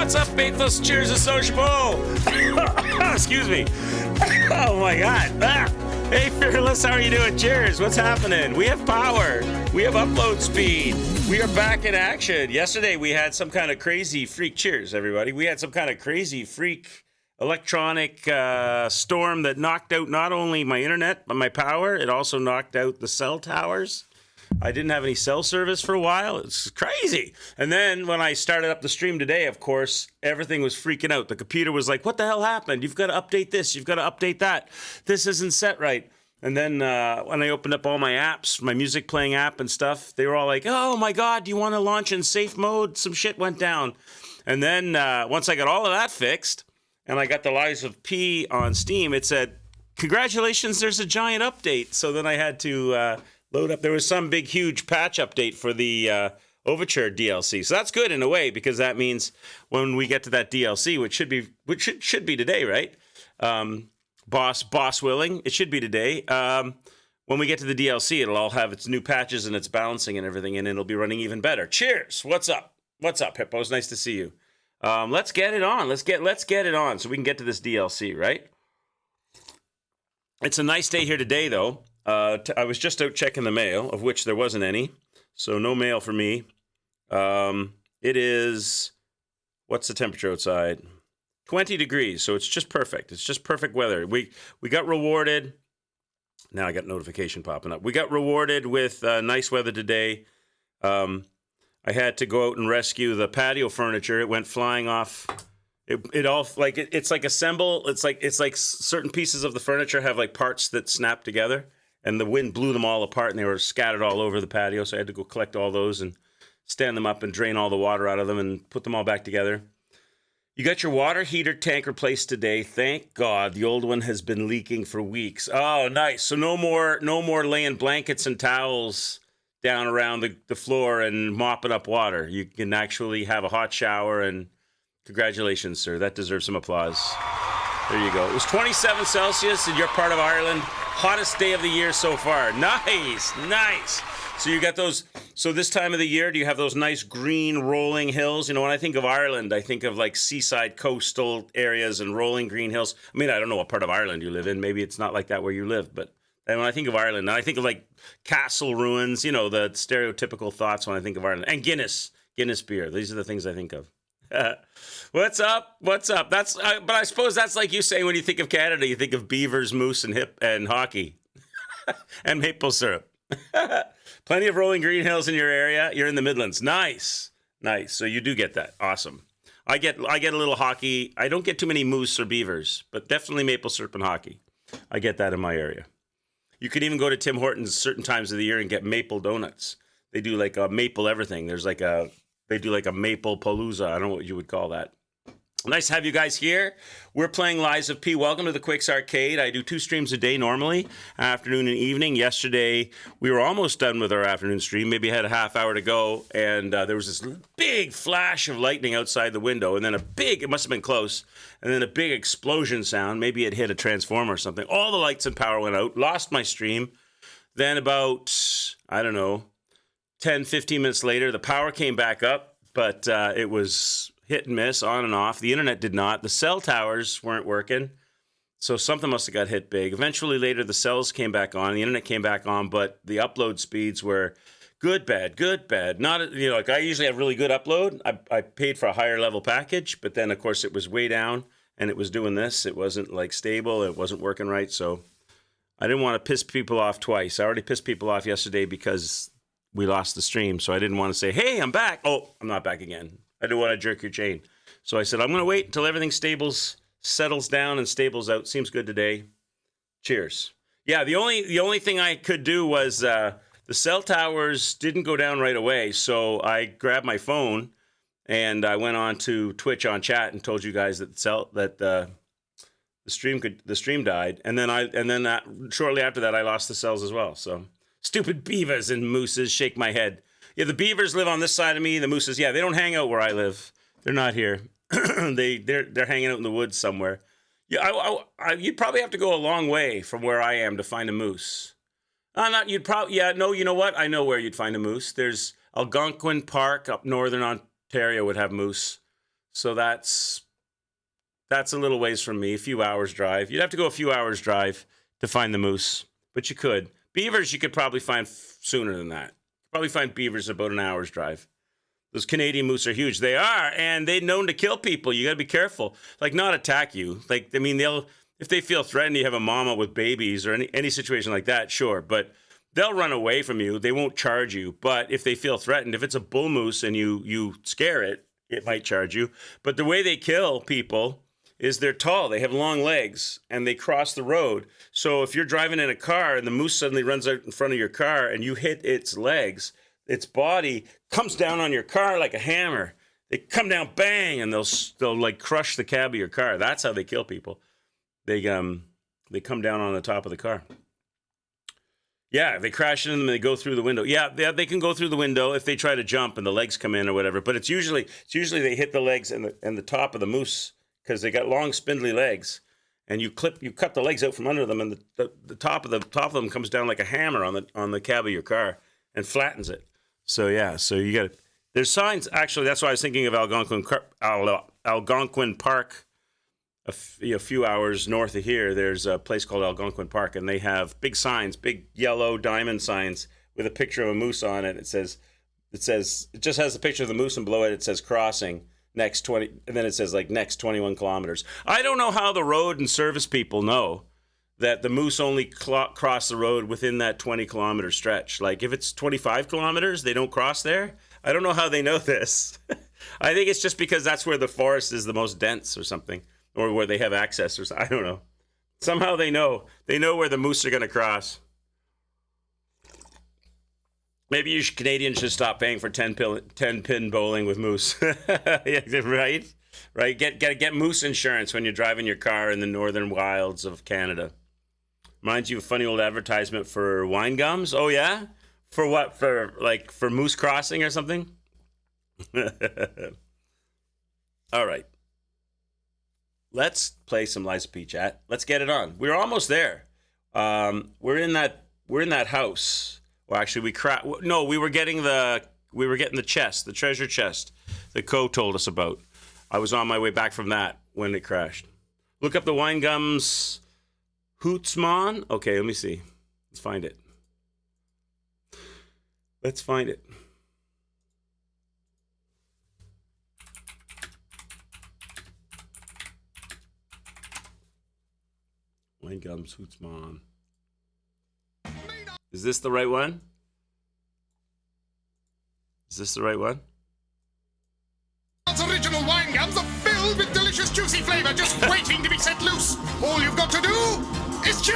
What's up, faithless? Cheers to sociable. Excuse me. Oh my God. Hey, fearless, how are you doing? Cheers. What's happening? We have power. We have upload speed. We are back in action. Yesterday, we had some kind of crazy freak. Cheers, everybody. We had some kind of crazy freak electronic storm that knocked out not only my internet, but my power. It also knocked out the cell towers. I didn't have any cell service for a while. It's crazy. And then when I started up the stream today, of course, everything was freaking out. The computer was like, what the hell happened? You've got to update this. You've got to update that. This isn't set right. And then when I opened up all my apps, my music playing app and stuff, they were all like, oh my God, do you want to launch in safe mode? Some shit went down. And then once I got all of that fixed and I got the Lies of P on Steam, it said, congratulations, there's a giant update. So then I had to load up. There was some big, huge patch update for the Overture DLC. So that's good in a way, because that means when we get to that DLC, which should be today, right? Boss willing, it should be today. when we get to the DLC, it'll all have its new patches and its balancing and everything, and it'll be running even better. Cheers. What's up? What's up, Hippos? Nice to see you. Let's get it on. Let's get it on so we can get to this DLC, right? It's a nice day here today, though. I was just out checking the mail, of which there wasn't any, so no mail for me. It is, what's the temperature outside? 20 degrees, so it's just perfect. It's just perfect weather. We got rewarded. Now I got notification popping up. We got rewarded with nice weather today. I had to go out and rescue the patio furniture. It went flying off. It all like it's like assemble. It's like certain pieces of the furniture have like parts that snap together, and the wind blew them all apart, and they were scattered all over the patio. So I had to go collect all those and stand them up and drain all the water out of them and put them all back together. You got your water heater tank replaced today. Thank God. The old one has been leaking for weeks. Oh, nice. So no more laying blankets and towels down around the floor and mopping up water. You can actually have a hot shower, and congratulations, sir. That deserves some applause. There you go. It was 27 Celsius in your part of Ireland. Hottest day of the year so far. Nice, nice. So you got those. So this time of the year, do you have those nice green rolling hills? You know, when I think of Ireland, I think of like seaside coastal areas and rolling green hills. I mean, I don't know what part of Ireland you live in. Maybe it's not like that where you live. But when I think of Ireland, I think of like castle ruins, you know, the stereotypical thoughts when I think of Ireland. And Guinness beer. These are the things I think of. What's up? What's up? But I suppose that's like you say when you think of Canada, you think of beavers, moose, and hockey. And maple syrup. Plenty of rolling green hills in your area. You're in the Midlands. Nice. So you do get that. Awesome. I get a little hockey. I don't get too many moose or beavers, but definitely maple syrup and hockey. I get that in my area. You can even go to Tim Hortons certain times of the year and get maple donuts. They do like a maple everything. They do like a maple palooza. I don't know what you would call that. Nice to have you guys here. We're playing Lies of P. Welcome to the Quicks Arcade. I do 2 streams a day normally, afternoon and evening. Yesterday, we were almost done with our afternoon stream. Maybe had a half hour to go, and there was this big flash of lightning outside the window, and then it must have been close, and then a big explosion sound. Maybe it hit a transformer or something. All the lights and power went out. Lost my stream. Then about, 10, 15 minutes later, the power came back up, but it was hit and miss, on and off. The internet did not. The cell towers weren't working, so something must have got hit big. Eventually, later, the cells came back on. The internet came back on, but the upload speeds were good, bad. Not, like I usually have really good upload. I paid for a higher level package, but then, of course, it was way down, and it was doing this. It wasn't, like, stable. It wasn't working right, so I didn't want to piss people off twice. I already pissed people off yesterday because we lost the stream, so I didn't want to say, hey, I'm back. Oh, I'm not back again. I didn't want to jerk your chain. So I said, I'm going to wait until everything settles down and stables out. Seems good today. Cheers. Yeah, the only thing I could do was the cell towers didn't go down right away. So I grabbed my phone and I went on to Twitch on chat and told you guys that the stream died. And then shortly after that, I lost the cells as well. So stupid beavers and mooses, shake my head. Yeah, the beavers live on this side of me. The mooses, they don't hang out where I live. They're not here. They're hanging out in the woods somewhere. Yeah, you'd probably have to go a long way from where I am to find a moose. You know what? I know where you'd find a moose. There's Algonquin Park up northern Ontario would have moose. So that's a little ways from me, a few hours drive. You'd have to go a few hours drive to find the moose, but you could. Beavers you could probably find sooner than that. Probably find beavers about an hour's drive. Those Canadian moose are huge. They are, and they're known to kill people. You got to be careful. Like, not attack you. Like, I mean, if they feel threatened, you have a mama with babies or any situation like that, sure. But they'll run away from you. They won't charge you. But if they feel threatened, if it's a bull moose and you scare it, it might charge you. But the way they kill people is they're tall. They have long legs, and they cross the road. So if you're driving in a car and the moose suddenly runs out in front of your car and you hit its legs, its body comes down on your car like a hammer. They come down, bang, and they'll like crush the cab of your car. That's how they kill people. They come down on the top of the car. Yeah, they crash into them and they go through the window. Yeah, they can go through the window if they try to jump and the legs come in or whatever. But it's usually they hit the legs and the top of the moose, because they got long, spindly legs, and you cut the legs out from under them, and the top of them comes down like a hammer on the cab of your car and flattens it. So yeah, so you got there's signs. Actually, that's why I was thinking of Algonquin Park. A few hours north of here, there's a place called Algonquin Park, and they have big signs, big yellow diamond signs with a picture of a moose on it. It just has a picture of the moose, and below it says crossing next 20, and then it says like next 21 kilometers. I don't know how the road and service people know that the moose only cross the road within that 20 kilometer stretch. Like if it's 25 kilometers, they don't cross there. I don't know how they know this. I think it's just because that's where the forest is the most dense or something. Or where they have access, or I don't know. Somehow they know. They know where the moose are going to cross. Maybe Canadians should stop paying for 10-pin bowling with moose. Right? Right? Get moose insurance when you're driving your car in the northern wilds of Canada. Reminds you of a funny old advertisement for wine gums. Oh, yeah? For what? For moose crossing or something? All right. Let's play some Lies of P, chat. Let's get it on. We're almost there. We're in that house. Well, actually, we were getting the chest, the treasure chest that Co told us about. I was on my way back from that when it crashed. Look up the Wine Gums Hootsman. Okay, let me see. Let's find it. Wine Gums Hootsman. Is this the right one? Original wine gums are filled with delicious juicy flavor just waiting to be set loose. All you've got to do is chew.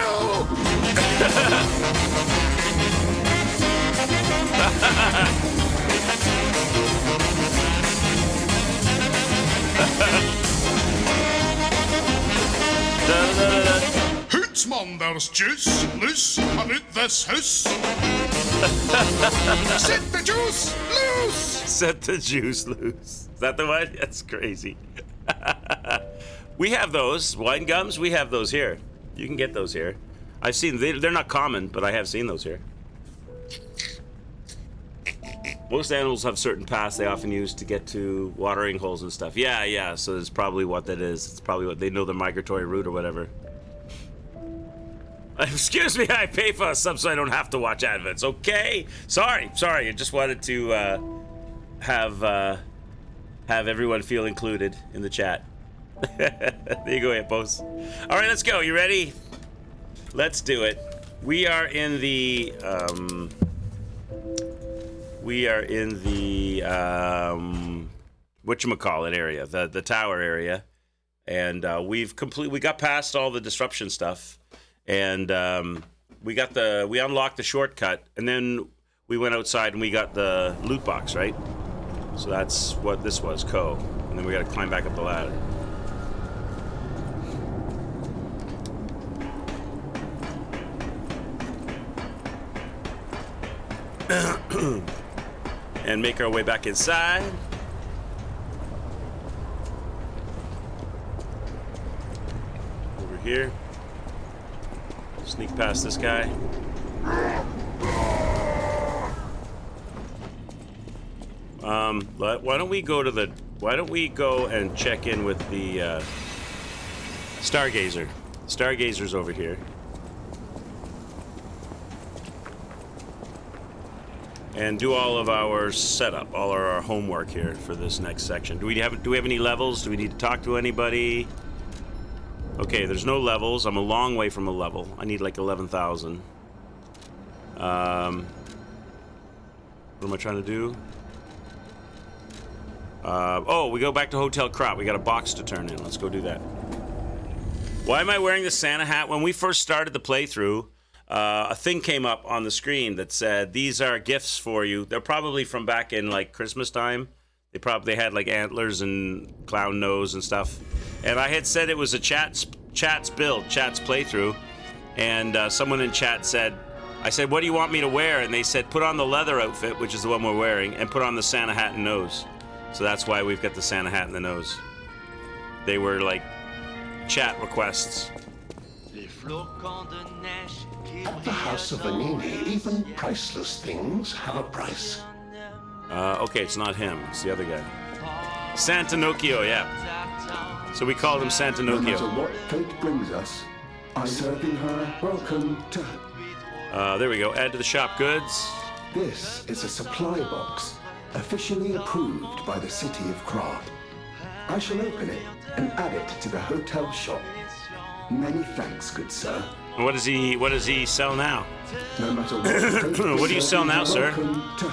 Hootsman, there's juice loose about this house. Set the juice loose. Set the juice loose. Is that the one? That's crazy. We have those wine gums. We have those here. You can get those here. I've seen they're not common, but I have seen those here. Most animals have certain paths they often use to get to watering holes and stuff. Yeah. So that's probably what that is. It's probably what they know, the migratory route or whatever. Excuse me, I pay for a sub so I don't have to watch adverts. Okay, sorry. I just wanted to have everyone feel included in the chat. There you go, Hippos. All right, let's go. You ready? Let's do it. We are in the whatchamacallit area, the tower area, and we got past all the disruption stuff. And we unlocked the shortcut, and then we went outside and we got the loot box, right? So that's what this was, Co. And then we got to climb back up the ladder. And make our way back inside. Over here. Sneak past this guy. Why don't we go and check in with the Stargazer. Stargazer's over here. And do all of our setup, all of our homework here for this next section. Do we have any levels? Do we need to talk to anybody? Okay, there's no levels. I'm a long way from a level. I need like 11,000. What am I trying to do? We go back to Hotel Crop. We got a box to turn in. Let's go do that. Why am I wearing the Santa hat? When we first started the playthrough, a thing came up on the screen that said, "These are gifts for you." They're probably from back in like Christmas time. They had like antlers and clown nose and stuff. And I had said it was a chat's playthrough, and someone in chat said, I said, "What do you want me to wear?" And they said, "Put on the leather outfit," which is the one we're wearing, and put on the Santa hat and nose. So that's why we've got the Santa hat and the nose. They were like chat requests. At the House of Vanini, even priceless things have a price. Okay, it's not him. It's the other guy. Santanocchio, yeah. So we called him No matter Santanocchio. what fate brings us, I'm serving her. Welcome to... There we go. Add to the shop goods. This is a supply box, officially approved by the city of Krab. I shall open it and add it to the hotel shop. Many thanks, good sir. What does he sell now? No matter what. What do you sell now, sir? Welcome to...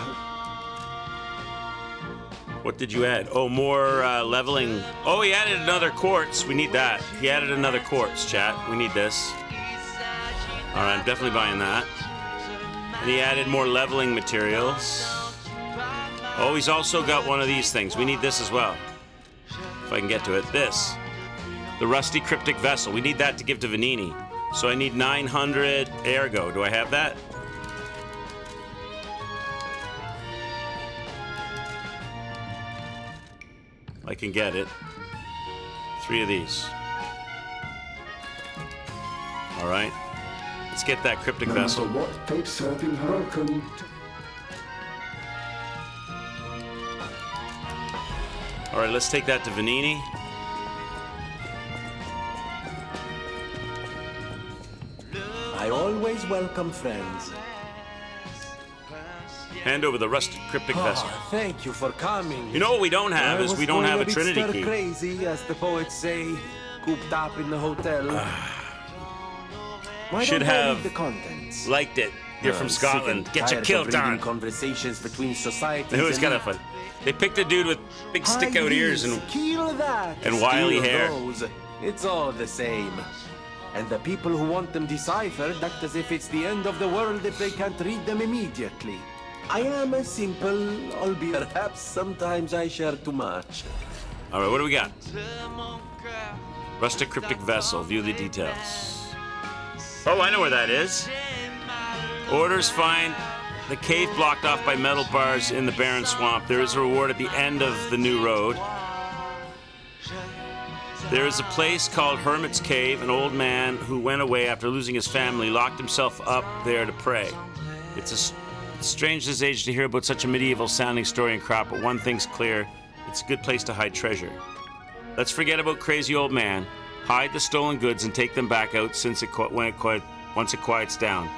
What did you add? Oh, more leveling. Oh, he added another quartz. We need that. He added another quartz, chat. We need this. All right, I'm definitely buying that. And he added more leveling materials. Oh, he's also got one of these things. We need this as well. If I can get to it. This. The rusty cryptic vessel. We need that to give to Vanini. So I need 900 ergo. Do I have that? I can get it. 3 of these. All right. Let's get that cryptic No vessel. matter what fate serving her. Welcome to... All right, let's take that to Vanini. I always welcome friends. Hand over the rusted cryptic vessel. Oh, thank you for coming. You know what we don't have is we don't have a Trinity key. Crazy, as the poets say, cooped up in the hotel. Why Should don't I have read the contents? Liked it. You're from I'm Scotland. sick and Get your tired kilt of reading on. Conversations between societies. It was and- kind of fun. They picked a dude with big stick-out ears and kill that, and wily steal hair. those. It's all the same. And the people who want them deciphered act as if it's the end of the world if they can't read them immediately. I am a simple, albeit perhaps sometimes I share too much. All right, what do we got? Rustic cryptic vessel. View the details. Oh, I know where that is. Orders find the cave blocked off by metal bars in the barren swamp. There is a reward at the end of the new road. There is a place called Hermit's Cave. An old man who went away after losing his family locked himself up there to pray. It's strange this age to hear about such a medieval-sounding story in Krab, but one thing's clear. It's a good place to hide treasure. Let's forget about crazy old man, hide the stolen goods, and take them back out once it quiets down.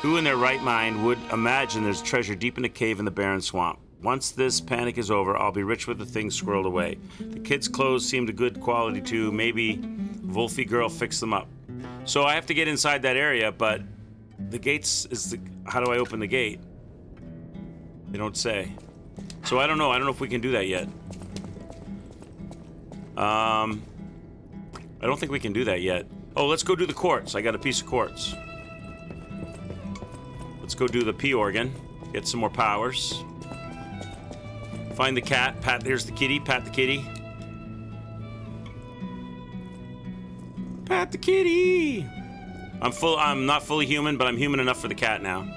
Who in their right mind would imagine there's treasure deep in a cave in the barren swamp? Once this panic is over, I'll be rich with the things squirreled away. The kids' clothes seemed a good quality too. Maybe Wolfie girl fixed them up. So I have to get inside that area, but the gates is the... How do I open the gate? They don't say. So I don't know. I don't know if we can do that yet. I don't think we can do that yet. Oh, let's go do the quartz. I got a piece of quartz. Let's go do the P organ. Get some more powers. Find the cat. Pat, here's the kitty. Pat the kitty. Pat the kitty. I'm not fully human, but I'm human enough for the cat now.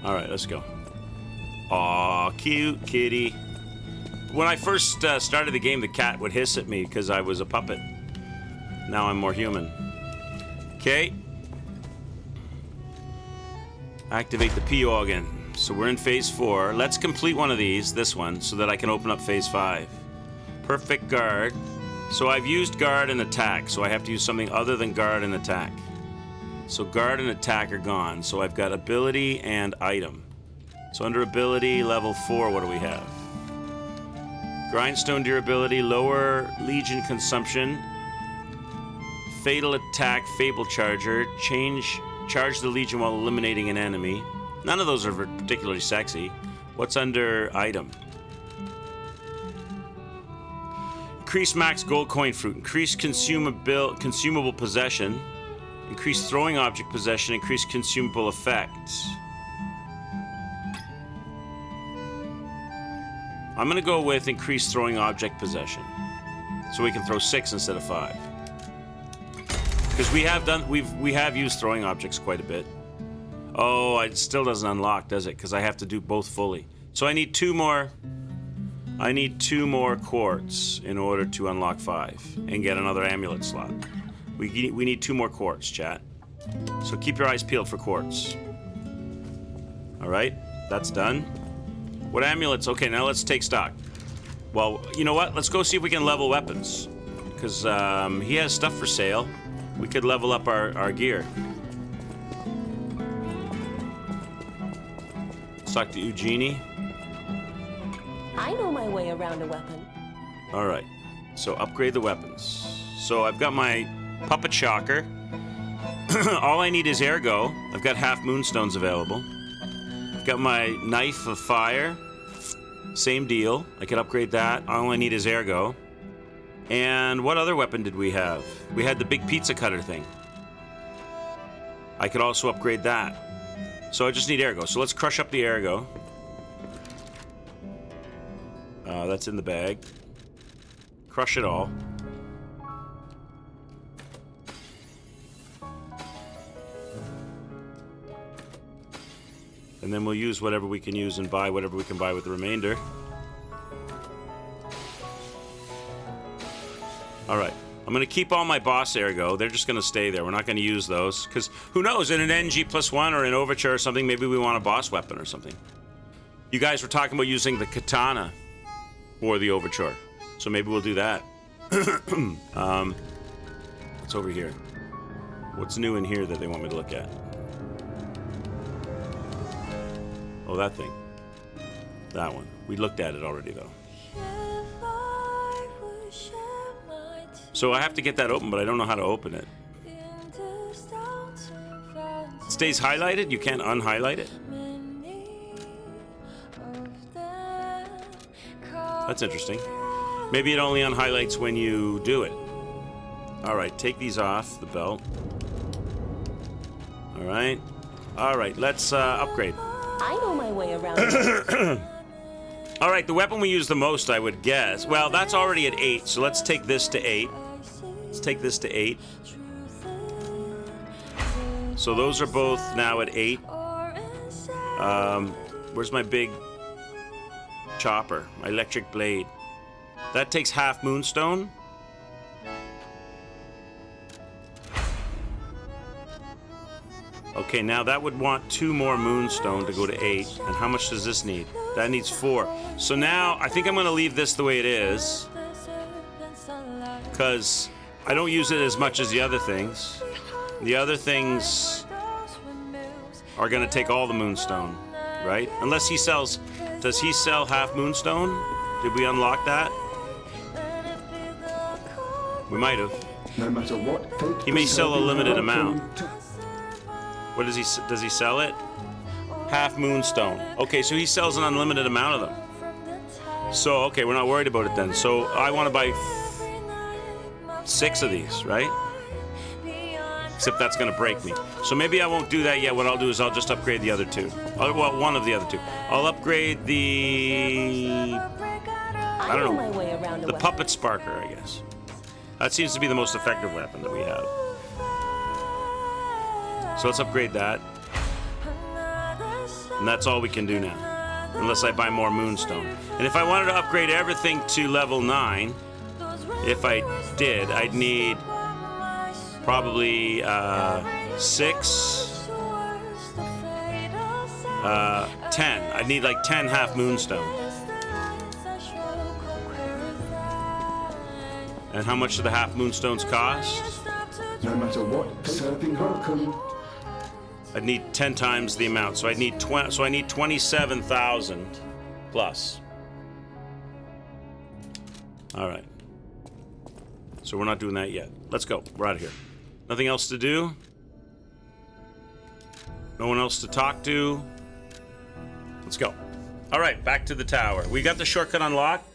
All right, let's go. Aw, cute kitty. When I first started the game, the cat would hiss at me because I was a puppet. Now I'm more human. Okay. Activate the P organ. So we're in phase 4. Let's complete one of these, this one, so that I can open up phase 5. Perfect guard. So I've used guard and attack, so I have to use something other than guard and attack. So guard and attack are gone. So I've got ability and item. So under ability, level 4, what do we have? Grindstone durability, lower legion consumption, fatal attack, fable charger, charge the legion while eliminating an enemy. None of those are particularly sexy. What's under item? Increase max gold coin fruit, increase consumable possession, increase throwing object possession, increase consumable effects. I'm gonna go with increased throwing object possession, so we can throw 6 instead of 5. Because we have used throwing objects quite a bit. Oh, it still doesn't unlock, does it? Because I have to do both fully. So I need 2 more. I need 2 more quartz in order to unlock 5 and get another amulet slot. We need 2 more quartz, chat. So keep your eyes peeled for quartz. Alright, that's done. What amulets? Okay, now let's take stock. Well, you know what? Let's go see if we can level weapons. Because he has stuff for sale. We could level up our gear. Let's talk to Eugenie. I know my way around a weapon. All right, so upgrade the weapons. So I've got my puppet shocker. All I need is ergo. I've got half moonstones available. I've got my knife of fire. Same deal. I could upgrade that. All I need is ergo. And what other weapon did we have? We had the big pizza cutter thing. I could also upgrade that. So I just need ergo. So let's crush up the ergo. That's in the bag. Crush it all. And then we'll use whatever we can use and buy whatever we can buy with the remainder. Alright. I'm going to keep all my boss ergo. They're just going to stay there. We're not going to use those. Because who knows, in an NG+1 or an Overture or something, maybe we want a boss weapon or something. You guys were talking about using the katana for the Overture. So maybe we'll do that. What's over here? What's new in here that they want me to look at? Oh, that thing. That one. We looked at it already, though. So I have to get that open, but I don't know how to open it. It stays highlighted? You can't unhighlight it? That's interesting. Maybe it only unhighlights when you do it. Alright, take these off the belt. Alright. Alright, let's upgrade. I know my way around. Alright, the weapon we use the most, I would guess. Well, that's already at 8, so let's take this to 8. Let's take this to 8. So those are both now at 8. Where's my big chopper? My electric blade. That takes half moonstone. Okay, now that would want 2 more moonstone to go to 8. And how much does this need? That needs 4. So now I think I'm going to leave this the way it is, because I don't use it as much as the other things. The other things are going to take all the moonstone, right? Unless he sells... Does he sell half moonstone? Did we unlock that? We might have. No matter what fate He may sell a limited befalls him, amount. What does he sell it? Half moonstone. Okay, so he sells an unlimited amount of them. So, okay, we're not worried about it then. So I want to buy 6 of these, right? Except that's going to break me. So maybe I won't do that yet. What I'll do is I'll just upgrade the other 2. Well, one of the other 2. I'll upgrade the... I don't know. The puppet sparker, I guess. That seems to be the most effective weapon that we have. So let's upgrade that. And that's all we can do now. Unless I buy more moonstone. And if I wanted to upgrade everything to level 9, if I did, I'd need probably 6, 10. I'd need like 10 half moonstone. And how much do the half moonstones cost? No matter what, serving welcome. I'd need 10 times the amount, so I need 27,000 plus. All right. So we're not doing that yet. Let's go. We're out of here. Nothing else to do. No one else to talk to. Let's go. All right, back to the tower. We got the shortcut unlocked.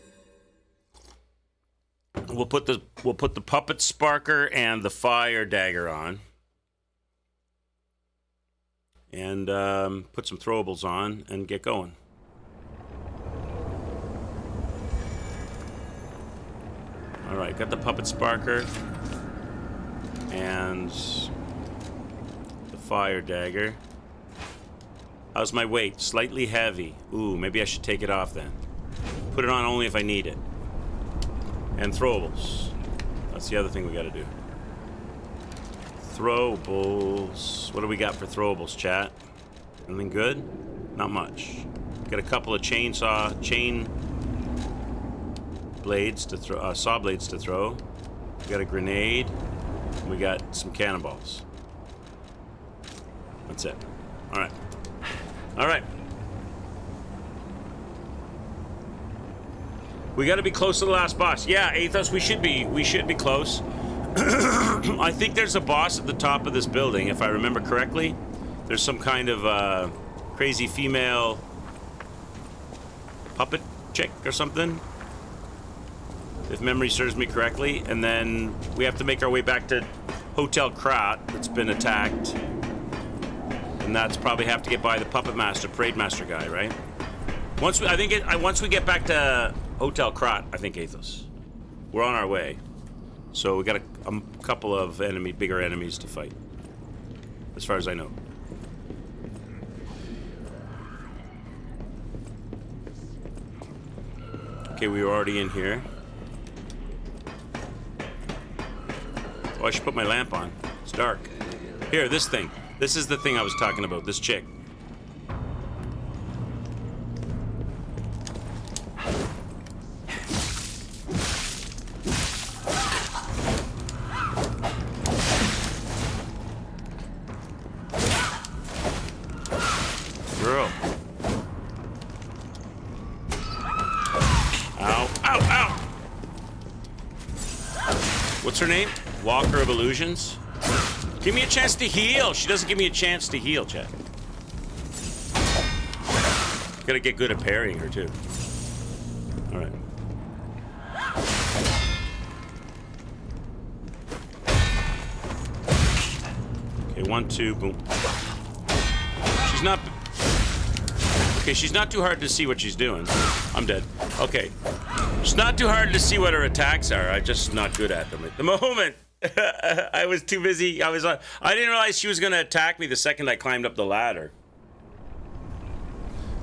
We'll put the puppet sparker and the fire dagger on. And put some throwables on and get going. All right, got the puppet sparker and the fire dagger. How's my weight? Slightly heavy. Ooh, maybe I should take it off then. Put it on only if I need it. And throwables. That's the other thing we gotta do. Throwables. What do we got for throwables, chat? Anything good? Not much. Got a couple of chain blades to throw, saw blades to throw. We got a grenade. We got some cannonballs. That's it. All right. All right. We got to be close to the last boss. Yeah, Athos, we should be close. I think there's a boss at the top of this building, if I remember correctly. There's some kind of crazy female puppet chick or something, if memory serves me correctly. And then we have to make our way back to Hotel Krat that's been attacked. And that's probably have to get by the puppet master, parade master guy, right? Once we get back to Hotel Krat, I think, Athos, we're on our way. So we got a couple of bigger enemies to fight, as far as I know. Okay, we were already in here. Oh, I should put my lamp on. It's dark. Here, this thing. This is the thing I was talking about, this chick. Girl. Ow, ow, ow! What's her name? Walker of Illusions? Give me a chance to heal. She doesn't give me a chance to heal, chat. Gotta get good at parrying her, too. Alright. Okay, 1, 2, boom. She's not... Okay, she's not too hard to see what she's doing. I'm dead. Okay. It's not too hard to see what her attacks are. I'm just not good at them at the moment. I was too busy. I didn't realize she was going to attack me the second I climbed up the ladder.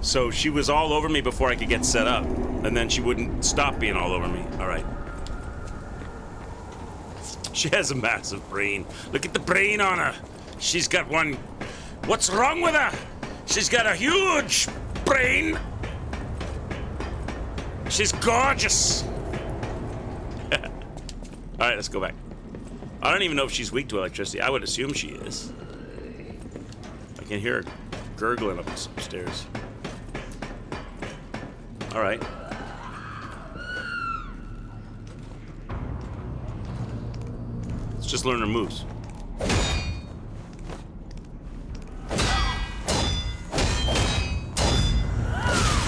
So she was all over me before I could get set up. And then she wouldn't stop being all over me. All right. She has a massive brain. Look at the brain on her. She's got one. What's wrong with her? She's got a huge brain. She's gorgeous. All right, let's go back. I don't even know if she's weak to electricity. I would assume she is. I can hear her gurgling up upstairs. All right. Let's just learn her moves.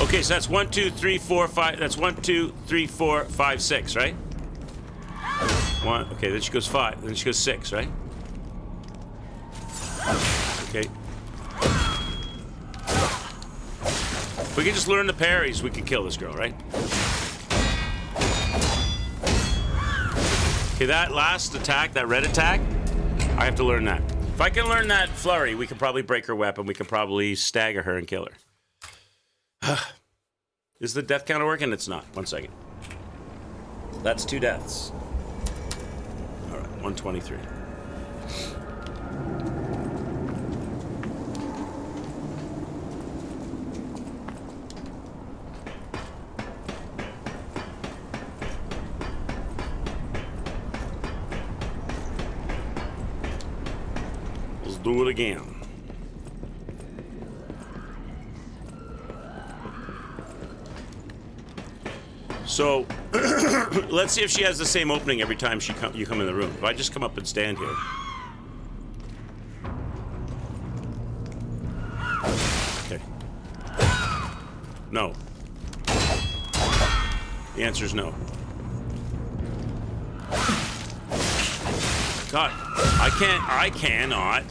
Okay, so that's 1, 2, 3, 4, 5. That's 1, 2, 3, 4, 5, 6, right? 1. Okay, then she goes 5. Then she goes 6, right? Okay. If we can just learn the parries, we can kill this girl, right? Okay, that last attack, that red attack, I have to learn that. If I can learn that flurry, we can probably break her weapon. We can probably stagger her and kill her. Is the death counter working? It's not. 1 second. That's 2 deaths. All right, 123. Let's do it again. So, let's see if she has the same opening every time you come in the room. If I just come up and stand here. Okay. No. The answer is no. God, I cannot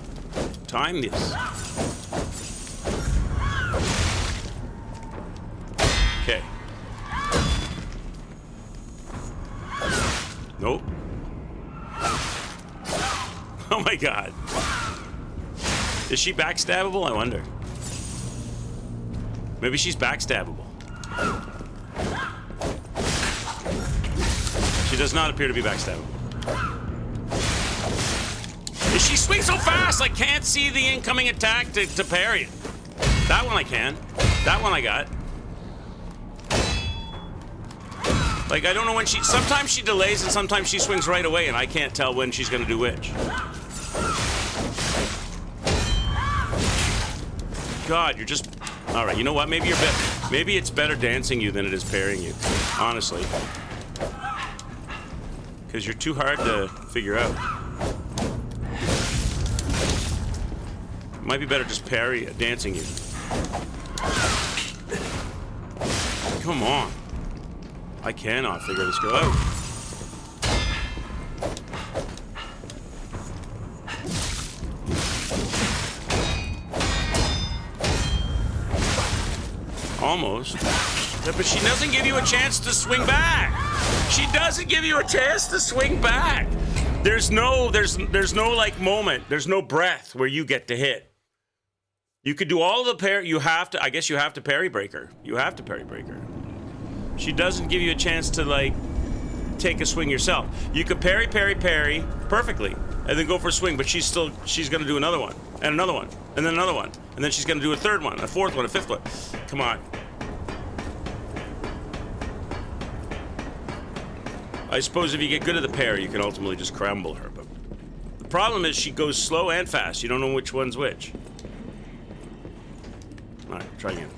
time this. Okay. Nope. Oh my God. Is she backstabbable? I wonder. Maybe she's backstabbable. does not appear to be backstabbing. She swings so fast, I can't see the incoming attack to parry it. That one I can. That one I got. Like, I don't know when she... Sometimes she delays and sometimes she swings right away, and I can't tell when she's going to do which. God, you're just... All right, you know what? Maybe you're better. Maybe it's better dancing you than it is parrying you. Honestly. Because you're too hard to figure out. Might be better just dancing you. Come on. I cannot figure this girl out. Almost. But she doesn't give you a chance to swing back. She doesn't give you a chance to swing back. There's no like moment. There's no breath where you get to hit. You could do all the parry. You have to. I guess you have to parry breaker. You have to parry breaker. She doesn't give you a chance to like take a swing yourself. You could parry perfectly, and then go for a swing. But she's gonna do another one, and another one, and then another one, and then she's gonna do a third one, a fourth one, a fifth one. Come on. I suppose if you get good at the parry, you can ultimately just crumble her. But the problem is she goes slow and fast. You don't know which one's which. All right, try again.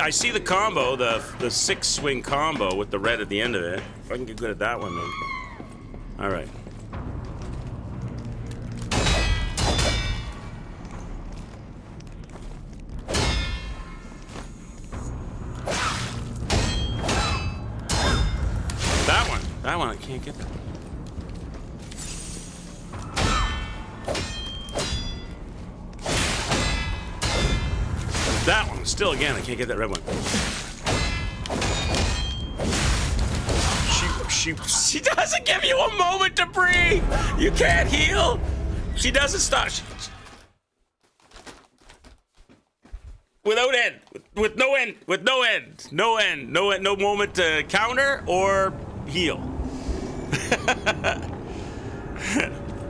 I see the combo, the 6-swing combo with the red at the end of it. If I can get good at that one, then. All right. That one, I can't get that. That one, still again, I can't get that red one. She doesn't give you a moment to breathe. You can't heal. She doesn't stop. Without end, with no end, no moment to counter or heal.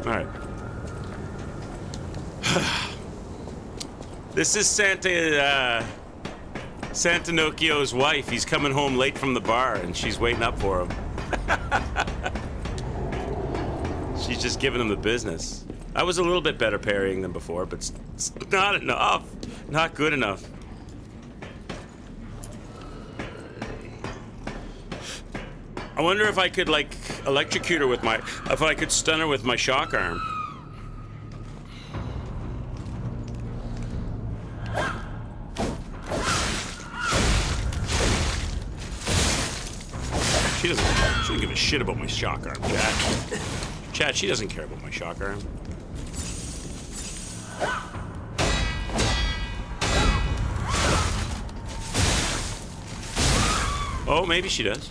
All right. This is Santa Nokio's wife. He's coming home late from the bar, and she's waiting up for him. She's just giving him the business. I was a little bit better parrying than before, but it's not enough. Not good enough. I wonder if I could, like, electrocute her with if I could stun her with my shock arm. She doesn't give a shit about my shock arm, Chad. Chad, she doesn't care about my shock arm. Oh, maybe she does.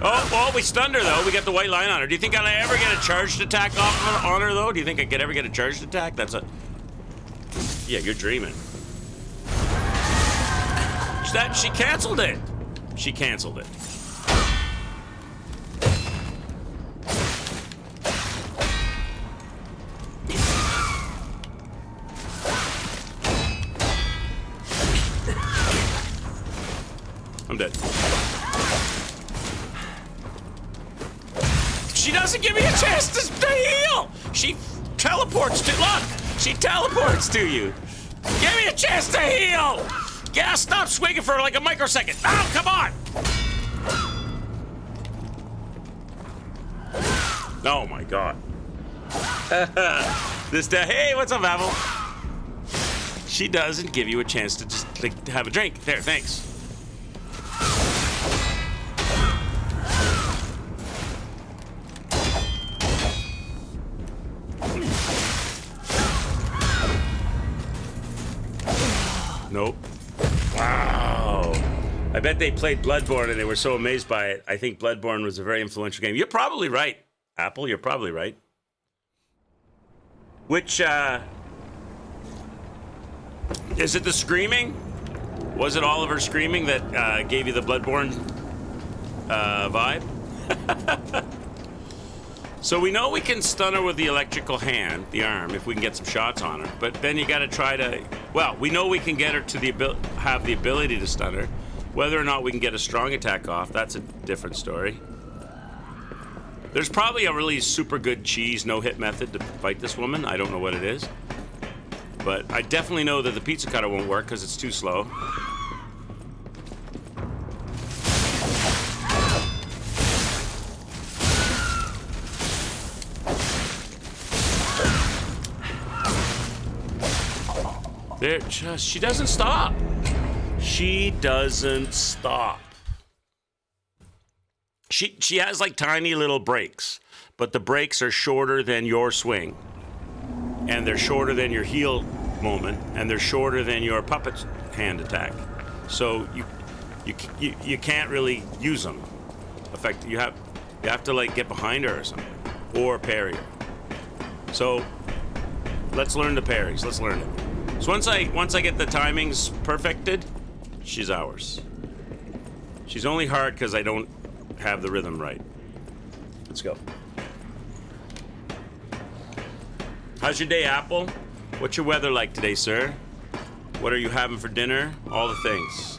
Oh, well, we stunned her, though. We got the white line on her. Do you think I'll ever get a charged attack off on her, though? Do you think I could ever get a charged attack? That's a... Yeah, you're dreaming. She canceled it. She canceled it. I'm dead. She doesn't give me a chance to heal! She teleports to... Look! She teleports to you! Give me a chance to heal! Yeah, stop swinging for like a microsecond! Oh, come on! Oh my god. Hey, what's up, Apple? She doesn't give you a chance to just, like, have a drink. There, thanks. Nope. Wow. I bet they played Bloodborne and they were so amazed by it. I think Bloodborne was a very influential game. You're probably right, Apple. You're probably right. Which, is it the screaming? Was it Oliver screaming that gave you the Bloodborne vibe? So we know we can stun her with the electrical hand, the arm, if we can get some shots on her. But then you got to try to. Well, we know we can get her to have the ability to stun her. Whether or not we can get a strong attack off, that's a different story. There's probably a really super good cheese no-hit method to fight this woman. I don't know what it is. But I definitely know that the pizza cutter won't work because it's too slow. She doesn't stop. She doesn't stop. She has like tiny little breaks, but the breaks are shorter than your swing. And they're shorter than your heel moment, and they're shorter than your puppet hand attack. So you can't really use them. In fact, you have to like get behind her or something, or parry her. So let's learn the parries. Let's learn it. So once I get the timings perfected, she's ours. She's only hard because I don't have the rhythm right. Let's go. How's your day, Apple? What's your weather like today, sir? What are you having for dinner? All the things.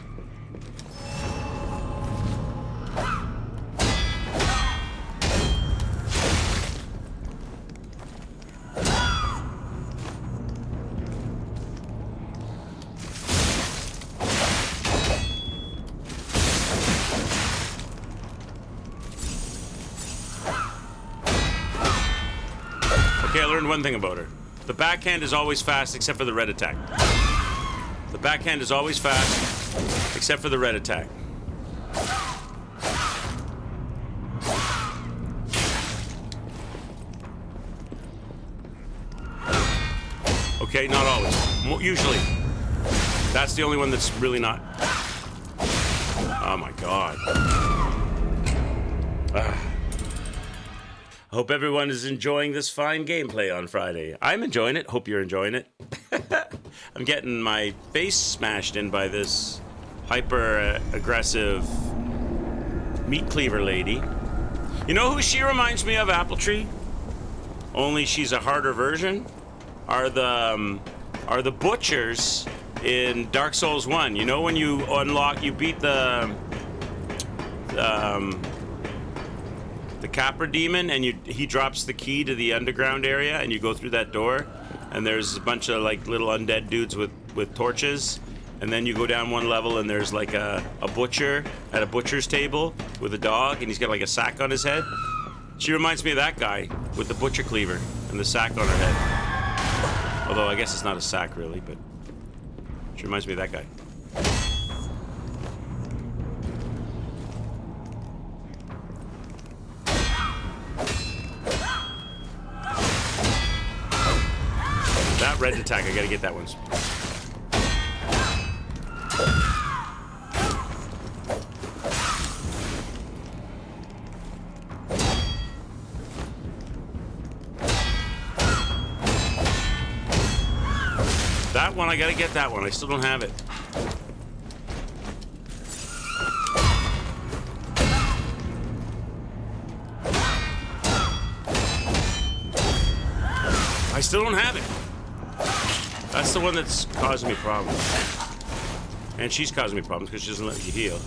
Okay, I learned one thing about her. The backhand is always fast except for the red attack. The backhand is always fast except for the red attack. Okay, not always. Usually. That's the only one that's really not. Oh my god. Hope everyone is enjoying this fine gameplay on Friday. I'm enjoying it. Hope you're enjoying it. I'm getting my face smashed in by this hyper-aggressive meat cleaver lady. You know who she reminds me of, Apple Tree? Only she's a harder version. Are the butchers in Dark Souls 1. You know when you beat the Capra demon, and he drops the key to the underground area, and you go through that door, and there's a bunch of like little undead dudes with torches, and then you go down one level, and there's like a butcher at a butcher's table with a dog, and he's got like a sack on his head. She reminds me of that guy with the butcher cleaver and the sack on her head. Although I guess it's not a sack really, but she reminds me of that guy. That red attack, I gotta get that one. That one, I gotta get that one. I still don't have it. I still don't have it. That's the one that's causing me problems. And she's causing me problems because she doesn't let you heal.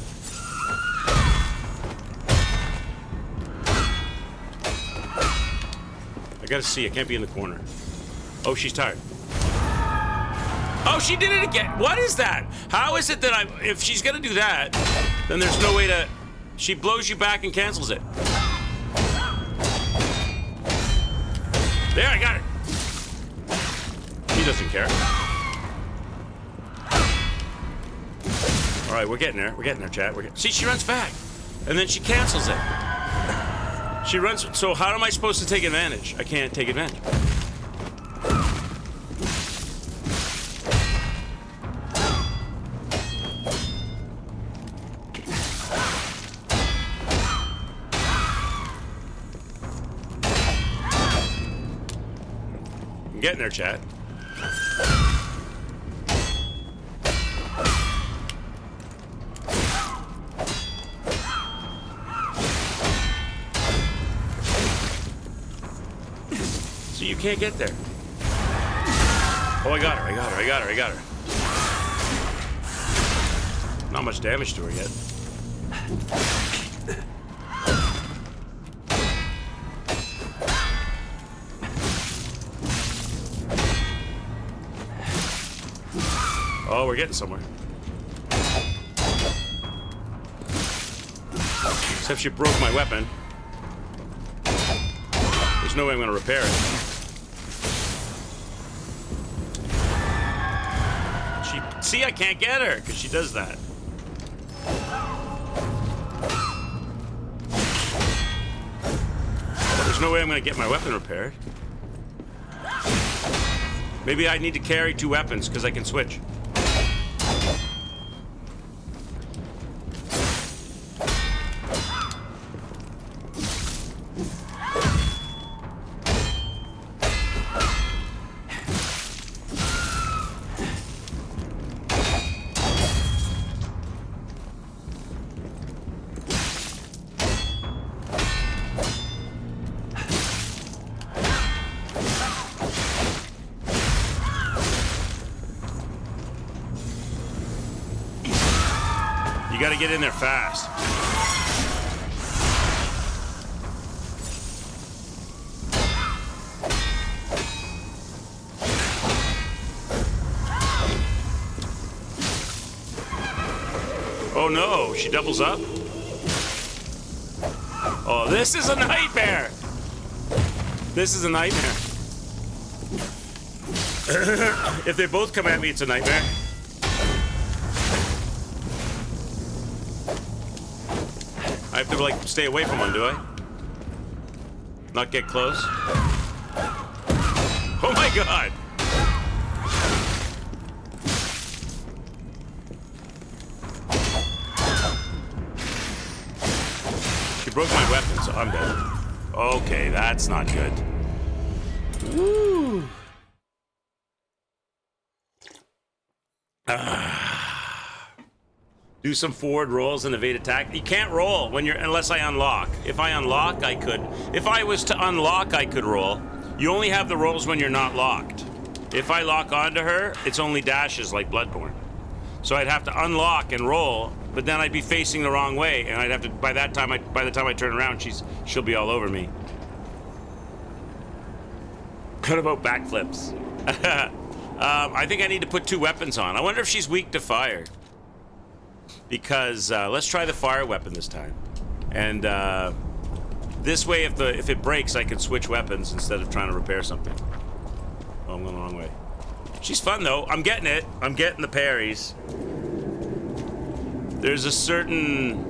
I gotta see, I can't be in the corner. Oh, she's tired. Oh, she did it again. What is that? How is it that if she's gonna do that, then there's no way to, she blows you back and cancels it. There, I got it. He doesn't care. All right, we're getting there. We're getting there, chat. See, she runs back, and then she cancels it. She runs. So how am I supposed to take advantage? I can't take advantage. I'm getting there, chat. you can't get there. Oh, I got her, I got her, I got her, I got her. Not much damage to her yet. Oh, we're getting somewhere. Except she broke my weapon. There's no way I'm gonna repair it. See, I can't get her because she does that. There's no way I'm gonna get my weapon repaired. Maybe I need to carry 2 weapons because I can switch. You gotta get in there fast. Oh no, she doubles up? Oh, this is a nightmare! This is a nightmare. If they both come at me, it's a nightmare. I have to, like, stay away from one, do I? Not get close? Oh my god! She broke my weapon, so I'm dead. Okay, that's not good. Woo! Do some forward rolls and evade attack. You can't roll when you're unless I unlock. If I unlock, I could. If I was to unlock, I could roll. You only have the rolls when you're not locked. If I lock onto her, it's only dashes like Bloodborne. So I'd have to unlock and roll, but then I'd be facing the wrong way, and I'd have to. By the time I turn around, she'll be all over me. What about backflips? I think I need to put 2 weapons on. I wonder if she's weak to fire. Because let's try the fire weapon this time, and this way, if it breaks, I can switch weapons instead of trying to repair something. Oh, I'm going the wrong way. She's fun though. I'm getting it. I'm getting the parries. There's a certain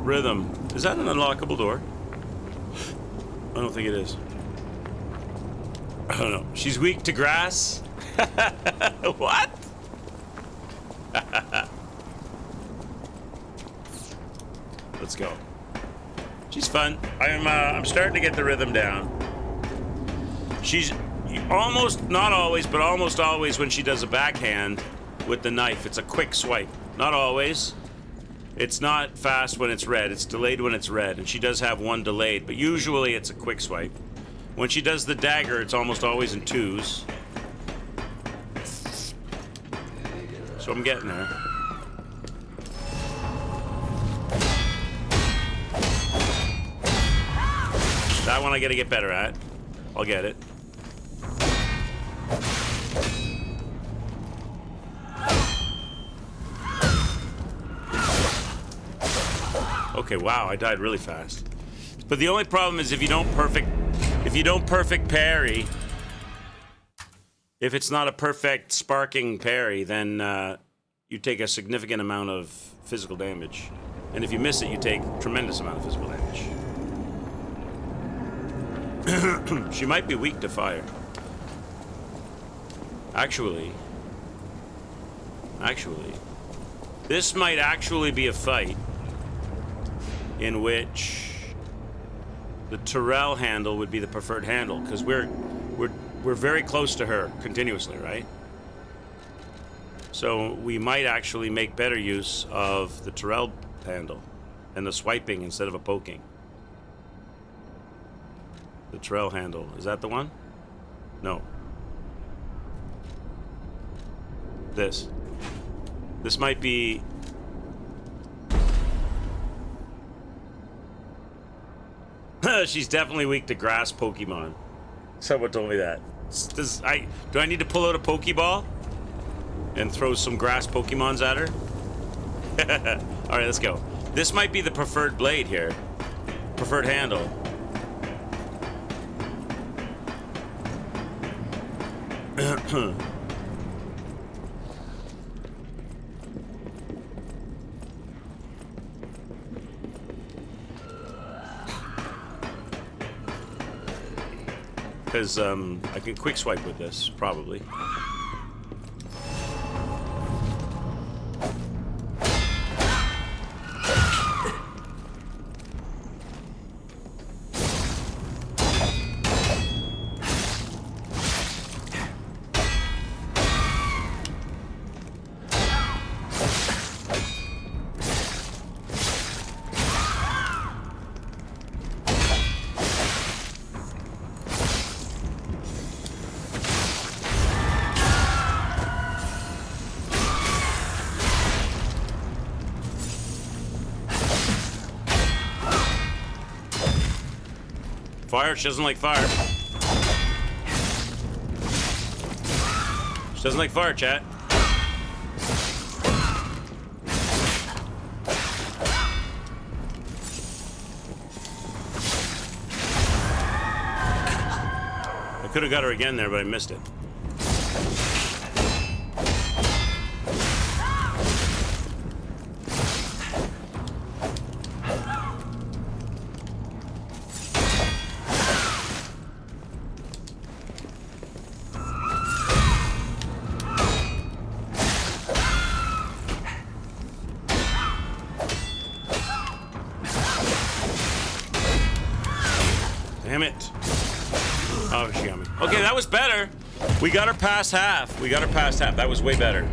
rhythm. Is that an unlockable door? I don't think it is. I don't know. She's weak to grass. What? Let's go. She's fun. I'm starting to get the rhythm down. She's almost, not always, but almost always when she does a backhand with the knife, it's a quick swipe. Not always. It's not fast when it's red. It's delayed when it's red, and she does have one delayed, but usually it's a quick swipe. When she does the dagger, it's almost always in 2s. So I'm getting there. That one I gotta get better at. I'll get it. Okay, wow, I died really fast. But the only problem is if you don't perfect parry, if it's not a perfect sparking parry, then you take a significant amount of physical damage. And if you miss it, you take a tremendous amount of physical damage. She might be weak to fire. Actually, this might actually be a fight in which the Tyrell handle would be the preferred handle, because we're very close to her continuously, right? So we might actually make better use of the Tyrell handle and the swiping instead of a poking. The trail handle. Is that the one? No. This. This might be... She's definitely weak to grass Pokemon. Someone told me that. Do I need to pull out a Pokeball? And throw some grass Pokemons at her? Alright, let's go. This might be the preferred blade here. Preferred handle. Because I can quick swipe with this, probably. Fire? She doesn't like fire. She doesn't like fire, chat. I could have got her again there, but I missed it. Damn it. Oh, she got me. Okay, that was better. We got her past half. We got her past half. That was way better.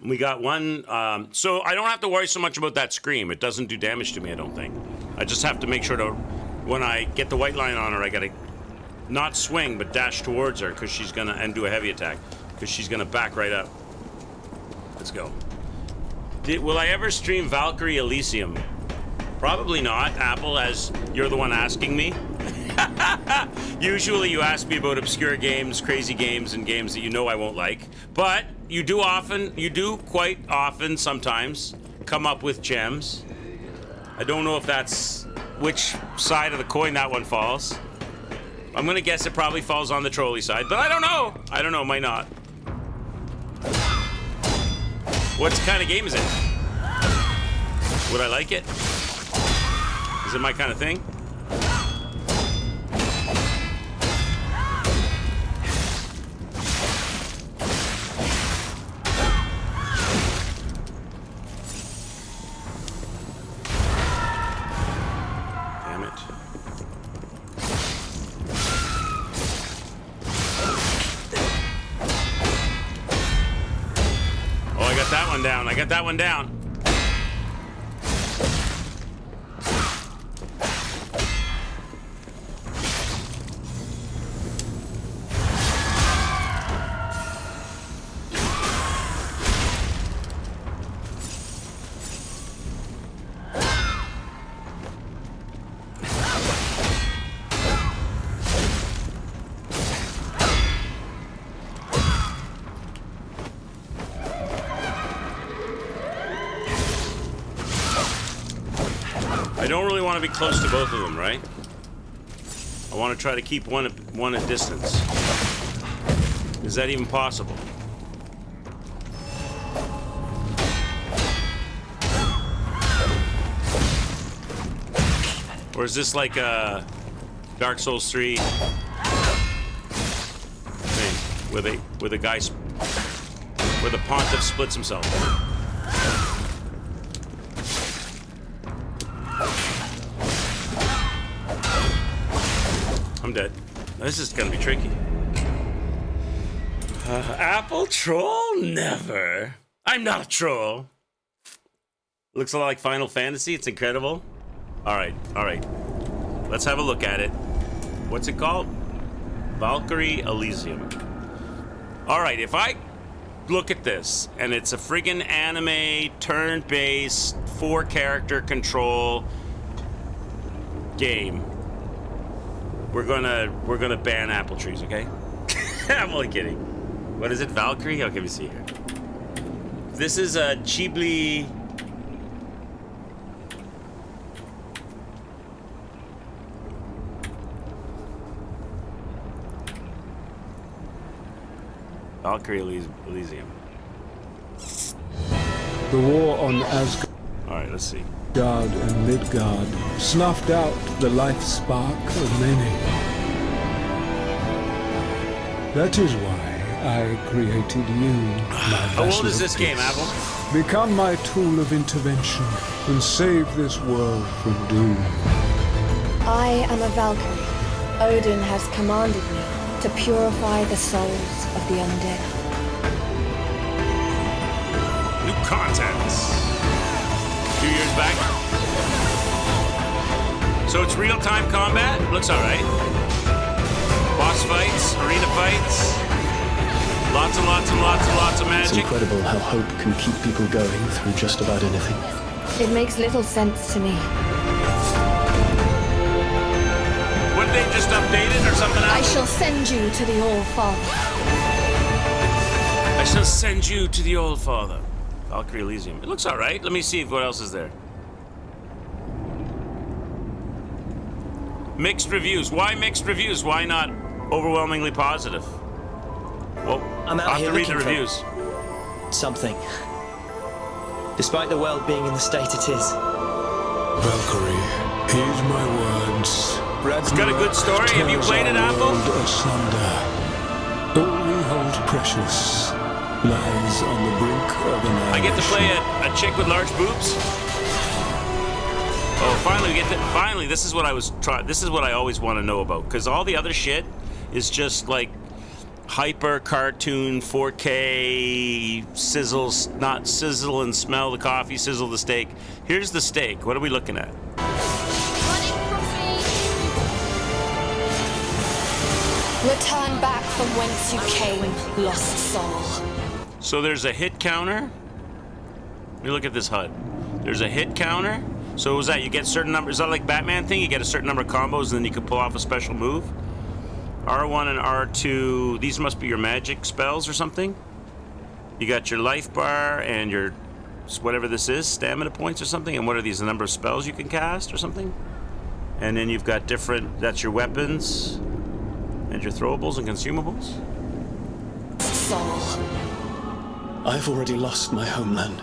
We got one. So I don't have to worry so much about that scream. It doesn't do damage to me, I don't think. I just have to make sure to, when I get the white line on her, I gotta not swing, but dash towards her, because she's gonna, and do a heavy attack, because she's gonna back right up. Let's go. Will I ever stream Valkyrie Elysium? Probably not, Apple, as you're the one asking me. Usually you ask me about obscure games, crazy games, and games that you know I won't like. But you do quite often, sometimes, come up with gems. I don't know if that's which side of the coin that one falls. I'm gonna guess it probably falls on the trolley side, but I don't know. I don't know, might not. What kind of game is it? Would I like it? Is it my kind of thing? Damn it. Oh, I got that one down. I got that one down. I don't really want to be close to both of them, right? I want to try to keep one at distance. Is that even possible? Or is this like a Dark Souls 3 thing where the Pontiff splits himself? I'm dead. This is gonna be tricky. Apple troll? Never. I'm not a troll. Looks a lot like Final Fantasy. It's incredible. All right. Let's have a look at it. What's it called? Valkyrie Elysium. All right, if I look at this and it's a friggin' anime turn-based 4-character control game, we're gonna ban apple trees, okay? I'm only kidding. What is it, Valkyrie? Okay, let me see here. This is a Ghibli. Valkyrie Elysium. The war on Asgard All right, let's see. and Midgard snuffed out the life spark of many. That is why I created you, my How old vessel is of this game, peace. Apple? Become my tool of intervention and save this world from doom. I am a Valkyrie. Odin has commanded me to purify the souls of the undead. New content. 2 years back. So it's real-time combat. Looks all right. Boss fights, arena fights. Lots and lots and lots and lots of It's magic. incredible how hope can keep people going through just about anything. It makes little sense to me. Would they just update it or something I else? shall send you to the All-Father. I shall send you to the Old Father. Valkyrie Elysium. It looks all right. Let me see what else is there. Mixed reviews. Why mixed reviews? Why not overwhelmingly positive? Well, I'm out I'll have here to read the looking for- reviews. Something. Despite the world being in the state it is. Valkyrie, heed my words. It's got a good story. Have you played it, Apple? Asunder. All we hold precious lies on the brink of annihilation. I get to play a chick with large boobs. Oh, finally, this is what I was trying. This is what I always want to know about, because all the other shit is just like hyper cartoon 4K sizzles, not sizzle and smell the coffee, sizzle the steak. Here's the steak. What are we looking at? Return back from whence you came, lost soul. So there's a hit counter. Let me look at this HUD. There's a hit counter. So is that you get certain numbers? Is that like Batman thing? You get a certain number of combos and then you can pull off a special move? R1 and R2, these must be your magic spells or something. You got your life bar and your, whatever this is, stamina points or something. And what are these, the number of spells you can cast or something? And then you've got different, that's your weapons and your throwables and consumables. Soul. I've already lost my homeland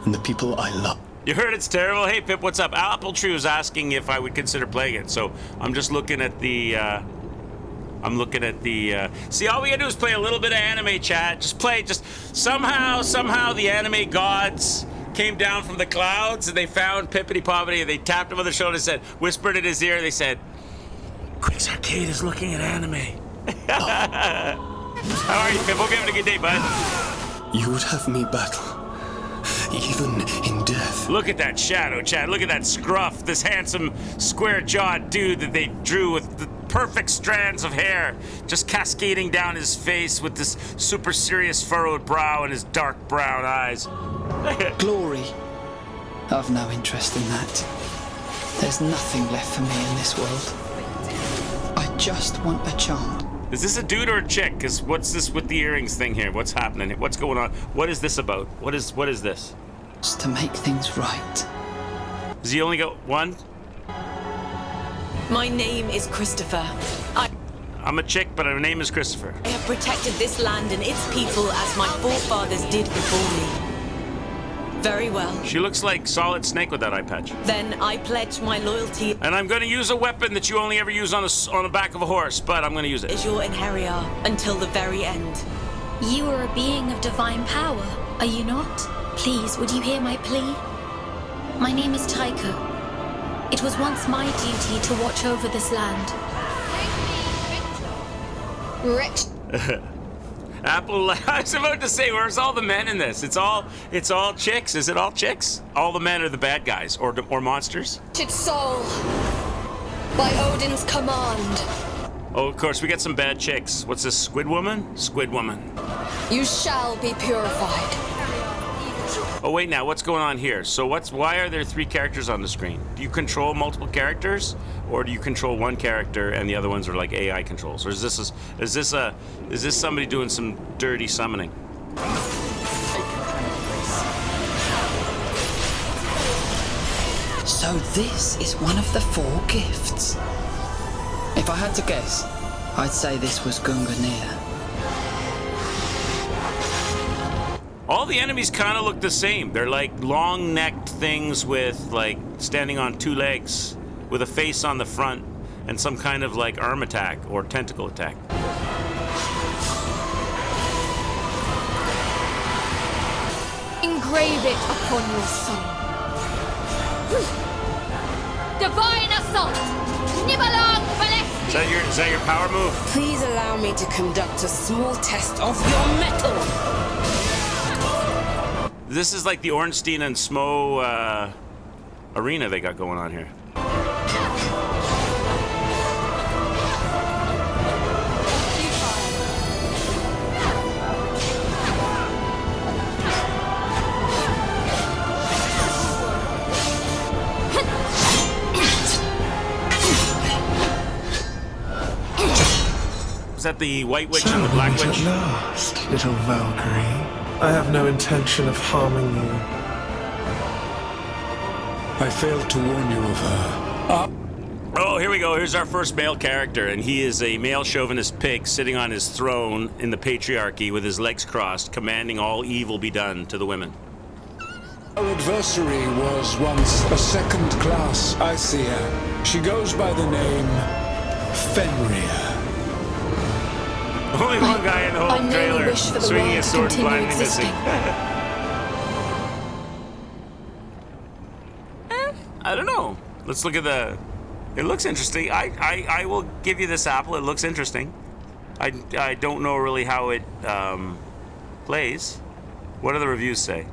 and the people I love. You heard it's terrible? Hey, Pip, what's up? Apple Tree was asking if I would consider playing it, so I'm just looking at the, see, all we gotta do is play a little bit of anime, chat. Just play, somehow the anime gods came down from the clouds and they found Pippity Poppity and they tapped him on the shoulder and said, whispered in his ear, they said, Quick's Arcade is looking at anime. How are you, Pip? Hope you're having a good day, bud. You would have me battle, even in death. Look at that shadow, Chad. Look at that scruff. This handsome, square-jawed dude that they drew with the perfect strands of hair just cascading down his face with this super serious furrowed brow and his dark brown eyes. Glory. I've no interest in that. There's nothing left for me in this world. I just want a chant. Is this a dude or a chick? Because what's this with the earrings thing here? What's happening? What's going on? What is this about? What is this? Just to make things right. Does he only got one? My name is Christopher. I'm a chick, but her name is Christopher. I have protected this land and its people as my forefathers did before me. Very well. She looks like Solid Snake with that eye patch. Then I pledge my loyalty And I'm going to use a weapon that you only ever use on the back of a horse, but I'm going to use it. as your inheritor until the very end. You are a being of divine power, are you not? Please, would you hear my plea? My name is Tycho. It was once my duty to watch over this land. Wretch. Apple. I was about to say, where's all the men in this? It's all chicks. Is it all chicks? All the men are the bad guys or monsters? Its soul, by Odin's command. Oh, of course, we got some bad chicks. What's this, Squid Woman? Squid Woman. You shall be purified. Oh, wait, now, what's going on here? So why are there 3 characters on the screen? Do you control multiple characters? Or do you control one character and the other ones are like AI controls? Or is this somebody doing some dirty summoning? So this is one of the 4 gifts. If I had to guess, I'd say this was Gungnir. All the enemies kind of look the same. They're like long-necked things with like standing on 2 legs with a face on the front and some kind of like arm attack or tentacle attack. Engrave it upon your soul. Divine assault! Nibelung Valesti! Is that your power move? Please allow me to conduct a small test of your metal. This is like the Ornstein and Smo arena they got going on here. Is that the White Witch and the Black Witch? At last, little Valkyrie. I have no intention of harming you. I failed to warn you of her. Oh, here we go. Here's our first male character, and he is a male chauvinist pig sitting on his throne in the patriarchy with his legs crossed, commanding all evil be done to the women. Our adversary was once a second-class Aesir. She goes by the name Fenrir. Only one guy in the whole trailer swinging a sword and blindly missing. I don't know. Let's look at the... It looks interesting. I will give you this apple. It looks interesting. I don't know really how it plays. What do the reviews say?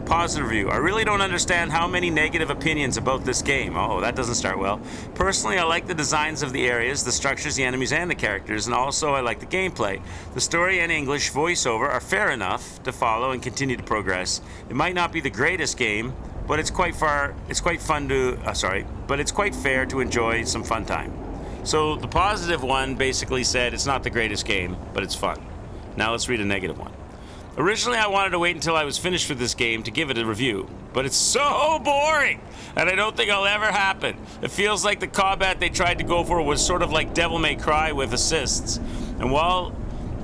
Positive review. I really don't understand how many negative opinions about this game. Oh, that doesn't start well. Personally, I like the designs of the areas, the structures, the enemies, and the characters, and also I like the gameplay. The story and English voiceover are fair enough to follow and continue to progress. It might not be the greatest game, but it's quite fair to enjoy some fun time. So the positive one basically said it's not the greatest game, but it's fun. Now let's read a negative one. Originally, I wanted to wait until I was finished with this game to give it a review, but it's so boring, and I don't think it'll ever happen. It feels like the combat they tried to go for was sort of like Devil May Cry with assists, and while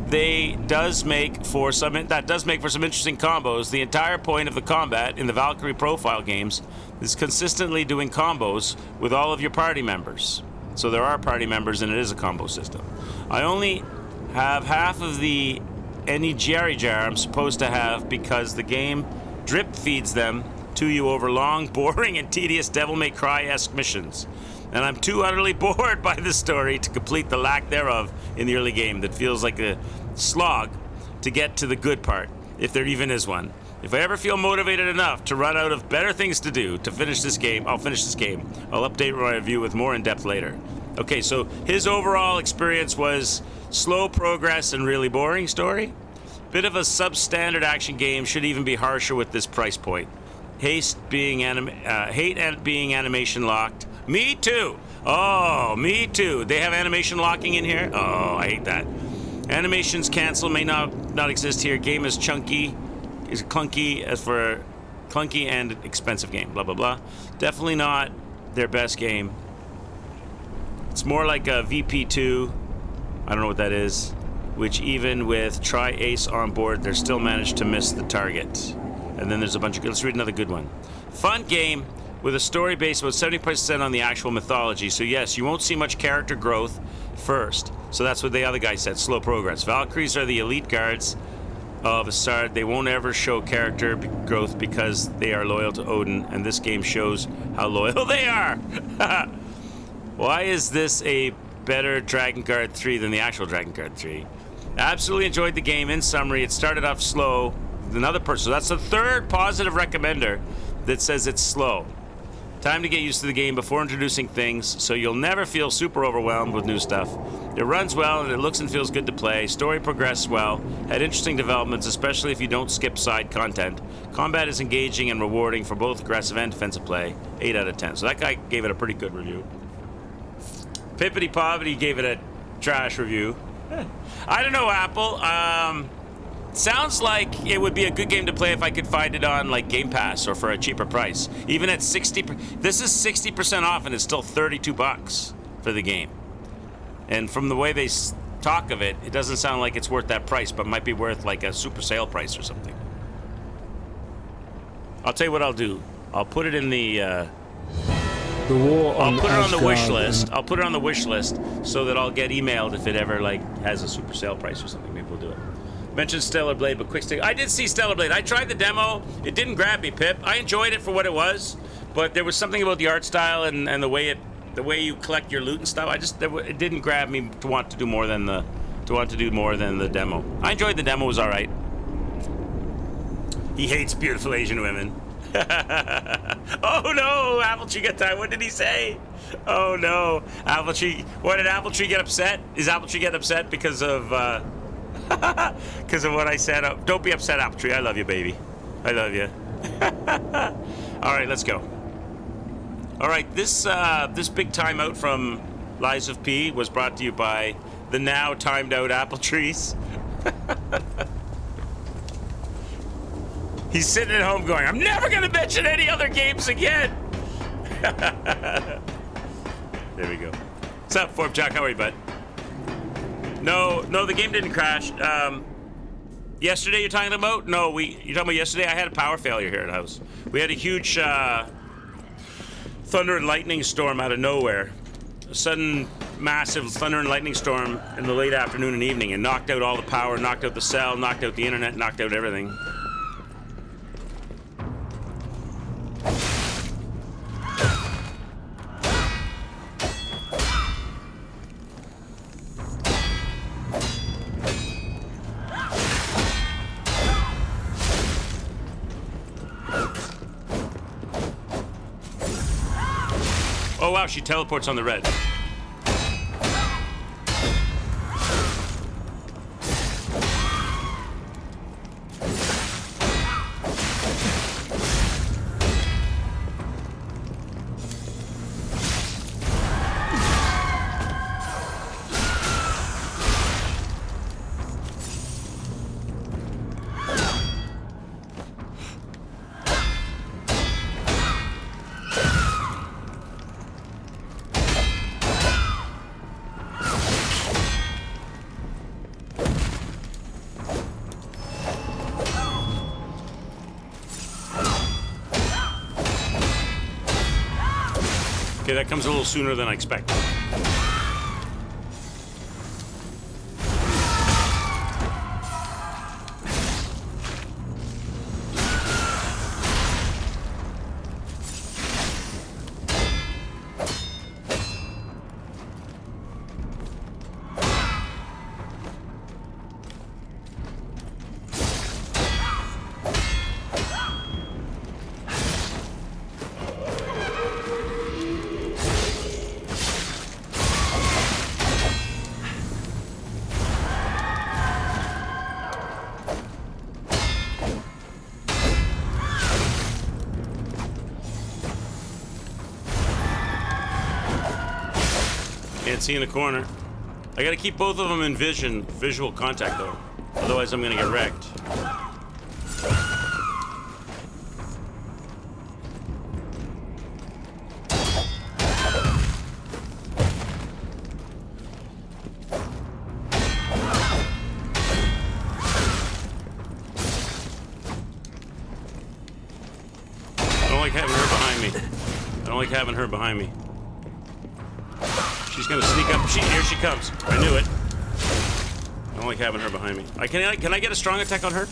that does make for some interesting combos, the entire point of the combat in the Valkyrie profile games is consistently doing combos with all of your party members. So there are party members, and it is a combo system. I only have half of the any Jerry Jar I'm supposed to have because the game drip feeds them to you over long, boring, and tedious Devil May Cry-esque missions. And I'm too utterly bored by the story to complete the lack thereof in the early game that feels like a slog to get to the good part, if there even is one. If I ever feel motivated enough to run out of better things to do to finish this game, I'll finish this game. I'll update my review with more in-depth later. Okay, so his overall experience was slow progress and really boring story. Bit of a substandard action game, should even be harsher with this price point. Hate being animation locked. Me too. Oh, me too. They have animation locking in here? Oh, I hate that. Animations cancel may not exist here. Game is clunky and expensive game. Blah blah blah. Definitely not their best game. It's more like a VP2. I don't know what that is. Which even with Tri-Ace on board, they're still managed to miss the target. And then there's a bunch of... Let's read another good one. Fun game with a story based about 70% on the actual mythology. So yes, you won't see much character growth first. So that's what the other guy said, slow progress. Valkyries are the elite guards of Asgard. They won't ever show character growth because they are loyal to Odin, and this game shows how loyal they are. Why is this a better Dragon Guard 3 than the actual Dragon Guard 3? Absolutely enjoyed the game. In summary, it started off slow. Another person. So that's the third positive recommender that says it's slow. Time to get used to the game before introducing things, so you'll never feel super overwhelmed with new stuff. It runs well and it looks and feels good to play. Story progressed well. Had interesting developments, especially if you don't skip side content. Combat is engaging and rewarding for both aggressive and defensive play. 8 out of 10. So that guy gave it a pretty good review. Pippity Poverty gave it a trash review. I don't know, Apple. Sounds like it would be a good game to play if I could find it on like Game Pass or for a cheaper price. Even at 60, this is 60% off and it's still $32 for the game. And from the way they talk of it, it doesn't sound like it's worth that price, but might be worth like a super sale price or something. I'll tell you what I'll do. I'll put it in the war on I'll put it on the wish Asgard list. I'll put it on the wish list so that I'll get emailed if it ever like has a super sale price or something. Maybe we'll do it. Mentioned Stellar Blade, but quick stick. I did see Stellar Blade. I tried the demo. It didn't grab me, Pip. I enjoyed it for what it was, but there was something about the art style and the way you collect your loot and stuff. It didn't grab me to want to do more than the demo. I enjoyed the demo. It was all right. He hates beautiful Asian women. Oh no, Appletree got time. What did he say? Oh no, Appletree. What did Appletree get upset? Is Appletree get upset because of because of what I said? Oh, don't be upset, Appletree. I love you, baby. I love you. All right, let's go. All right, this big timeout from Lies of P was brought to you by the now timed out Appletrees. He's sitting at home going, I'm never going to mention any other games again. There we go. What's up, Forb Jack? How are you, bud? No, the game didn't crash. Yesterday you're talking about? No, you're talking about yesterday? I had a power failure here at the house. We had a huge thunder and lightning storm out of nowhere. A sudden, massive thunder and lightning storm in the late afternoon and evening and knocked out all the power, knocked out the cell, knocked out the internet, knocked out everything. Oh wow, she teleports on the red. Okay, that comes a little sooner than I expected. Can't see in the corner. I gotta keep both of them in visual contact though. Otherwise I'm gonna get wrecked. I don't like having her behind me. I don't like having her behind me. She's gonna sneak up. Here she comes. I knew it. I don't like having her behind me. Can I get a strong attack on her?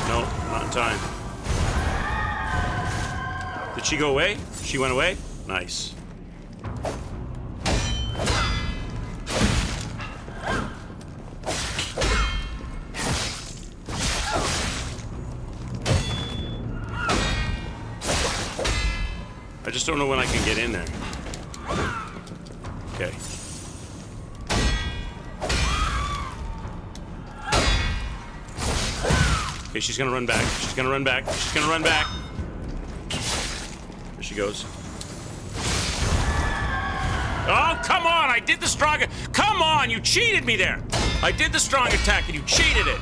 No, not in time. Did she go away? She went away? Nice. just don't know when I can get in there. Okay. Okay, she's gonna run back. She's gonna run back. She's gonna run back. There she goes. Oh, come on! I did the strong... Come on! You cheated me there! I did the strong attack and you cheated it!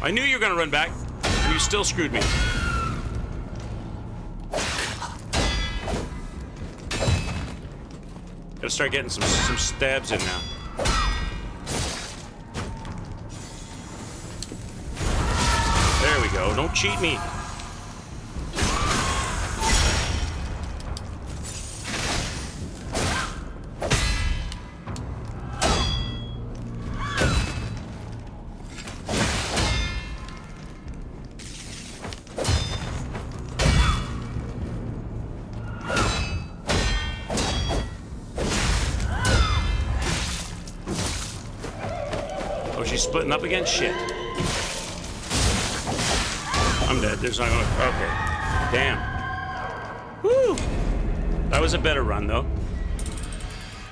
I knew you were gonna run back, and you still screwed me. Gotta start getting some stabs in now. There we go. Don't cheat me. Splitting up again? Shit. I'm dead. There's not gonna... Okay. Damn. Woo! That was a better run, though.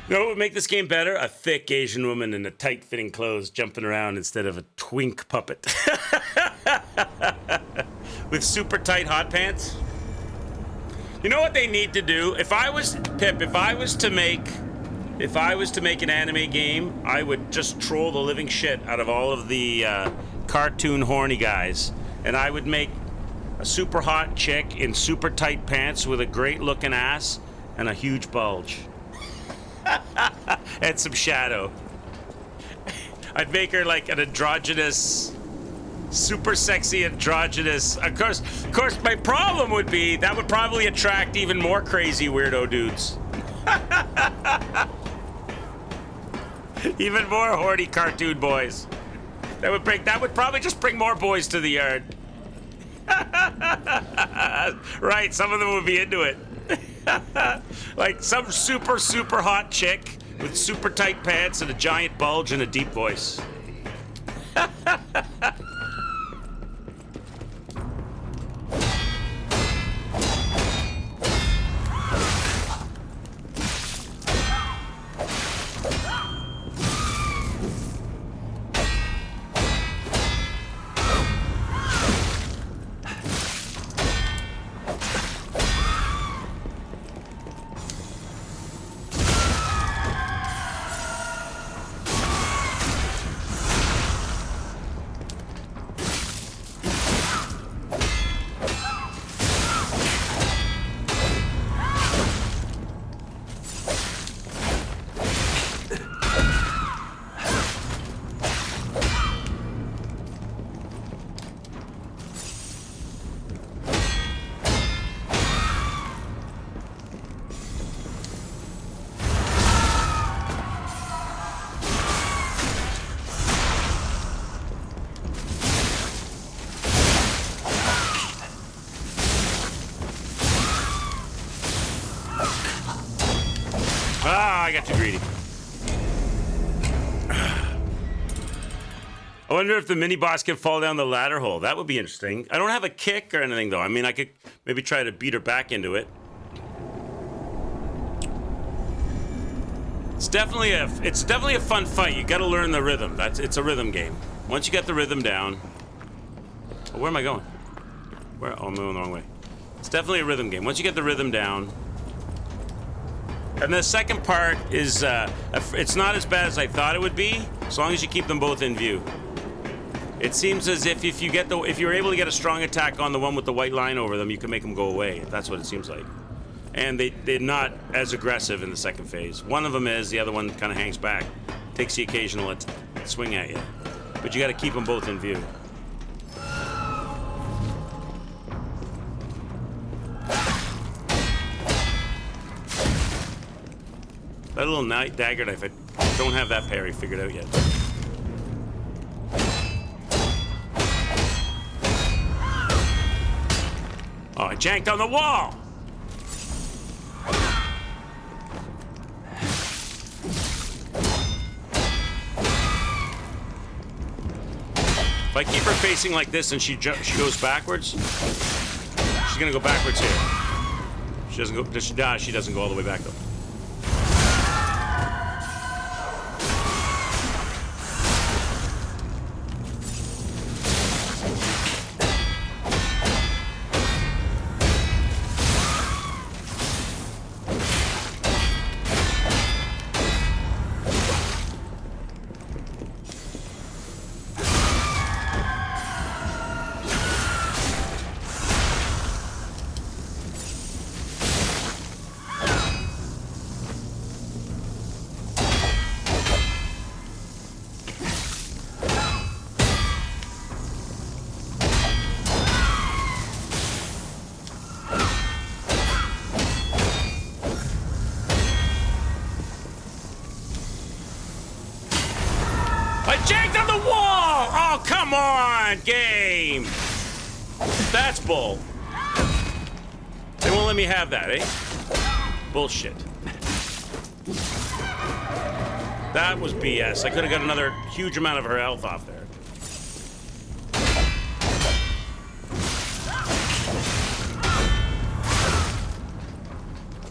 You know what would make this game better? A thick Asian woman in a tight-fitting clothes jumping around instead of a twink puppet. With super tight hot pants. You know what they need to do? If I was... Pip, if I was to make an anime game, I would just troll the living shit out of all of the cartoon horny guys. And I would make a super hot chick in super tight pants with a great looking ass and a huge bulge. And some shadow. I'd make her like an androgynous, super sexy androgynous. Of course, my problem would be that would probably attract even more crazy weirdo dudes. Even more horny cartoon boys. That would probably just bring more boys to the yard. Right, some of them would be into it. Like some super, super hot chick with super tight pants and a giant bulge and a deep voice. I got too greedy. I wonder if the mini boss can fall down the ladder hole. That would be interesting. I don't have a kick or anything though. I mean, I could maybe try to beat her back into it. It's definitely a fun fight. You got to learn the rhythm. It's a rhythm game. Once you get the rhythm down. Oh, where am I going? Oh, I'm going the wrong way. It's definitely a rhythm game. Once you get the rhythm down. And the second part is, it's not as bad as I thought it would be, as long as you keep them both in view. It seems as if if you're able to get a strong attack on the one with the white line over them, you can make them go away. That's what it seems like. And they're not as aggressive in the second phase. One of them is, the other one kind of hangs back, takes the occasional swing at you. But you got to keep them both in view. That little dagger knife, I don't have that parry figured out yet. Oh, I janked on the wall! If I keep her facing like this and she goes backwards, she's she's gonna go backwards here. She doesn't go. She doesn't go all the way back though. Come on, game! That's bull. They won't let me have that, eh? Bullshit. That was BS. I could have got another huge amount of her health off there.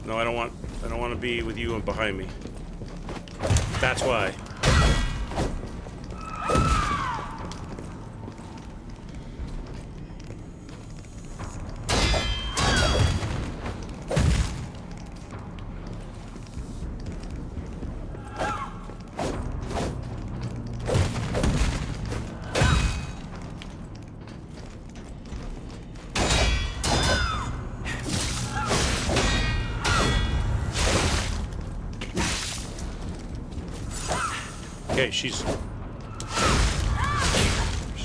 No, I don't want to be with you and behind me. That's why. Okay, she's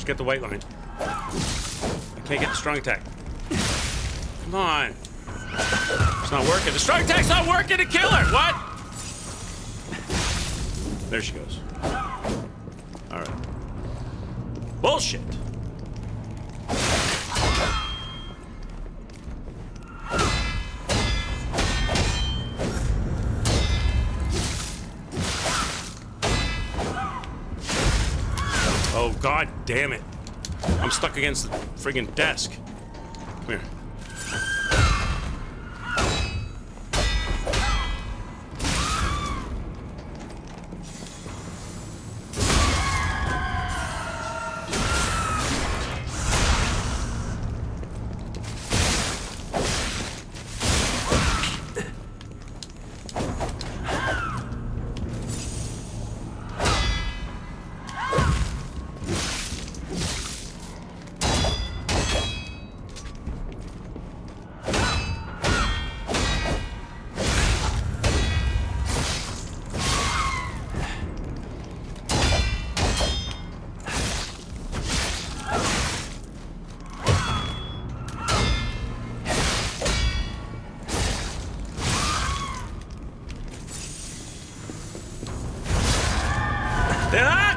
got the white line. I can't get the strong attack. Come on. It's not working. The strong attack's not working to kill her. What? There she goes. All right. Bullshit. Oh, god damn it. I'm stuck against the friggin' desk. Come here.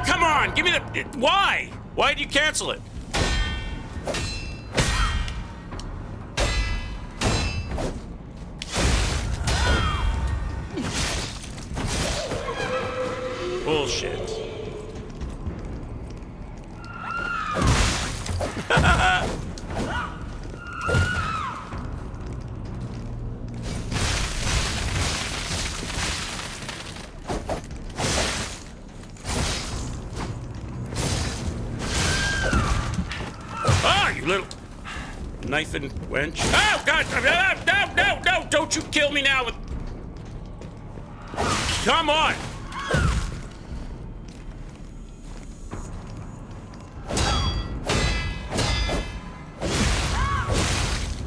Come on! Give me the... Why? Why did you cancel it? Bullshit. Little knife and wench. Oh, God! No! Don't you kill me now with... Come on!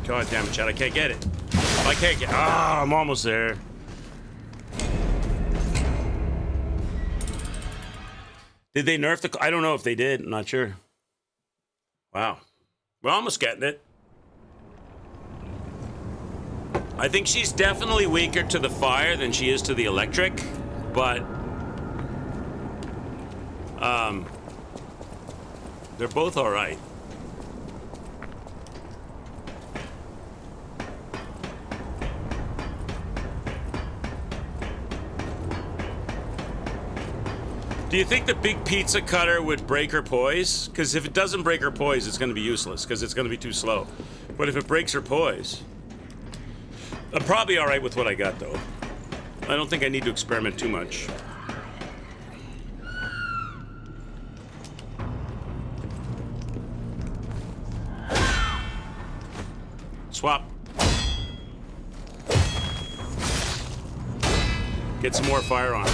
God damn it, Chad. I can't get it. I can't get... Ah, I'm almost there. Did they nerf the... I don't know if they did. I'm not sure. Wow. We're almost getting it. I think she's definitely weaker to the fire than she is to the electric, but they're both all right. Do you think the big pizza cutter would break her poise? Because if it doesn't break her poise, it's going to be useless, because it's going to be too slow. What if it breaks her poise? I'm probably alright with what I got, though. I don't think I need to experiment too much. Swap. Get some more fire on.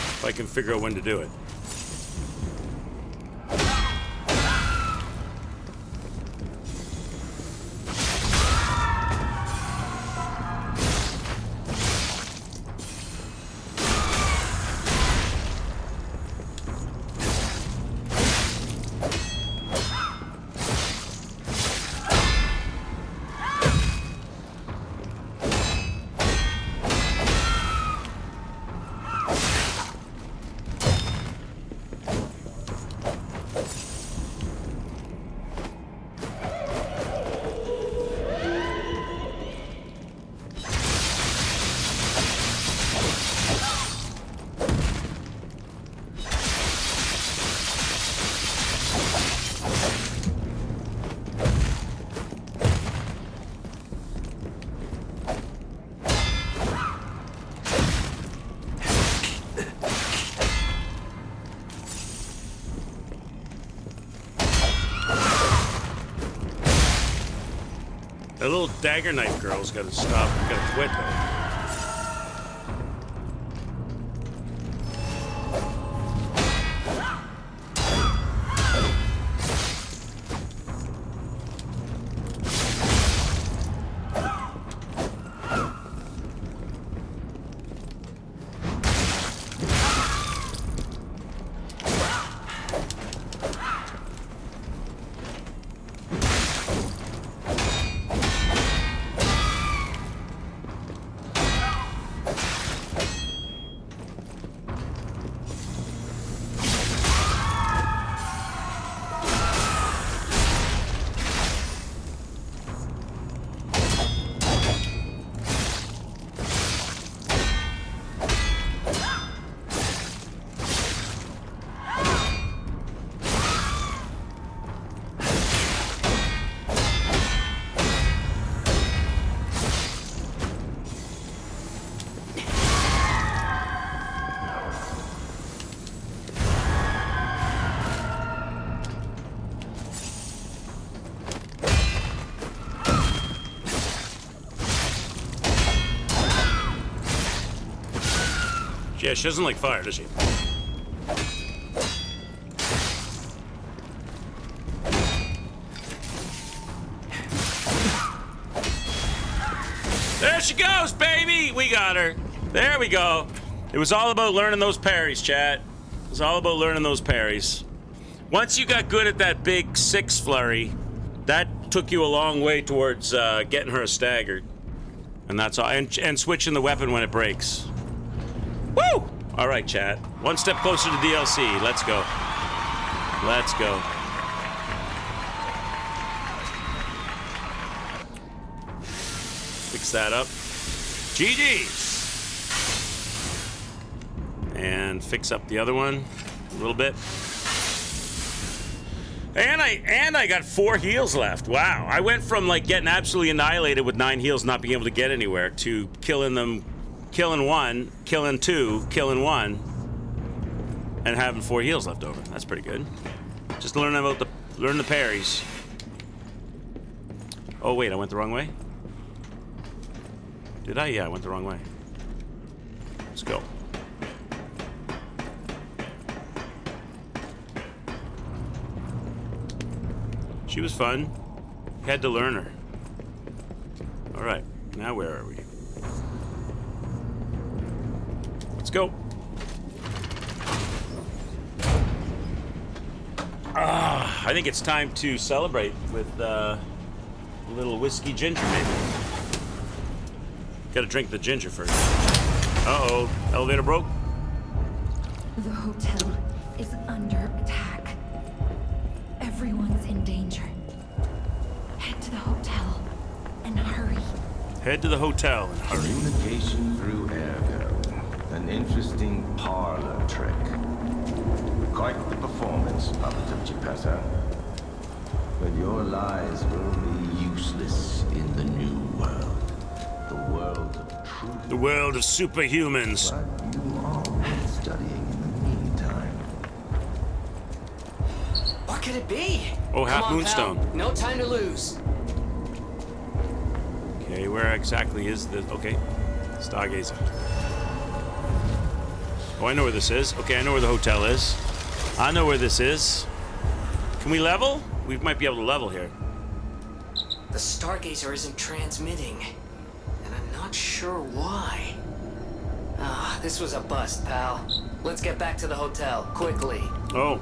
If I can figure out when to do it. That little dagger knife girl's gotta stop. Gotta quit though. Yeah, she doesn't like fire, does she? There she goes, baby! We got her. There we go. It was all about learning those parries, chat. It was all about learning those parries. Once you got good at that big 6 flurry, that took you a long way towards getting her staggered. And that's all. And switching the weapon when it breaks. Woo! All right, chat. One step closer to DLC. Let's go. Let's go. Fix that up. GG's. And fix up the other one a little bit. And I got 4 heals left. Wow. I went from like getting absolutely annihilated with 9 heals, not being able to get anywhere, to killing them. Killing 1, killing 2, killing 1, and having 4 heals left over. That's pretty good. Just learn the parries. Oh wait, I went the wrong way? Did I? Yeah, I went the wrong way. Let's go. She was fun. Had to learn her. All right, now where are we? Let's go. I think it's time to celebrate with a little whiskey ginger, maybe. Gotta drink the ginger first. Uh-oh, elevator broke. The hotel is under attack. Everyone's in danger. Head to the hotel and hurry. Head to the hotel and hurry. Communication through ergo. An interesting parlor trick. Quite the performance, puppet of Geppetto. But your lies will be useless in the new world. The world of truth. The world of superhumans. But you are studying in the meantime. What could it be? Oh, Half Come on, Moonstone. pal. No time to lose. Okay, where exactly is the... Okay. Stargazer. Oh, I know where this is. Okay, I know where the hotel is. I know where this is. Can we level? We might be able to level here. The Stargazer isn't transmitting. And I'm not sure why. Ah, this was a bust, pal. Let's get back to the hotel, quickly. Oh.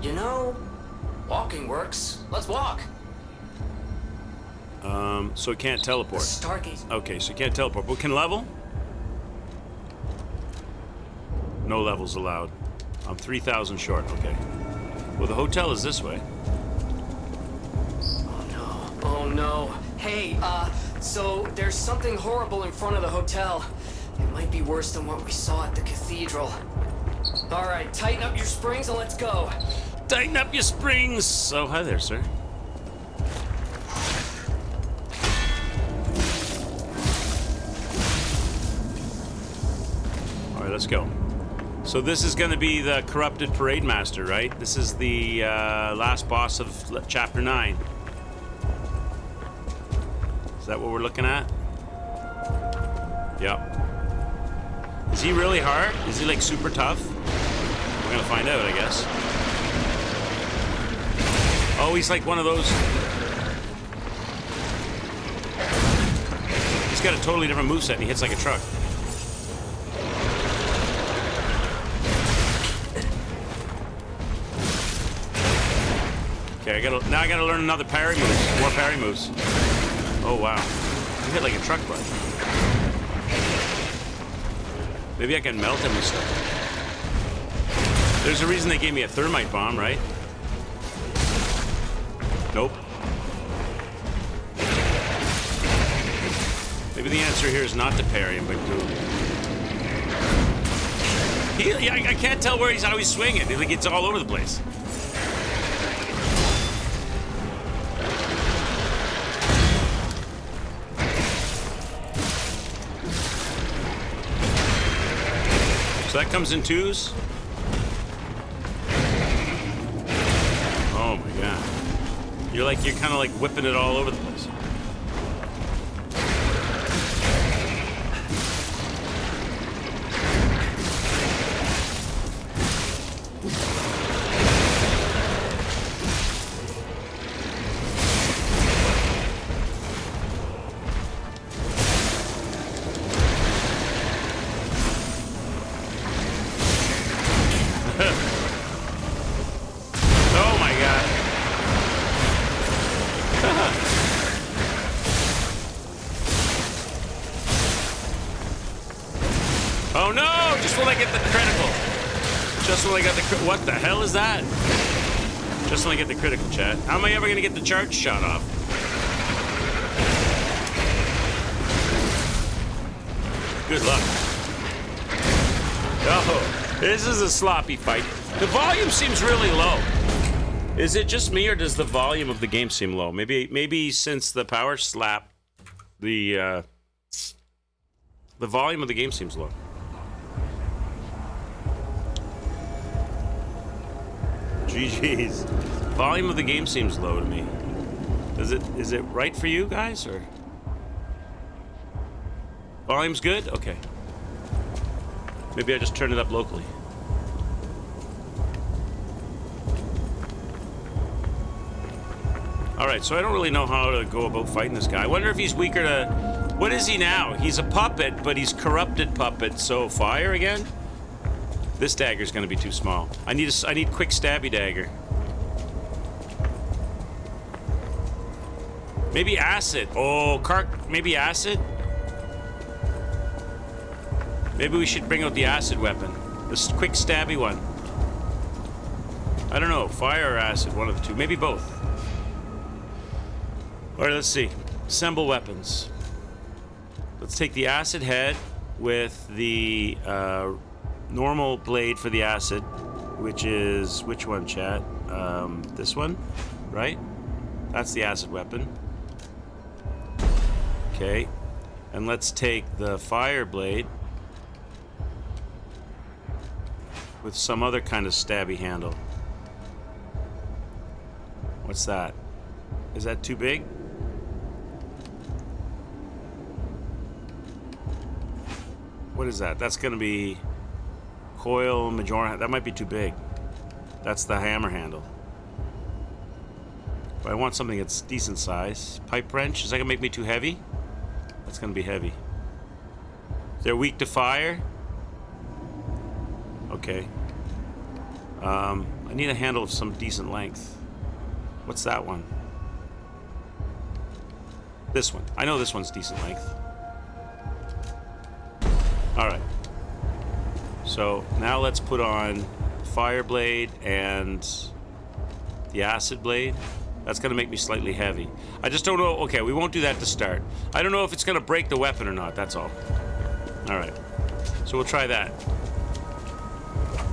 You know, walking works. Let's walk. So it can't teleport. The Stargazer. Okay, so it can't teleport, but can level? No levels allowed. I'm 3,000 short, okay. Well, the hotel is this way. Oh no. Hey, so there's something horrible in front of the hotel. It might be worse than what we saw at the cathedral. Alright, tighten up your springs and let's go. Tighten up your springs! Oh, hi there, sir. Alright, let's go. So this is going to be the corrupted parade master, right? This is the last boss of chapter 9. Is that what we're looking at? Yep. Is he really hard? Is he like super tough? We're gonna find out, I guess. Oh, he's like one of those. He's got a totally different moveset and he hits like a truck. Okay, now I gotta learn another parry moves. More parry moves. Oh wow. You hit like a truck bud. Maybe I can melt him and stuff. There's a reason they gave me a thermite bomb, right? Nope. Maybe the answer here is not to parry him, but to... I can't tell where how he's swinging. Like it's all over the place. So that comes in twos. Oh my god. You're kind of like whipping it all over the place. Oh my god. Oh no! Just when I get the critical. Just when I got the what the hell is that? Just when I get the critical, chat. How am I ever gonna get the charge shot off? Good luck. Oh, this is a sloppy fight. The volume seems really low. Is it just me, or does the volume of the game seem low? Maybe since the power slap, the volume of the game seems low. GG's. Volume of the game seems low to me. Is it right for you guys, or? Volume's good? Okay. Maybe I just turn it up locally. Alright, so I don't really know how to go about fighting this guy. I wonder if he's weaker to... What is he now? He's a puppet, but he's corrupted puppet, so fire again? This dagger's gonna be too small. I need quick stabby dagger. Maybe acid. Oh, maybe acid? Maybe we should bring out the acid weapon. This quick stabby one. I don't know, fire or acid, one of the two. Maybe both. Alright, let's see. Assemble weapons. Let's take the acid head with the normal blade for the acid, which is which one, chat? This one, right? That's the acid weapon. Okay, and let's take the fire blade with some other kind of stabby handle. What's that? Is that too big? What is that? That's gonna be coil major. That might be too big. That's the hammer handle. But I want something that's decent size. Pipe wrench. Is that gonna make me too heavy? That's gonna be heavy. They're weak to fire. Okay. I need a handle of some decent length. What's that one? This one. I know this one's decent length. Alright. So now let's put on fire blade and the acid blade. That's going to make me slightly heavy. I just don't know. Okay, we won't do that to start. I don't know if it's going to break the weapon or not. That's all. Alright. So we'll try that.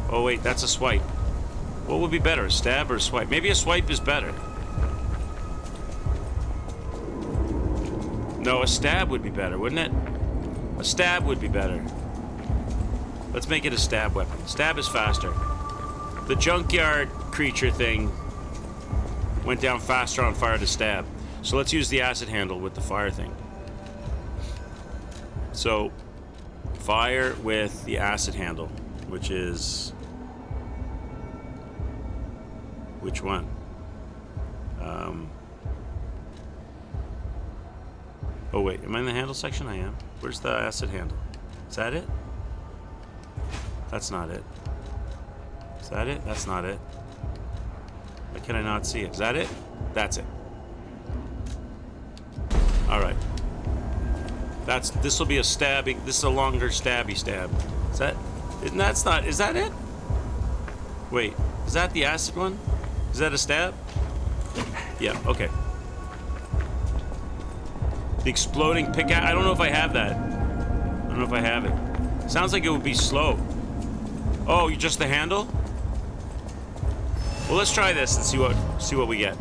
Oh wait, that's a swipe. What would be better, a stab or a swipe? Maybe a swipe is better. No, a stab would be better, wouldn't it? A stab would be better. Let's make it a stab weapon. Stab is faster. The junkyard creature thing went down faster on fire to stab. So let's use the acid handle with the fire thing. So, fire with the acid handle, which is... Which one? Oh wait, am I in the handle section? I am. Where's the acid handle? Is that it? That's not it. Is that it? That's not it. Why can I not see it? Is that it? That's it. Alright. This will be a stabbing. This is a longer stabby stab. Is that? That's not. Is that it? Wait. Is that the acid one? Is that a stab? Yeah, okay. The exploding pickaxe. I don't know if I have that. I don't know if I have it. Sounds like it would be slow. Oh, you just the handle? Well, let's try this and see what we get.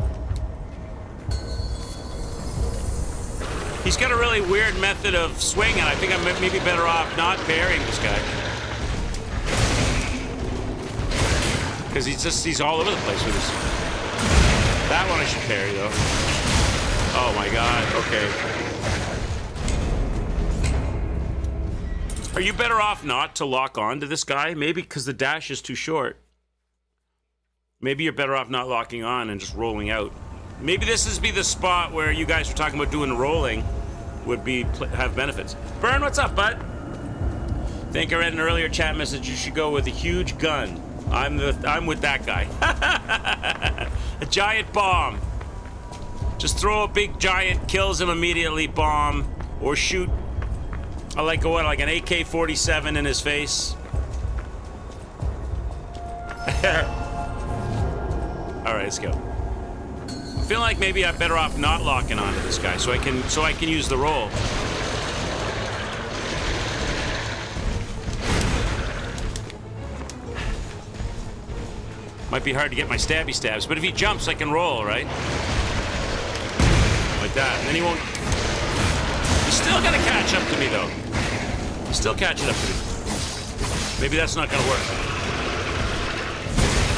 He's got a really weird method of swinging. I think I'm maybe better off not parrying this guy. Because he's all over the place with this. That one I should parry, though. Oh my god, okay. Are you better off not to lock on to this guy? Maybe because the dash is too short. Maybe you're better off not locking on and just rolling out. Maybe this is the spot where you guys were talking about doing rolling would have benefits. Burn, what's up, bud? Think I read an earlier chat message. You should go with a huge gun. I'm with that guy. A giant bomb. Just throw a big giant, kills him immediately bomb, or shoot. Like what? Like an AK-47 in his face. All right, let's go. I feel like maybe I'm better off not locking onto this guy, so I can use the roll. Might be hard to get my stabby stabs, but if he jumps, I can roll, right? Like that, and then he won't. He's still gonna catch up to me, though. He's still catching up to me. Maybe that's not gonna work.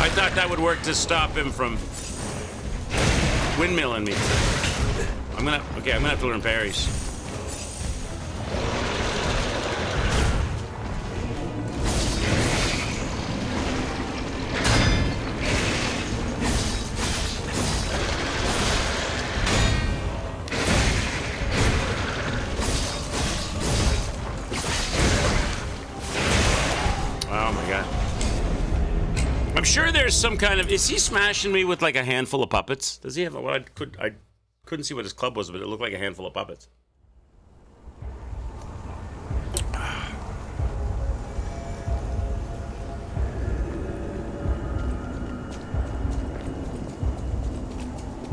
I thought that would work to stop him from windmilling me. I'm gonna have to learn parries. I'm sure there's some kind of... Is he smashing me with like a handful of puppets? Does he have... Well, I couldn't see what his club was, but it looked like a handful of puppets.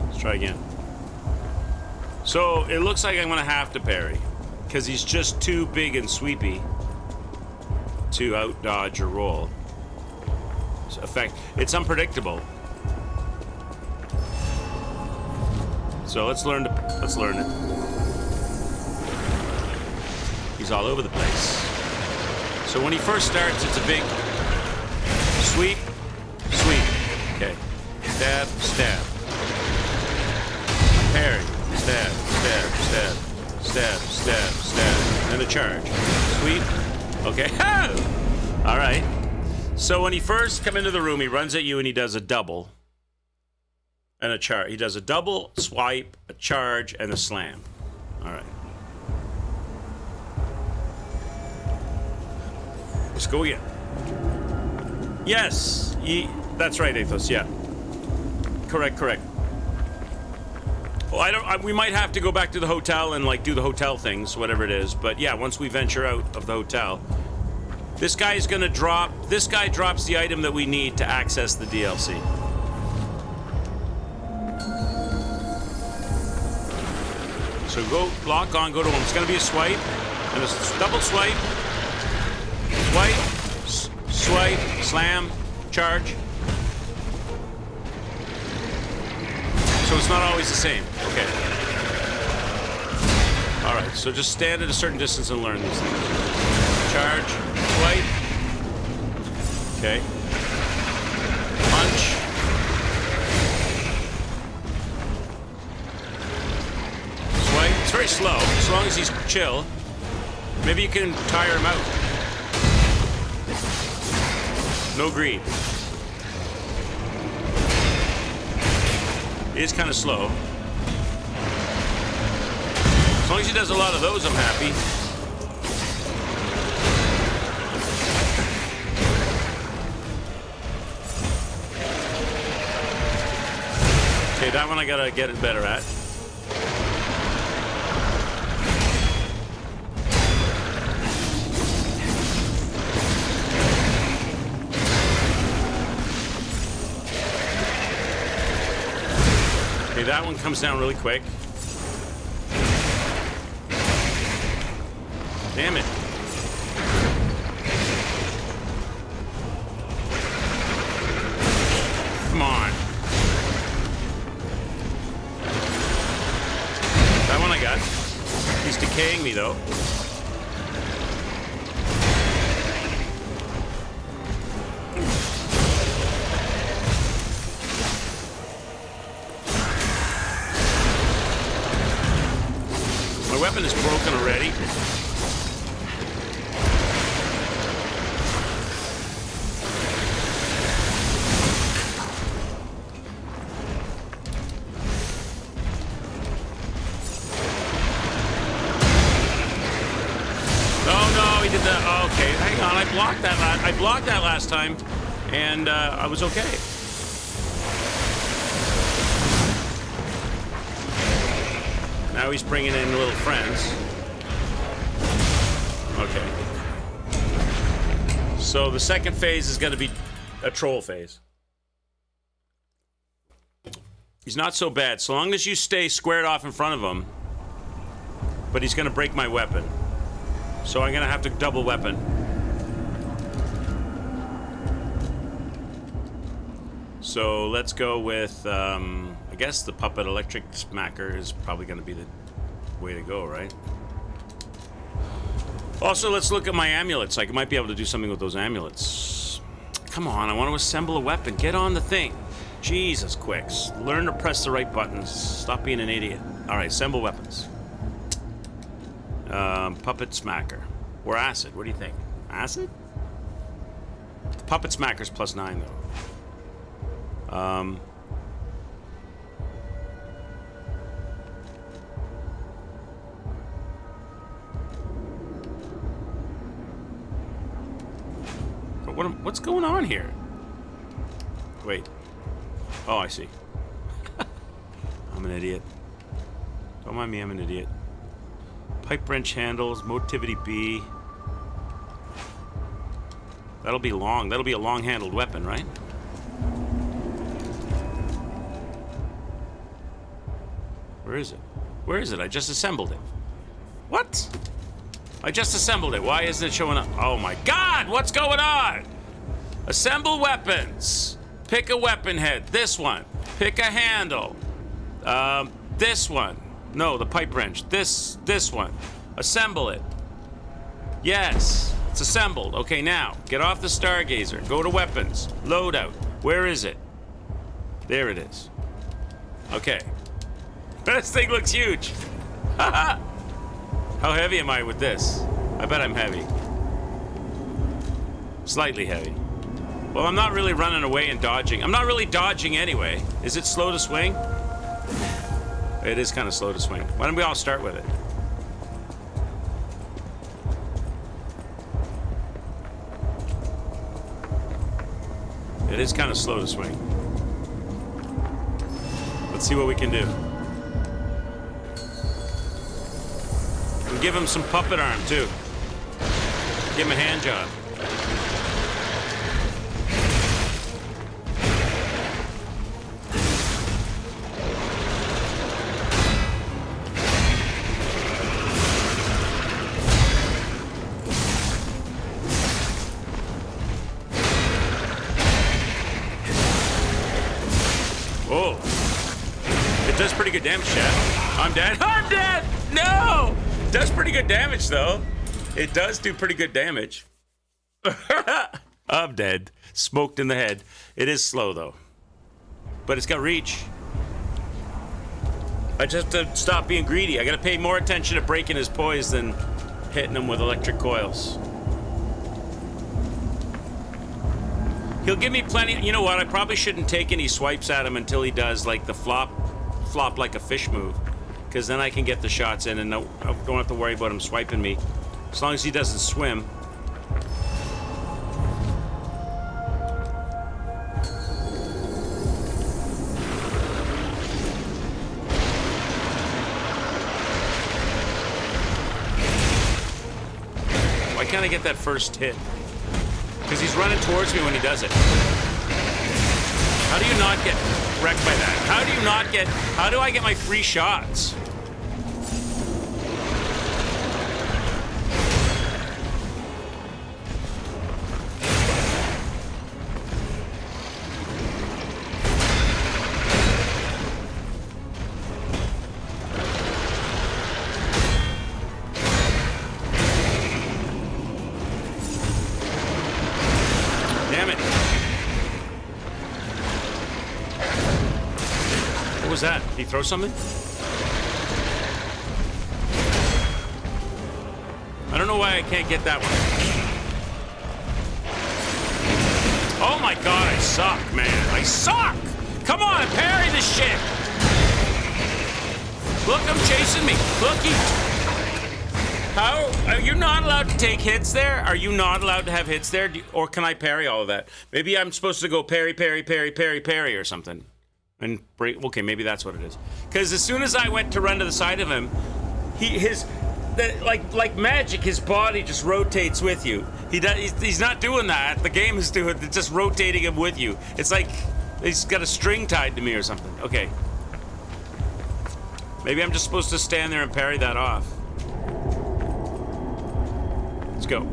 Let's try again. So it looks like I'm going to have to parry. because he's just too big and sweepy to out-dodge or roll. It's unpredictable. So let's learn it. He's all over the place. So when he first starts, it's a big sweep, sweep. Okay. Stab, stab. Parry, stab, stab, stab, stab, stab, stab. And a charge. Sweep. Okay. All right. So when he first come into the room, he runs at you and he does a double and a charge. He does a double, swipe, a charge, and a slam. All right. Let's go again. Yes. That's right, Athos. Yeah. Correct. Well, we might have to go back to the hotel and like do the hotel things, whatever it is. But yeah, once we venture out of the hotel, this guy drops the item that we need to access the DLC. So go lock on, go to him. It's gonna be a swipe and a double swipe, swipe, slam, charge. So it's not always the same. Okay. All right. So just stand at a certain distance and learn these things. Charge, swipe. Okay. Punch. Swipe. It's very slow. As long as he's chill. Maybe you can tire him out. No greed. It is kind of slow. As long as he does a lot of those, I'm happy. Okay, that one I gotta get it better at. Okay, that one comes down really quick. Damn it. Come on. That one I got. He's decaying me, though. My weapon is broken already. Okay, hang on. I blocked that last time, and I was okay. Now he's bringing in little friends. Okay. So the second phase is going to be a troll phase. He's not so bad, so long as you stay squared off in front of him. But he's going to break my weapon. So I'm going to have to double weapon. So let's go with, I guess the puppet electric smacker is probably going to be the way to go, right? Also, let's look at my amulets. I might be able to do something with those amulets. Come on, I want to assemble a weapon. Get on the thing. Jesus, Quicks. Learn to press the right buttons. Stop being an idiot. All right, assemble weapons. Puppet smacker. Or acid. What do you think? Acid? The puppet smacker's +9, though. What's going on here? Wait. Oh, I see. I'm an idiot. Don't mind me, I'm an idiot. Pipe wrench handles, motivity B. That'll be long. That'll be a long-handled weapon, right? Where is it? Where is it? I just assembled it. What? I just assembled it. Why isn't it showing up? Oh my God, what's going on? Assemble weapons. Pick a weapon head. This one. Pick a handle. This one. No, the pipe wrench. This one. Assemble it. Yes, it's assembled. Okay, now, get off the Stargazer. Go to weapons. Loadout. Where is it? There it is. Okay. This thing looks huge. How heavy am I with this? I bet I'm heavy. Slightly heavy. Well, I'm not really running away and dodging. I'm not really dodging anyway. Is it slow to swing? It is kind of slow to swing. Why don't we all start with it? It is kind of slow to swing. Let's see what we can do. And give him some puppet arm, too. Give him a hand job. Oh. It does pretty good damage, chat. I'm dead. I'm dead! No! It does pretty good damage, though. It does do pretty good damage. I'm dead. Smoked in the head. It is slow, though. But it's got reach. I just have to stop being greedy. I gotta pay more attention to breaking his poise than hitting him with electric coils. He'll give me plenty. You know what? I probably shouldn't take any swipes at him until he does like the flop like a fish move, because then I can get the shots in and I don't have to worry about him swiping me, as long as he doesn't swim. Why can't I get that first hit? Because he's running towards me when he does it. How do you not get wrecked by that? How do I get my free shots? What was that? Did he throw something? I don't know why I can't get that one. Oh my God, I suck, man. I suck! Come on, parry this shit! Look, I'm chasing me. Look, How? Are you not allowed to take hits there? Are you not allowed to have hits there? Or can I parry all of that? Maybe I'm supposed to go parry, parry, parry, parry, parry or something. And break. Okay, maybe that's what it is. Because as soon as I went to run to the side of him, like magic, his body just rotates with you. He's not doing that. The game is doing. It's just rotating him with you. It's like he's got a string tied to me or something. Okay. Maybe I'm just supposed to stand there and parry that off. Let's go.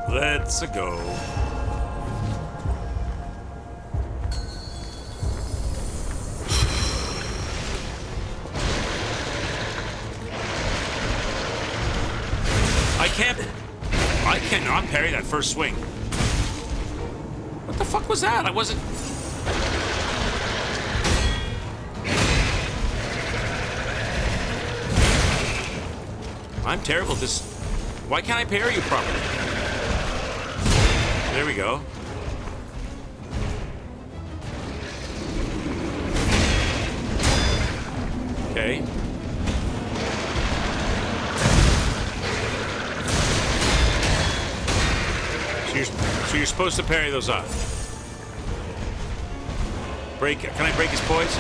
Let's go. I cannot parry that first swing. What the fuck was that? I wasn't... I'm terrible at this. Why can't I parry you properly? There we go. Okay. So you're supposed to parry those off. Break. Can I break his poise?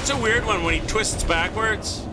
That's a weird one when he twists backwards.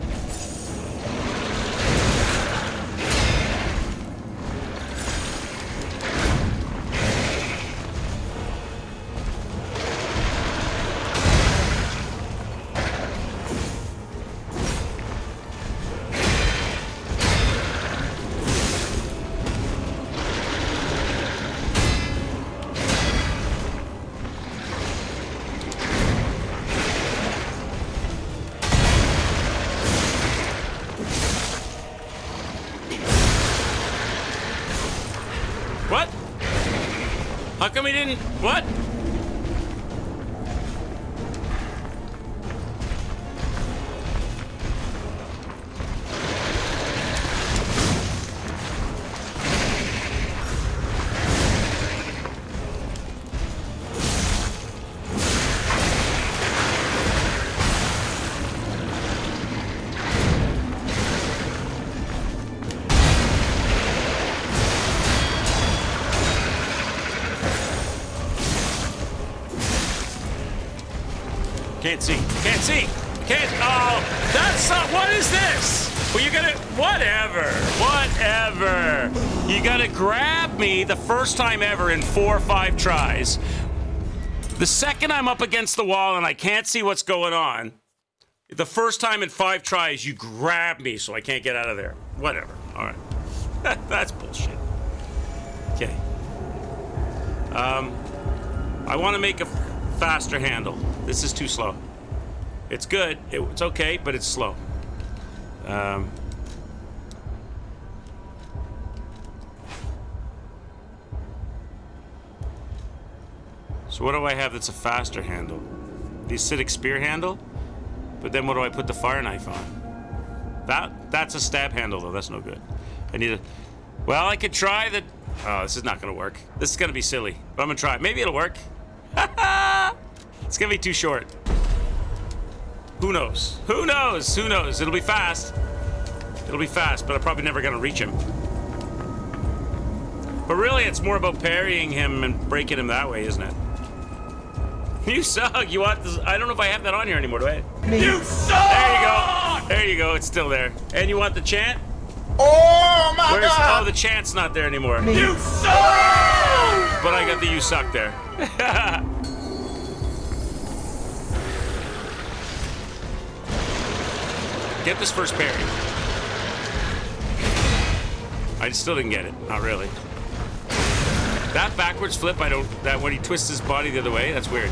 What? How come he didn't? What? Can't see. Can't see. Can't. Oh, that's not. What is this? Well, you gotta. Whatever. Whatever. You gotta grab me the first time ever in 4 or 5 tries. The second I'm up against the wall and I can't see what's going on, the first time in 5 tries, you grab me so I can't get out of there. Whatever. All right. That's bullshit. Okay. I want to make a faster handle. This is too slow. It's good. It's okay, but it's slow. So what do I have that's a faster handle? The acidic spear handle? But then what do I put the fire knife on? That's a stab handle, though. That's no good. I need a... Well, I could try the... Oh, this is not going to work. This is going to be silly. But I'm going to try it. Maybe it'll work. It's going to be too short. Who knows? Who knows? Who knows? It'll be fast. It'll be fast, but I'm probably never going to reach him. But really, it's more about parrying him and breaking him that way, isn't it? You suck. You want this? I don't know if I have that on here anymore, do I? You suck! There you go. There you go. It's still there. And you want the chant? Oh my God! Oh, the chant's not there anymore. You suck! But I got the you suck there. Get this first parry. I still didn't get it. Not really. That backwards flip, I don't... That when he twists his body the other way, that's weird.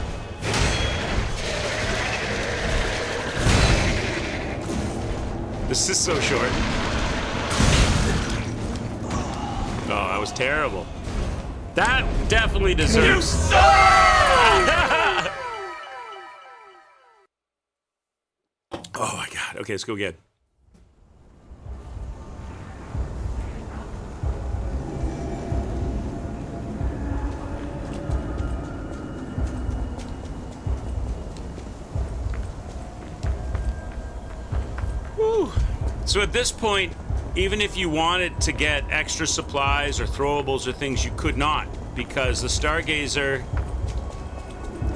This is so short. Oh, that was terrible. That definitely deserves... Oh my God. Okay, let's go again. Whew. So at this point, even if you wanted to get extra supplies or throwables or things, you could not, because the Stargazer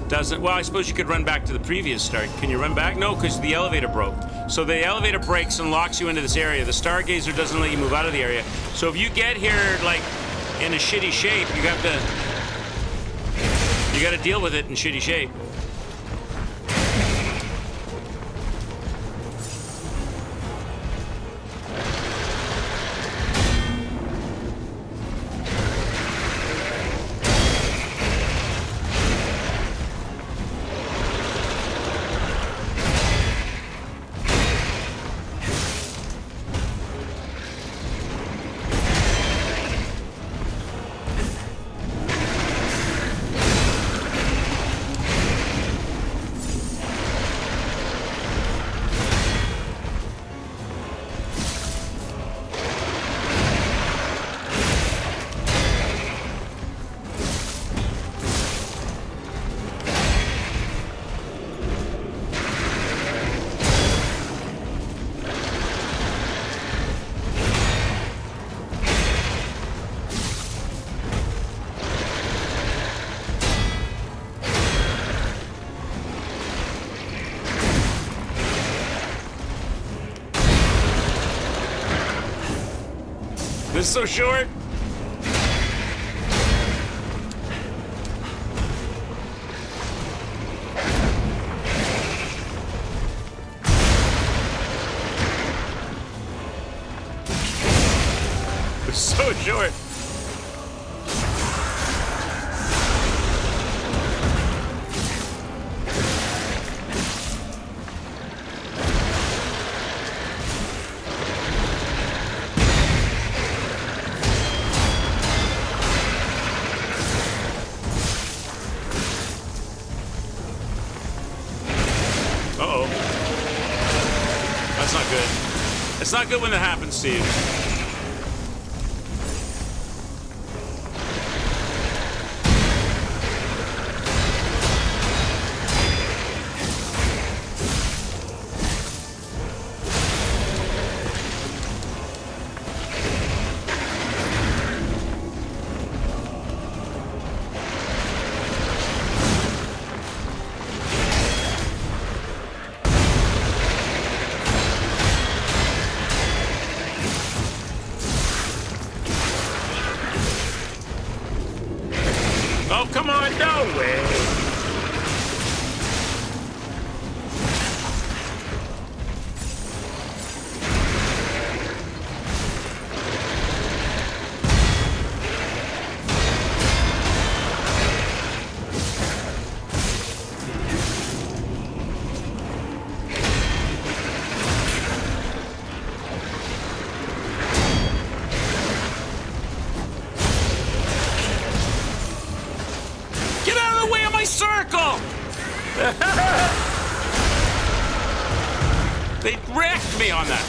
doesn't... Well, I suppose you could run back to the previous start. Can you run back? No, because the elevator broke. So the elevator breaks and locks you into this area. The Stargazer doesn't let you move out of the area. So if you get here, like, in a shitty shape, you got to deal with it in shitty shape. was so short. It was so short. Uh-oh. That's not good. It's not good when that happens, Steve. Oh, come on, no way. Get out of the way of my circle! They wrecked me on that.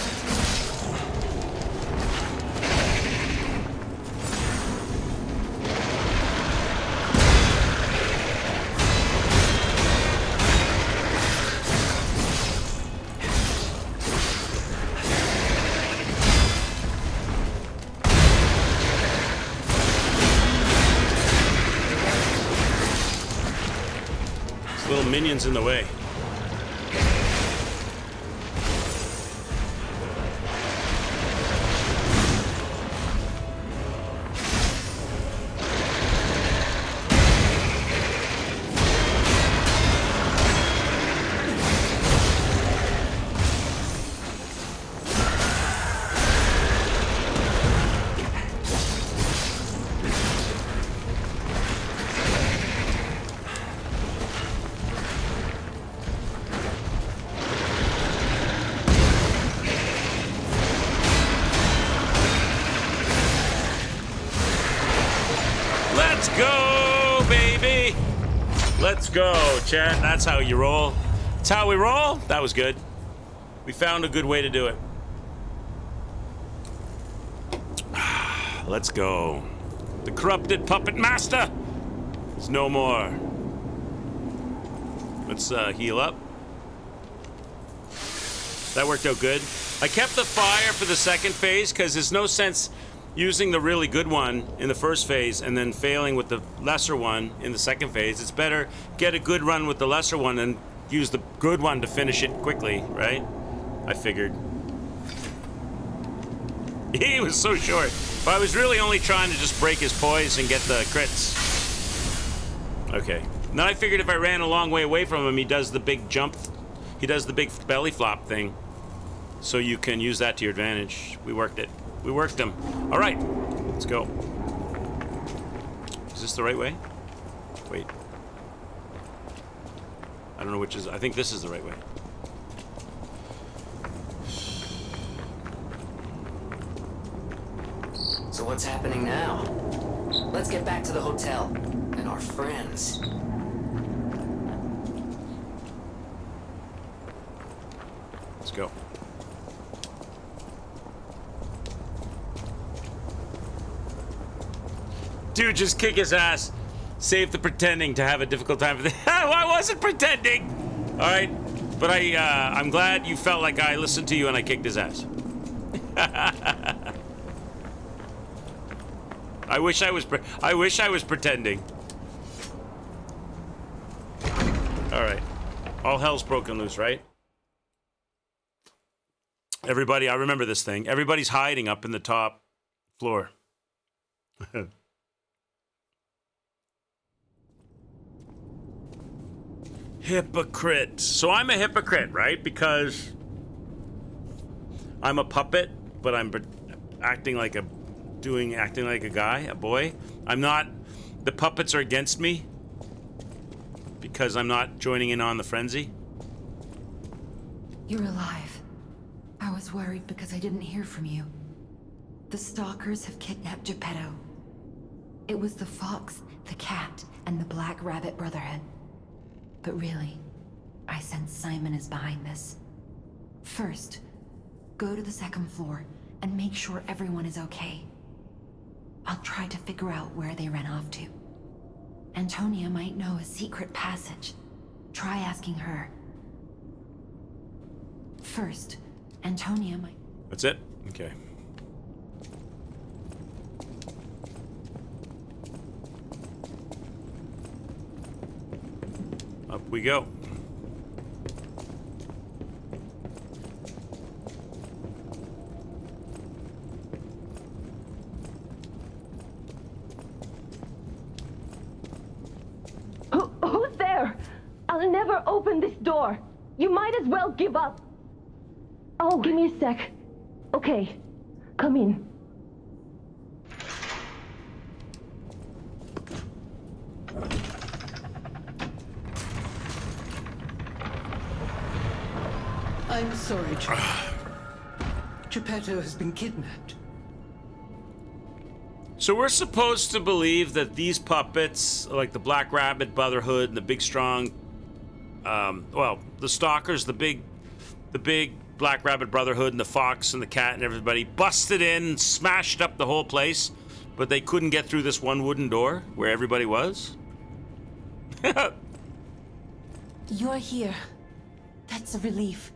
Little minions in the way. Let's go, baby. Let's go, chat. That's how you roll. That's how we roll. That was good. We found a good way to do it. Let's go. The corrupted puppet master is no more. Let's heal up. That worked out good. I kept the fire for the second phase because there's no sense using the really good one in the first phase and then failing with the lesser one in the second phase. It's better get a good run with the lesser one and use the good one to finish it quickly, right? I figured. He was so short. But I was really only trying to just break his poise and get the crits. Okay. Then I figured if I ran a long way away from him, he does the big jump. He does the big belly flop thing. So you can use that to your advantage. We worked it. We worked him. All right, let's go. Is this the right way? Wait. I don't know which is. I think this is the right way. So what's happening now? Let's get back to the hotel and our friends. Let's go. Dude, just kick his ass. Save the pretending to have a difficult time for the. I wasn't pretending. All right, but I'm glad you felt like I listened to you and I kicked his ass. I wish I was pretending. All right, all hell's broken loose, right? Everybody, I remember this thing. Everybody's hiding up in the top floor. Hypocrite. So I'm a hypocrite, right? Because I'm a puppet, but I'm acting like a guy, a boy. I'm not. The puppets are against me because I'm not joining in on the frenzy. You're alive. I was worried because I didn't hear from you. The stalkers have kidnapped Geppetto. It was the fox, the cat, and the Black Rabbit Brotherhood. But really, I sense Simon is behind this. First, go to the second floor and make sure everyone is okay. I'll try to figure out where they ran off to. Antonia might know a secret passage. Try asking her. First, Antonia might... That's it? Okay. Up we go. Who's there? I'll never open this door. You might as well give up. Oh, give me a sec. Okay, come in. I'm sorry, Chief. Geppetto has been kidnapped. So we're supposed to believe that these puppets, like the Black Rabbit Brotherhood and the big strong, well, the stalkers, the big Black Rabbit Brotherhood and the fox and the cat and everybody busted in, smashed up the whole place, but they couldn't get through this one wooden door where everybody was? You're here. That's a relief.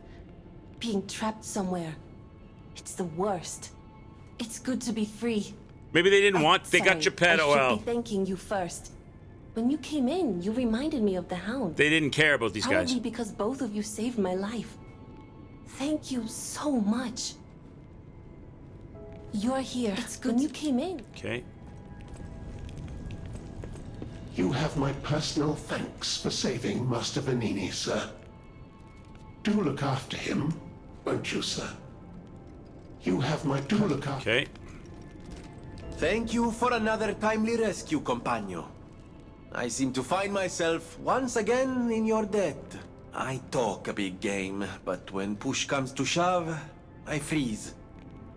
Being trapped somewhere. It's the worst. It's good to be free. Maybe they didn't want, they got Geppetto I out. should be thanking you first. When you came in, you reminded me of the Hound. They didn't care about these guys. Probably because both of you saved my life. Thank you so much. You're here. It's good when you came in. Okay. You have my personal thanks for saving Master Venini, sir. Do look after him, won't you, sir? You have my do look after. Okay. Thank you for another timely rescue, compagno. I seem to find myself once again in your debt. I talk a big game, but when push comes to shove, I freeze.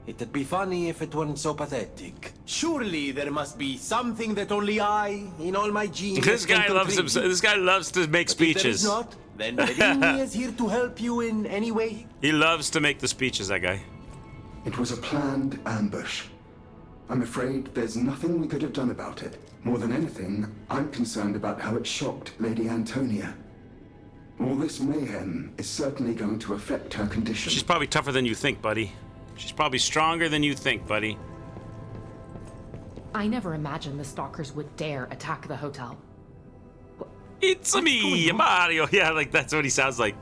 It'd be funny if it weren't so pathetic. Surely there must be something that only I, in all my genius, This guy can loves him. contribute. This guy loves to make But speeches. if there is not, then Venini is here to help you in any way. He loves to make the speeches, that guy. It was a planned ambush. I'm afraid there's nothing we could have done about it. More than anything, I'm concerned about how it shocked Lady Antonia. All this mayhem is certainly going to affect her condition. She's probably tougher than you think, buddy. She's probably stronger than you think, buddy. I never imagined the stalkers would dare attack the hotel. It's me, Mario. Yeah, like that's what he sounds like.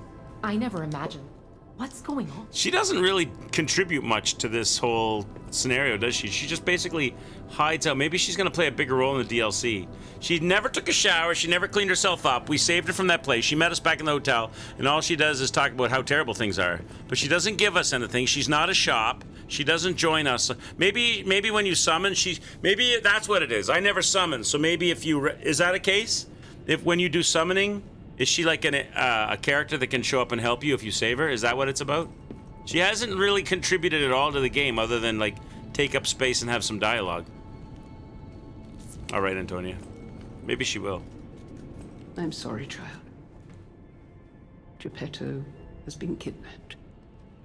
I never imagined. What's going on? She doesn't really contribute much to this whole scenario, does she? She just basically hides out. Maybe she's going to play a bigger role in the DLC. She never took a shower. She never cleaned herself up. We saved her from that place. She met us back in the hotel, and all she does is talk about how terrible things are. But she doesn't give us anything. She's not a shop. She doesn't join us. Maybe when you summon, maybe that's what it is. I never summon, so maybe if you... Is that a case? If when you do summoning... Is she like a character that can show up and help you if you save her? Is that what it's about? She hasn't really contributed at all to the game other than like take up space and have some dialogue. All right, Antonia. Maybe she will. I'm sorry, child. Geppetto has been kidnapped.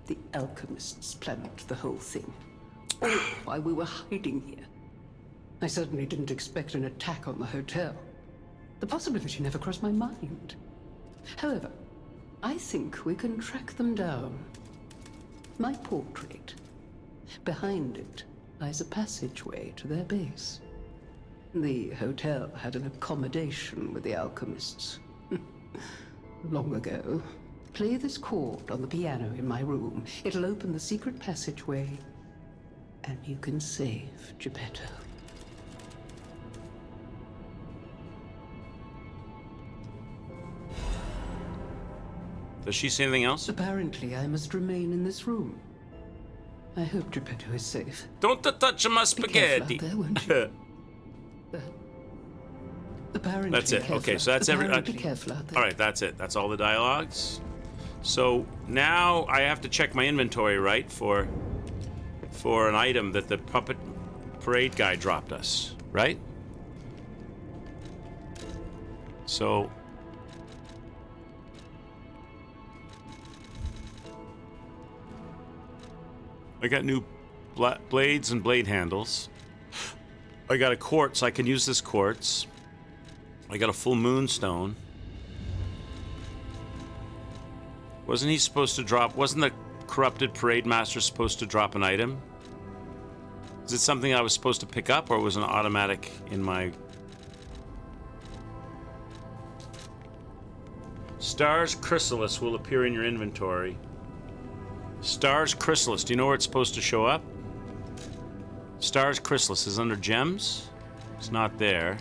The alchemists planned the whole thing. All while we were hiding here. I certainly didn't expect an attack on the hotel. The possibility never crossed my mind. However, I think we can track them down. My portrait. Behind it lies a passageway to their base. The hotel had an accommodation with the alchemists. Long ago. Play this chord on the piano in my room. It'll open the secret passageway and you can save Geppetto. Does she say anything else? Apparently, I must remain in this room. I hope Geppetto is safe. Don't touch my spaghetti. Be careful out there, won't you? Apparently, That's it. careful. Okay, so that's every. Apparently careful out there. All right, that's it. That's all the dialogues. So now I have to check my inventory, right, for an item that the puppet parade guy dropped us, right? So I got new blades and blade handles. I got a quartz. I can use this quartz. I got a full moonstone. Wasn't he supposed to drop... Wasn't the corrupted parade master supposed to drop an item? Is it something I was supposed to pick up, or was it an automatic in my... Stars Chrysalis will appear in your inventory. Stars Chrysalis. Do you know where it's supposed to show up? Stars Chrysalis is under gems. It's not there.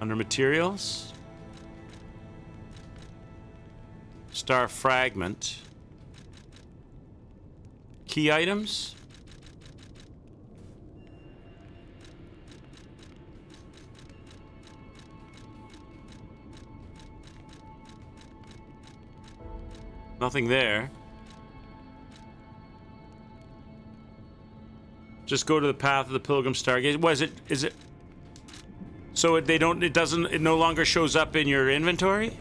Under materials. Star fragment. Key items. Nothing there. Just go to the path of the Pilgrim Stargaze. Is it? So it no longer shows up in your inventory?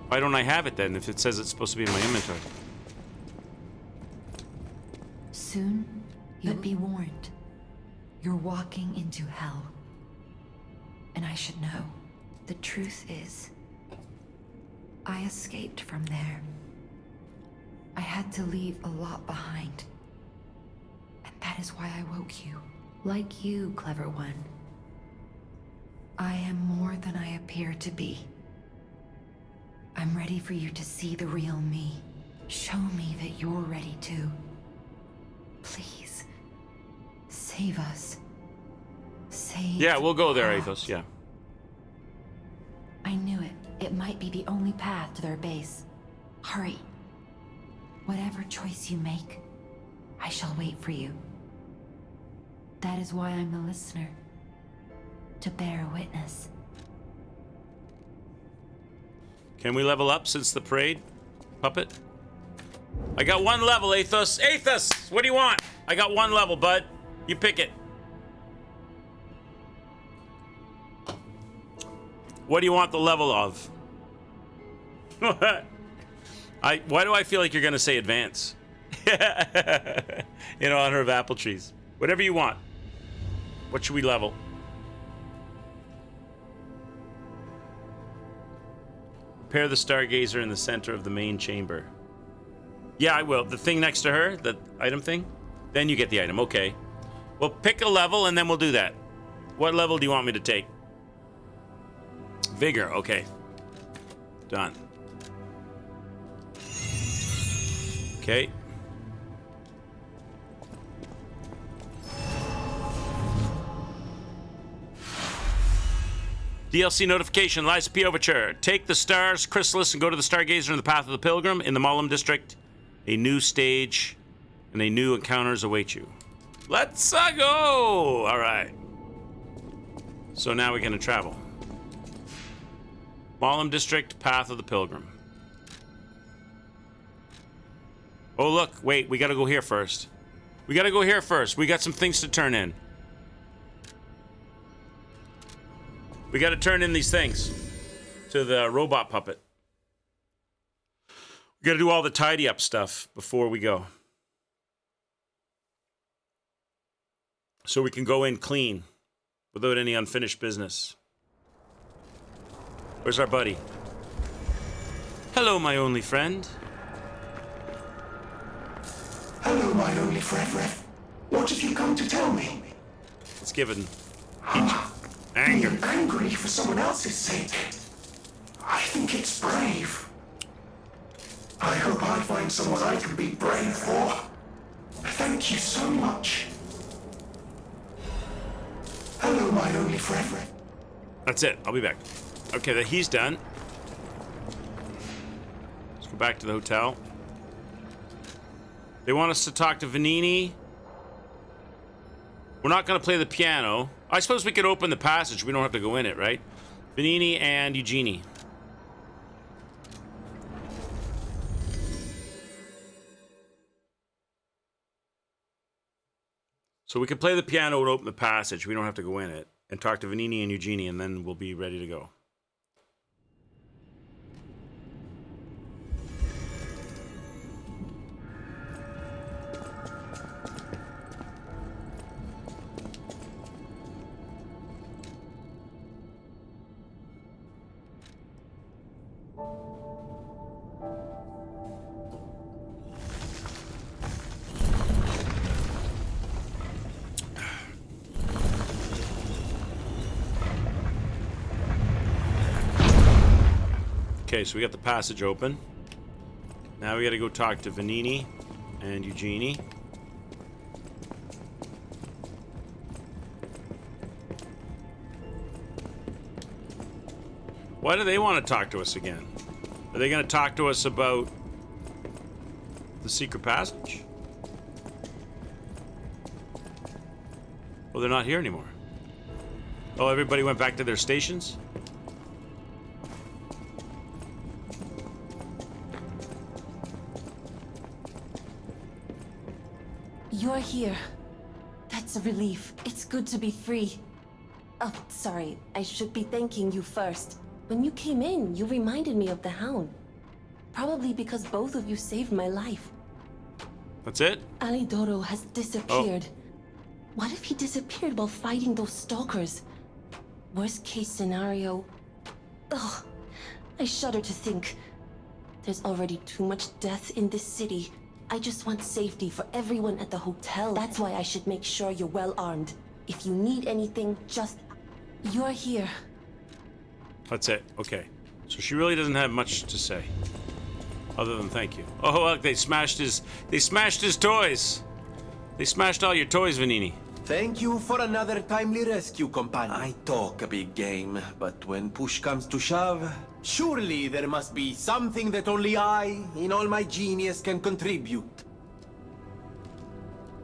Why don't I have it then if it says it's supposed to be in my inventory? Soon, you'll be warned. You're walking into hell. And I should know. The truth is, I escaped from there. I had to leave a lot behind. And that is why I woke you. Like you, clever one. I am more than I appear to be. I'm ready for you to see the real me. Show me that you're ready too. Please. Save us. Save... Yeah, we'll go there, Athos, yeah. I knew it. It might be the only path to their base. Hurry. Whatever choice you make, I shall wait for you. That is why I'm the listener. To bear witness. Can we level up since the parade? Puppet? I got one level, Athos. Athos! What do you want? I got one level, bud. You pick it. What do you want the level of? Why do I feel like you're gonna say advance? In honor of apple trees. Whatever you want. What should we level? Prepare the Stargazer in the center of the main chamber. Yeah, I will. The thing next to her, the item thing? Then you get the item. Okay. Well, pick a level and then we'll do that. What level do you want me to take? Vigor. Okay. Done. Okay. DLC notification, Liza P. Overture. Take the Stars Chrysalis and go to the Stargazer in the Path of the Pilgrim in the Mollum District. A new stage and a new encounters await you. Let's go! All right. So now we're going to travel. Mollum District, Path of the Pilgrim. Oh, look. Wait, we got to go here first. We got to go here first. We got some things to turn in. We got to turn in these things to the robot puppet. We got to do all the tidy up stuff before we go. So we can go in clean without any unfinished business. Where's our buddy? Hello, my only friend. Hello, my only friend. What have you come to tell me? Let's give it anger. Being angry for someone else's sake. I think it's brave. I hope I find someone I can be brave for. Thank you so much. Hello, my only friend. That's it. I'll be back. Okay, that he's done. Let's go back to the hotel. They want us to talk to Venini. We're not going to play the piano. I suppose we could open the passage. We don't have to go in it, right? Venini and Eugenie. So we can play the piano and open the passage. We don't have to go in it. And talk to Venini and Eugenie, and then we'll be ready to go. Okay, so we got the passage open. Now we gotta go talk to Venini and Eugenie. Why do they want to talk to us again? Are they gonna talk to us about the secret passage? Well, they're not here anymore. Oh, everybody went back to their stations? You're here. That's a relief. It's good to be free. Oh, sorry. I should be thanking you first. When you came in, you reminded me of the Hound. Probably because both of you saved my life. That's it? Alidoro has disappeared. What if he disappeared while fighting those stalkers? Worst case scenario. Ugh. I shudder to think. There's already too much death in this city. I just want safety for everyone at the hotel. That's why I should make sure you're well armed. If you need anything, just... You're here. That's it. Okay. So she really doesn't have much to say. Other than thank you. Oh, look, they smashed his toys. They smashed all your toys, Venini. Thank you for another timely rescue, companion. I talk a big game, but when push comes to shove, surely there must be something that only I, in all my genius, can contribute.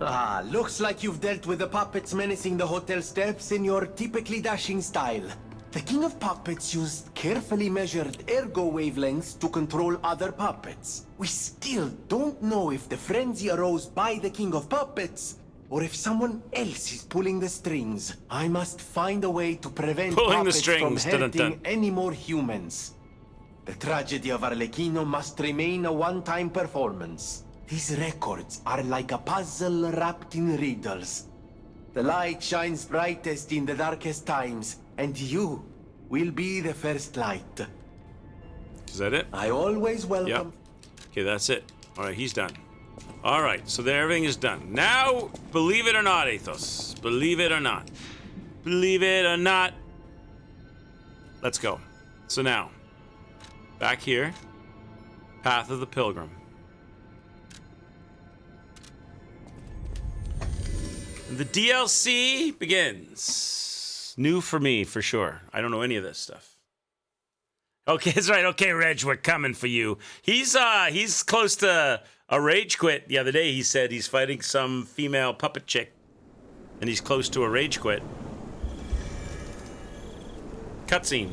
Ah, looks like you've dealt with the puppets menacing the hotel steps in your typically dashing style. The King of Puppets used carefully measured ergo wavelengths to control other puppets. We still don't know if the frenzy arose by the King of Puppets, or if someone else is pulling the strings. I must find a way to prevent puppets from hurting any more humans. The tragedy of Arlecchino must remain a one-time performance. These records are like a puzzle wrapped in riddles. The light shines brightest in the darkest times, and you will be the first light. Is that it? I always welcome... Yep. Okay, that's it. All right, he's done. All right, so there, everything is done. Now, believe it or not, Athos. Believe it or not. Believe it or not. Let's go. So now, back here, Path of the Pilgrim. The DLC begins. New for me, for sure. I don't know any of this stuff. Okay, that's right. Okay, Reg, we're coming for you. He's close to a rage quit. The other day, he said he's fighting some female puppet chick, and he's close to a rage quit. Cutscene.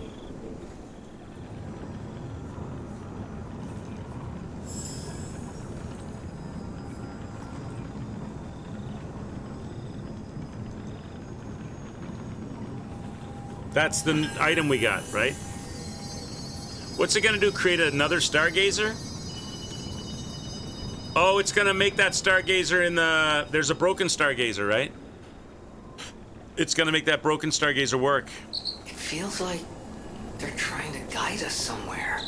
That's the item we got, right? What's it gonna do? Create another Stargazer? Oh, it's gonna make that Stargazer in the... There's a broken Stargazer, right? It's gonna make that broken Stargazer work. It feels like they're trying to guide us somewhere.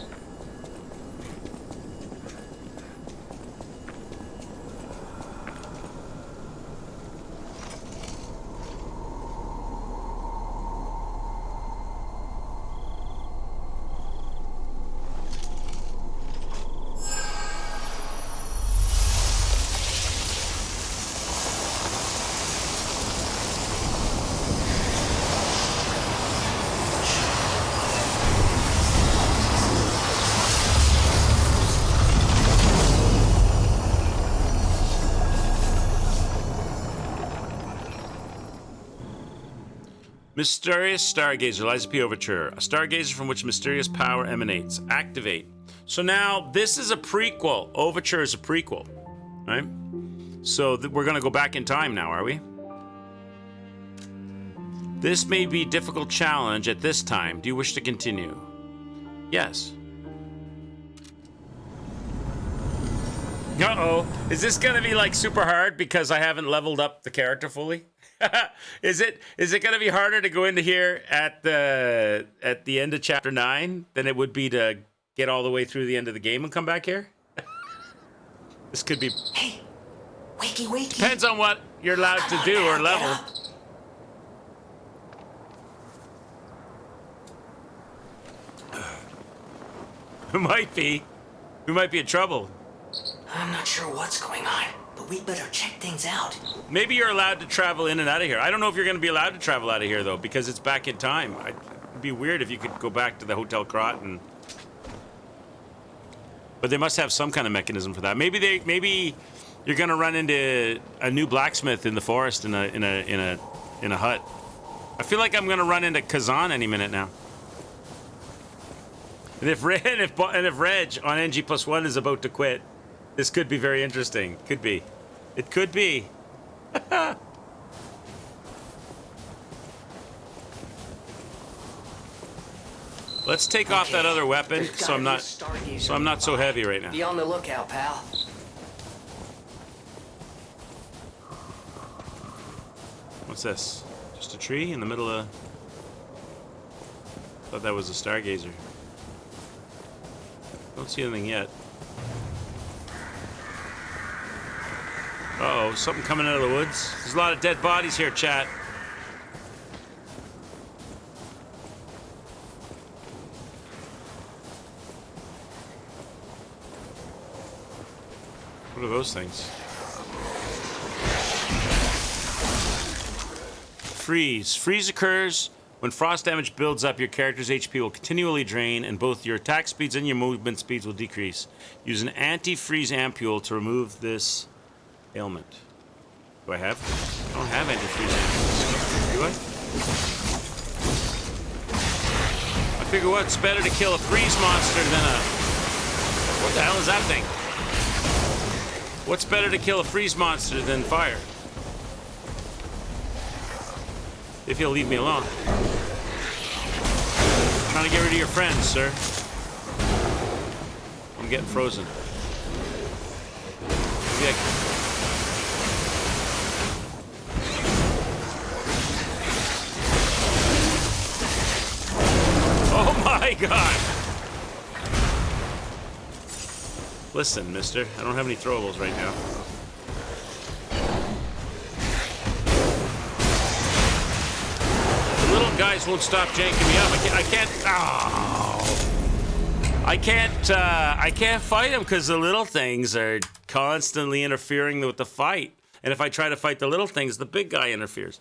Mysterious Stargazer, Liza P. Overture. A stargazer from which mysterious power emanates. Activate. So now, this is a prequel. Overture is a prequel, right? So we're going to go back in time now, are we? This may be a difficult challenge at this time. Do you wish to continue? Yes. Uh-oh. Is this going to be like super hard because I haven't leveled up the character fully? Is it going to be harder to go into here at the end of chapter 9 than it would be to get all the way through the end of the game and come back here? This could be... Hey, wakey. Depends on what you're allowed to do or level. We might be in trouble. I'm not sure what's going on, but we better check things out. Maybe you're allowed to travel in and out of here. I don't know if you're going to be allowed to travel out of here, though, because it's back in time. It'd be weird if you could go back to the Hotel Croton. But they must have some kind of mechanism for that. Maybe you're going to run into a new blacksmith in the forest in a hut. I feel like I'm going to run into Kazan any minute now. And if Reg on NG+1 is about to quit, this could be very interesting. Could be. It could be. Let's take off that other weapon, so I'm not so heavy right now. Be on the lookout, pal. What's this? Just a tree in the middle of... Thought that was a stargazer. Don't see anything yet. Uh-oh, something coming out of the woods. There's a lot of dead bodies here, chat. What are those things? Freeze. Freeze occurs when frost damage builds up. Your character's HP will continually drain, and both your attack speeds and your movement speeds will decrease. Use an anti-freeze ampule to remove this ailment. Do I have? I don't have anti-freeze ampules. Do I? I figure what's better to kill a freeze monster than a... What the hell is that thing? What's better to kill a freeze monster than fire? If you'll leave me alone. I'm trying to get rid of your friends, sir. I'm getting frozen. Maybe I can... Oh my god! Listen, mister, I don't have any throwables right now. The little guys won't stop janking me up. I can't fight them because the little things are constantly interfering with the fight. And if I try to fight the little things, the big guy interferes.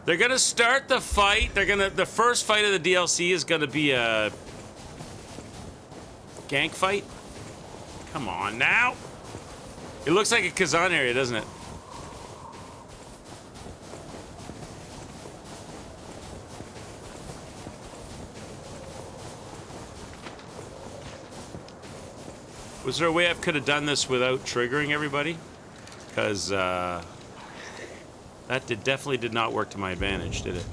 They're gonna start the fight. The first fight of the DLC is gonna be a gank fight. Come on now. It looks like a Kazan area, doesn't it? Was there a way I could have done this without triggering everybody? Because that definitely did not work to my advantage, did it?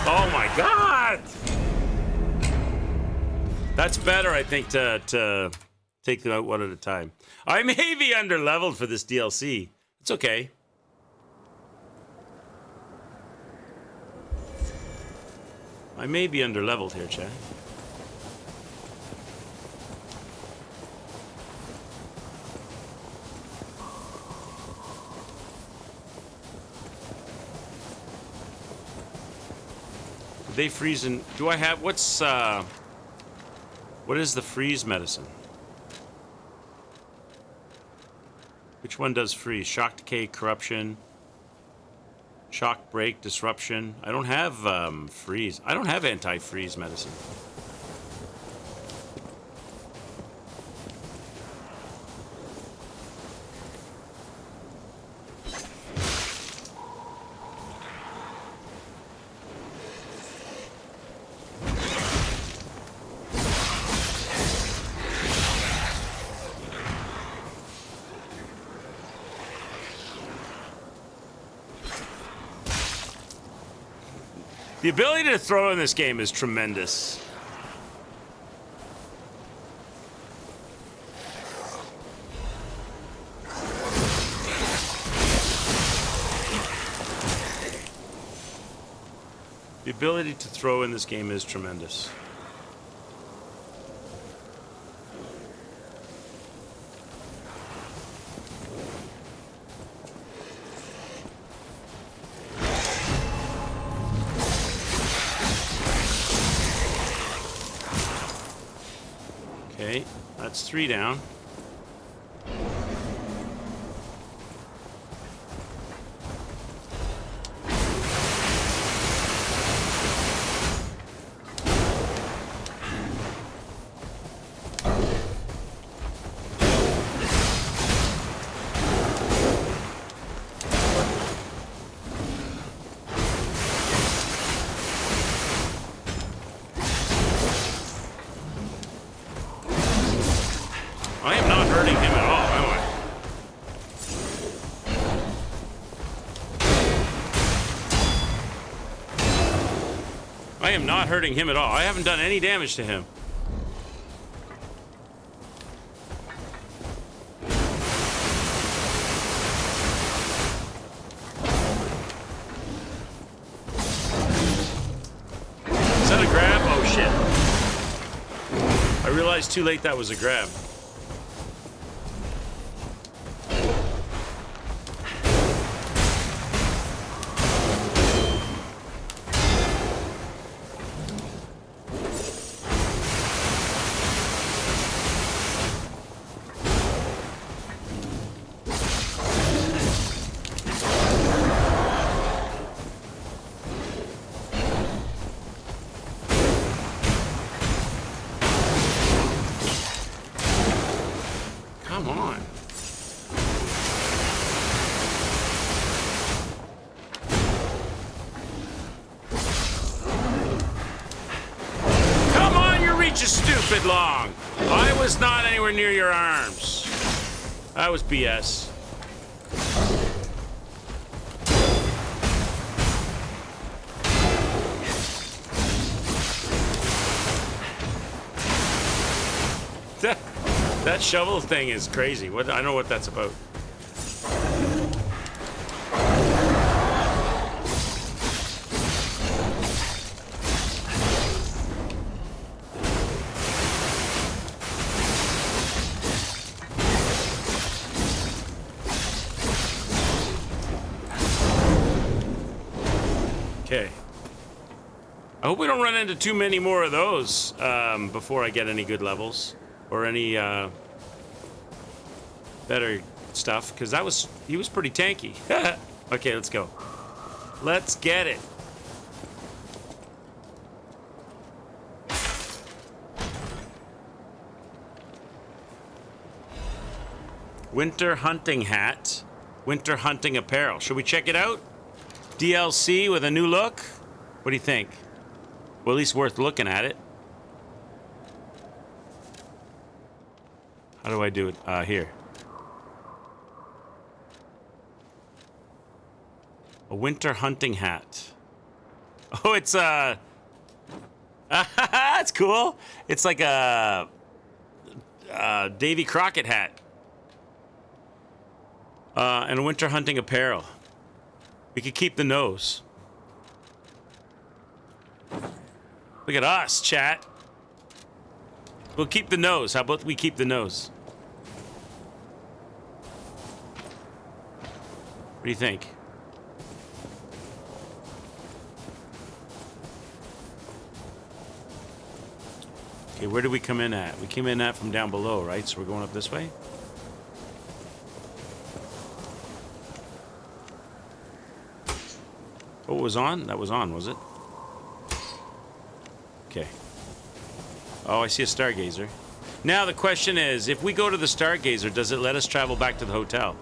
Oh my god! That's better, I think, to take them out one at a time. I may be underleveled for this DLC. It's okay. I may be underleveled here, chat. They freeze in... Do I have... What's... What is the freeze medicine? Which one does freeze? Shock, decay, corruption... Shock, break, disruption. I don't have freeze. I don't have anti-freeze medicine. The ability to throw in this game is tremendous. The ability to throw in this game is tremendous. Okay, that's 3 down. I am not hurting him at all, am I? I am not hurting him at all. I haven't done any damage to him. Is that a grab? Oh shit. I realized too late that was a grab. Come on. Come on, your reach is stupid long. I was not anywhere near your arms. That was BS. That shovel thing is crazy. What I know what that's about. Okay. I hope we don't run into too many more of those before I get any good levels. Or any better stuff, because he was pretty tanky. Okay, let's go. Let's get it. Winter hunting hat, winter hunting apparel. Should we check it out? DLC with a new look. What do you think? Well, at least worth looking at it. How do I do it? Here. A winter hunting hat. Oh, it's That's cool. It's like a Davy Crockett hat. And winter hunting apparel. We could keep the nose. Look at us, chat. We'll keep the nose. How about we keep the nose? What do you think? Okay, where did we come in at? We came in at from down below, right? So we're going up this way? Oh, it was on? That was on, was it? Okay. Oh, I see a Stargazer. Now the question is, if we go to the Stargazer, does it let us travel back to the hotel?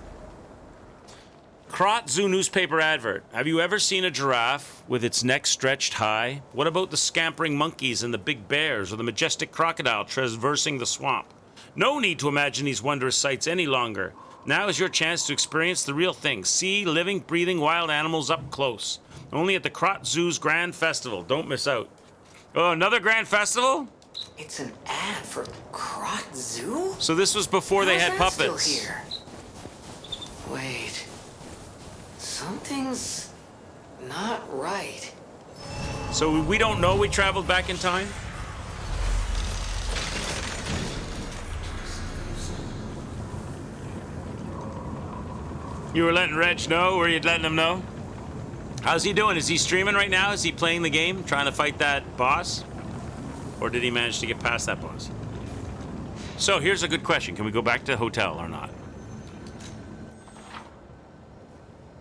Krot Zoo newspaper advert. Have you ever seen a giraffe with its neck stretched high? What about the scampering monkeys and the big bears or the majestic crocodile traversing the swamp? No need to imagine these wondrous sights any longer. Now is your chance to experience the real thing. See living, breathing wild animals up close. Only at the Krot Zoo's Grand Festival. Don't miss out. Oh, another Grand Festival? It's an ad for Krot Zoo? So this was before they had How's that puppets. Still here? Wait. Something's not right. So we don't know we traveled back in time? You were letting Reg know? Were you letting him know? How's he doing? Is he streaming right now? Is he playing the game, trying to fight that boss? Or did he manage to get past that boss? So here's a good question. Can we go back to the hotel or not?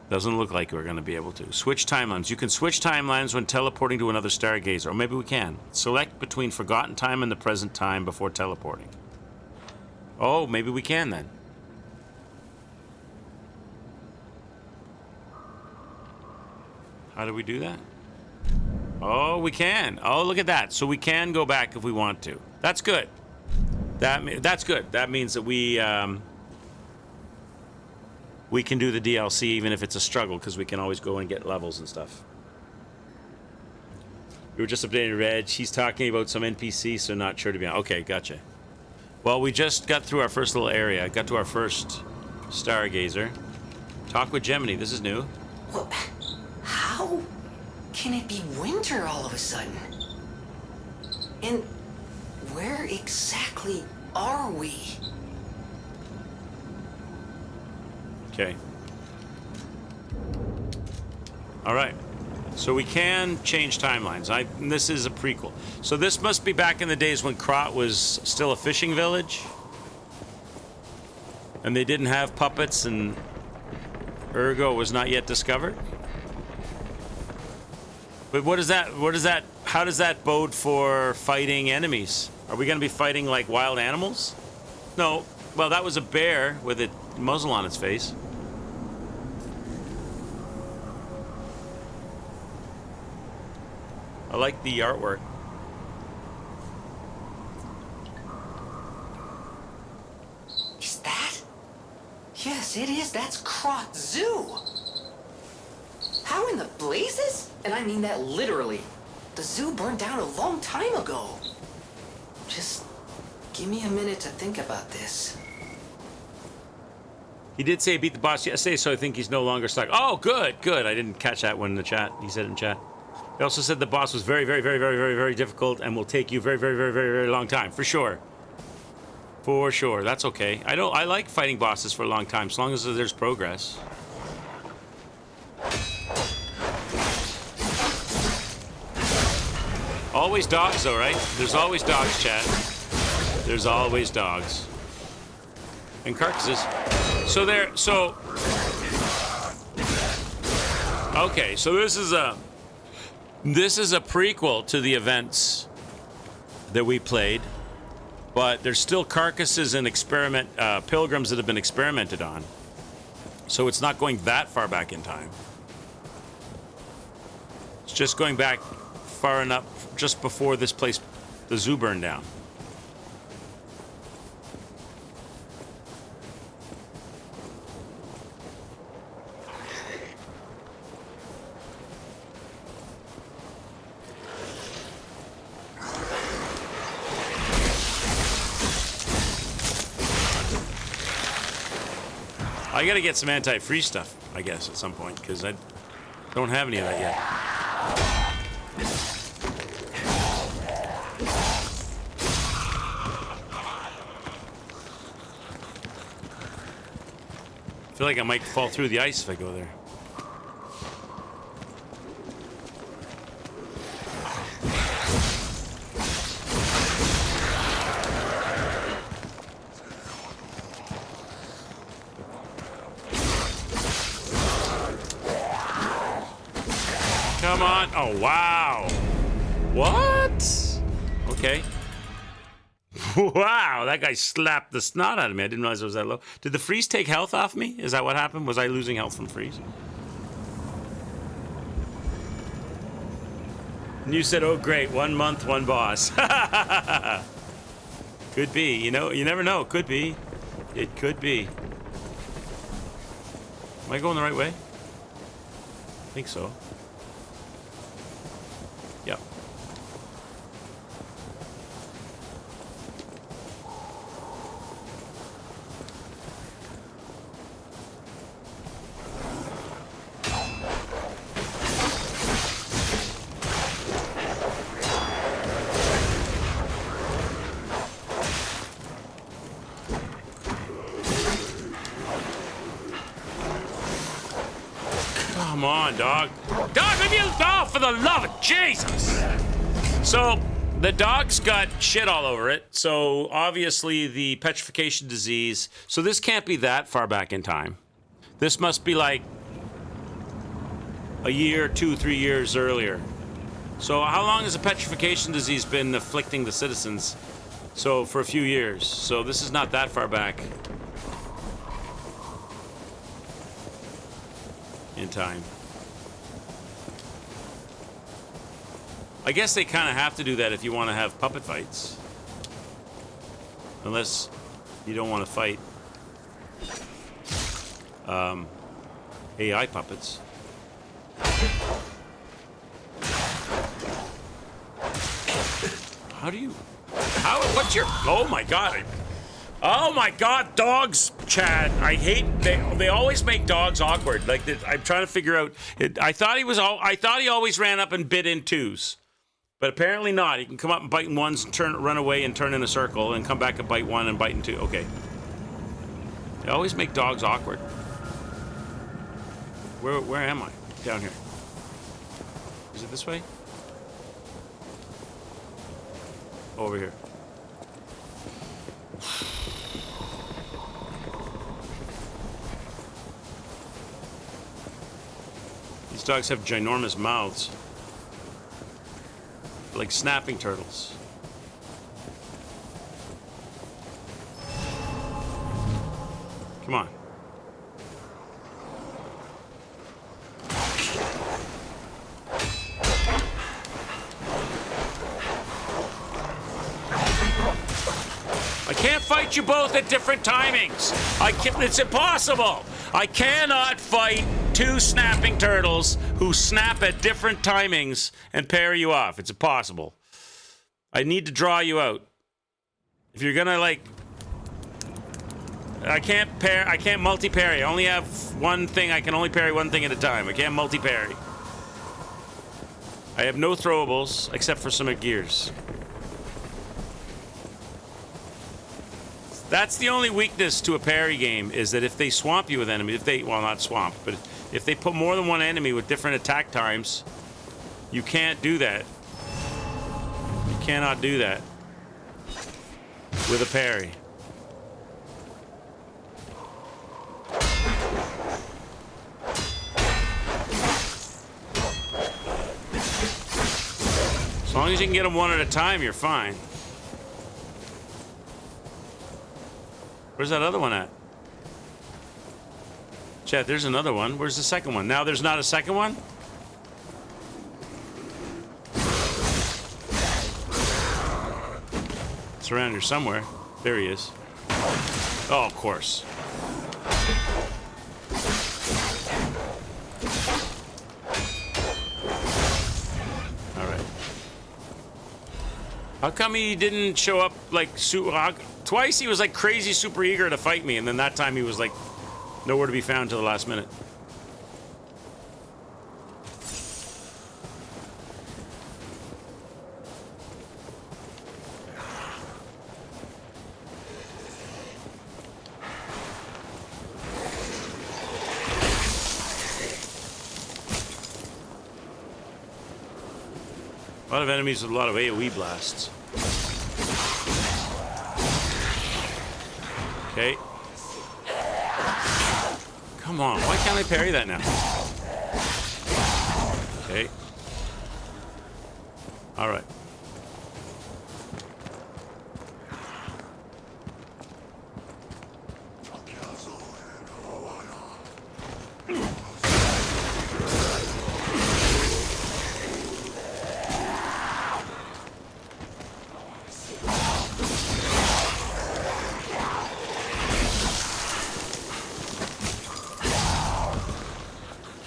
Doesn't look like we're going to be able to. Switch timelines. You can switch timelines when teleporting to another Stargazer. Or maybe we can. Select between forgotten time and the present time before teleporting. Oh, maybe we can then. How do we do that? Oh, we can. Oh, look at that. So we can go back if we want to. That's good. That's good. That means that we can do the DLC even if it's a struggle, because we can always go and get levels and stuff. We were just updating Reg. He's talking about some NPC, so not sure to be on. Okay, gotcha. Well, we just got through our first little area. Got to our first Stargazer. Talk with Gemini. This is new. Well, how can it be winter all of a sudden? And where exactly are we? Okay. All right. So we can change timelines. This is a prequel. So this must be back in the days when Krot was still a fishing village. And they didn't have puppets and Ergo was not yet discovered. But how does that bode for fighting enemies? Are we going to be fighting like wild animals? No. Well, that was a bear with a muzzle on its face. I like the artwork. Is that? Yes, it is. That's Krot Zoo. How in the blazes? And I mean that literally. The zoo burned down a long time ago. Just give me a minute to think about this. He did say he beat the boss yesterday, so I think he's no longer stuck. Oh, good, good. I didn't catch that one in the chat. He said it in chat. He also said the boss was very, very, very, very, very, very difficult and will take you very, very, very, very, very long time. For sure. For sure. That's okay. I like fighting bosses for a long time, as long as there's progress. Always dogs, though, right? There's always dogs, chat. There's always dogs. And carcasses. Okay, so this is a prequel to the events that we played, but there's still carcasses and pilgrims that have been experimented on. So it's not going that far back in time. It's just going back far enough just before this place, the zoo, burned down. I gotta get some anti-freeze stuff, I guess, at some point, because I don't have any of that yet. I feel like I might fall through the ice if I go there. Come on. Oh, wow. What? Okay. Wow, that guy slapped the snot out of me. I didn't realize it was that low. Did the freeze take health off me? Is that what happened? Was I losing health from freeze? And you said, oh, great. 1 month, one boss. Could be. You know, you never know. Could be. It could be. Am I going the right way? I think so. Yep. Come on, dog. Dog, leave me alone! Oh, for the love of Jesus! So, the dog's got shit all over it. So, obviously, the petrification disease. So, this can't be that far back in time. This must be like a year, 2, 3 years earlier. So, how long has the petrification disease been afflicting the citizens? So, for a few years. So, this is not that far back in time. I guess they kind of have to do that if you want to have puppet fights. Unless you don't want to fight AI puppets. How do you... What's your... Oh my god. Oh my god, dogs, Chad. I hate... They always make dogs awkward. Like, I'm trying to figure out... I thought he always ran up and bit in twos. But apparently not. He can come up and bite in ones and run away and turn in a circle and come back and bite one and bite in two. Okay. They always make dogs awkward. Where am I? Down here. Is it this way? Over here. These dogs have ginormous mouths. Like snapping turtles. Come on. I can't fight you both at different timings. It's impossible. I cannot fight two snapping turtles who snap at different timings and parry you off. It's impossible. I need to draw you out. If you're gonna like... I can't multi-parry. I only have one thing. I can only parry one thing at a time. I can't multi-parry. I have no throwables except for some gears. That's the only weakness to a parry game, is that if they swamp you with enemies, well, not swamp, but if they put more than one enemy with different attack times, you can't do that. You cannot do that with a parry. As long as you can get them one at a time, you're fine. Where's that other one at? Chat, there's another one. Where's the second one? Now there's not a second one? It's around here somewhere. There he is. Oh, of course. Alright. How come he didn't show up like... Twice he was like crazy super eager to fight me, and then that time he was like Nowhere to be found till the last minute. A lot of enemies with a lot of AoE blasts. Okay. Come on, why can't I parry that now? Okay. Alright.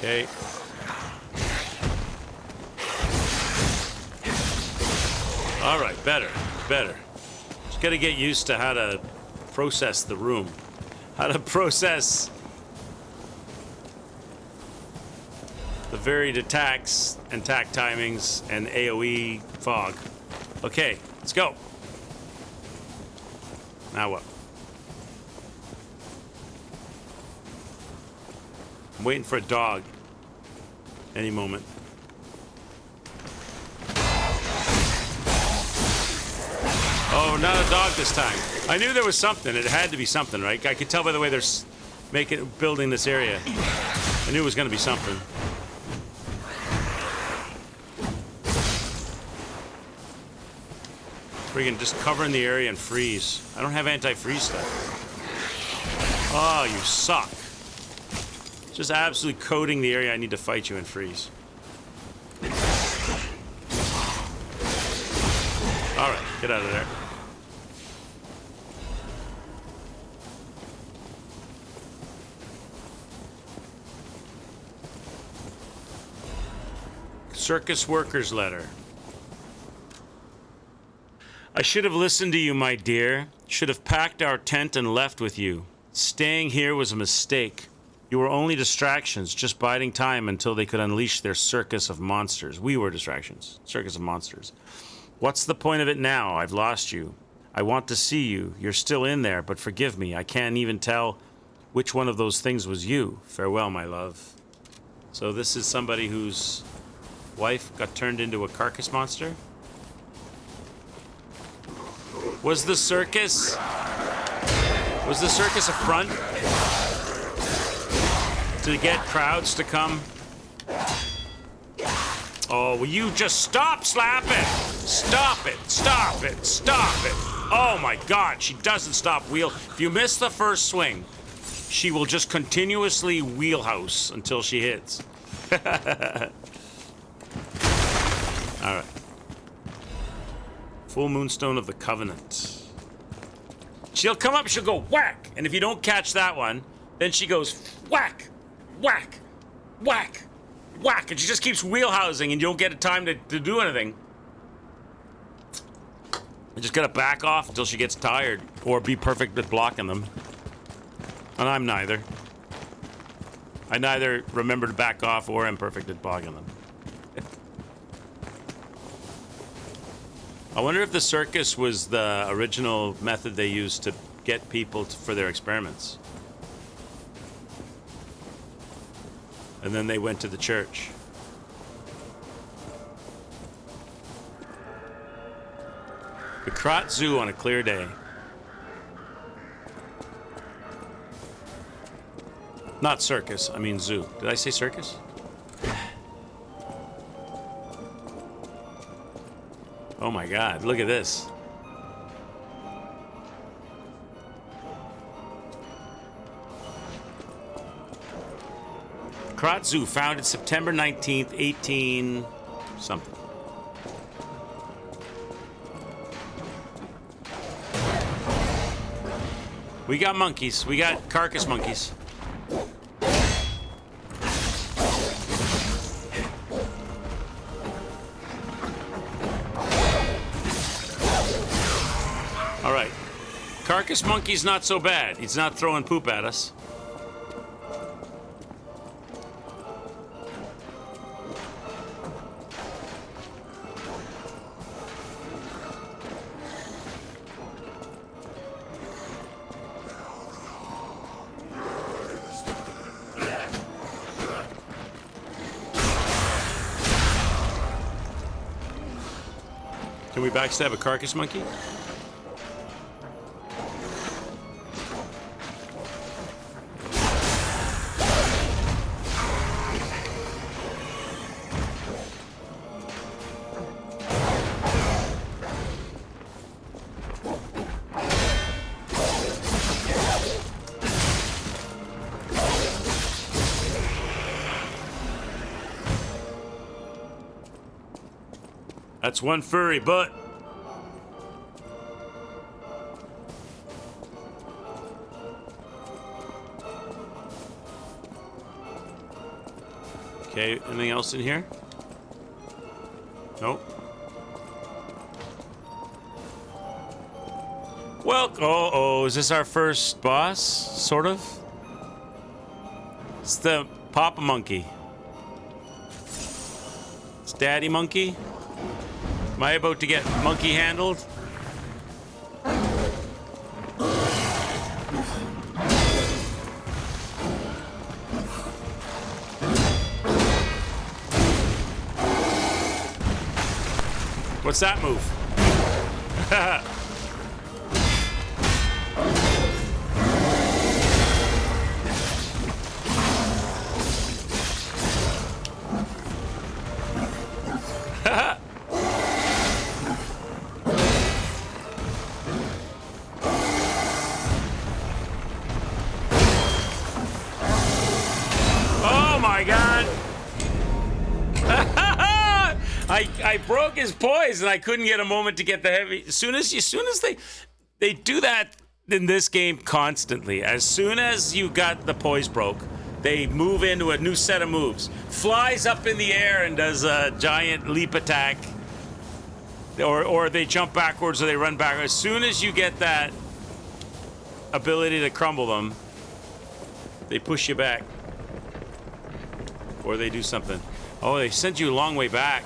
Okay. All right, better. Just gotta get used to how to process the room. How to process the varied attacks and attack timings and AoE fog. Okay, let's go. Now what? I'm waiting for a dog any moment. Oh, not a dog this time. I knew there was something. It had to be something, right? I could tell by the way they're building this area. I knew it was going to be something. Freaking just covering the area and freeze. I don't have anti-freeze stuff. Oh, you suck. Just absolutely coating the area I need to fight you and freeze. Alright, get out of there. Circus workers letter. I should have listened to you, my dear. Should have packed our tent and left with you. Staying here was a mistake. You were only distractions, just biding time until they could unleash their circus of monsters. We were distractions. Circus of monsters. What's the point of it now? I've lost you. I want to see you. You're still in there, but forgive me. I can't even tell which one of those things was you. Farewell, my love. So this is somebody whose wife got turned into a carcass monster? Was the circus a front to get crowds to come? Oh, will you just stop slapping? Stop it, stop it, stop it. Oh my God, she doesn't stop wheel. If you miss the first swing, she will just continuously wheelhouse until she hits. All right. Full Moonstone of the Covenant. She'll come up, she'll go whack, and if you don't catch that one, then she goes whack, whack, whack, whack, and she just keeps wheelhousing and you don't get time to do anything. You just gotta back off until she gets tired, or be perfect at blocking them. And I'm neither. I neither remember to back off or am perfect at blocking them. I wonder if the circus was the original method they used to get people for their experiments. And then they went to the church. The Krat Zoo on a clear day. Not circus, I mean zoo. Did I say circus? Oh my God, look at this. Krat Zoo, founded September 19th, 18 something. We got monkeys. We got carcass monkeys. All right. Carcass monkey's not so bad. He's not throwing poop at us. Can we backstab a carcass monkey? That's one furry butt. Okay, anything else in here? Nope. Well, oh, is this our first boss? Sort of? It's the Papa Monkey. It's Daddy Monkey. Am I about to get monkey handled? What's that move? Oh my God! I broke his poise and I couldn't get a moment to get the heavy. As soon as they do that in this game constantly. As soon as you got the poise broke, they move into a new set of moves. Flies up in the air and does a giant leap attack. Or they jump backwards or they run back. As soon as you get that ability to crumble them, they push you back. Or they do something. Oh, they sent you a long way back.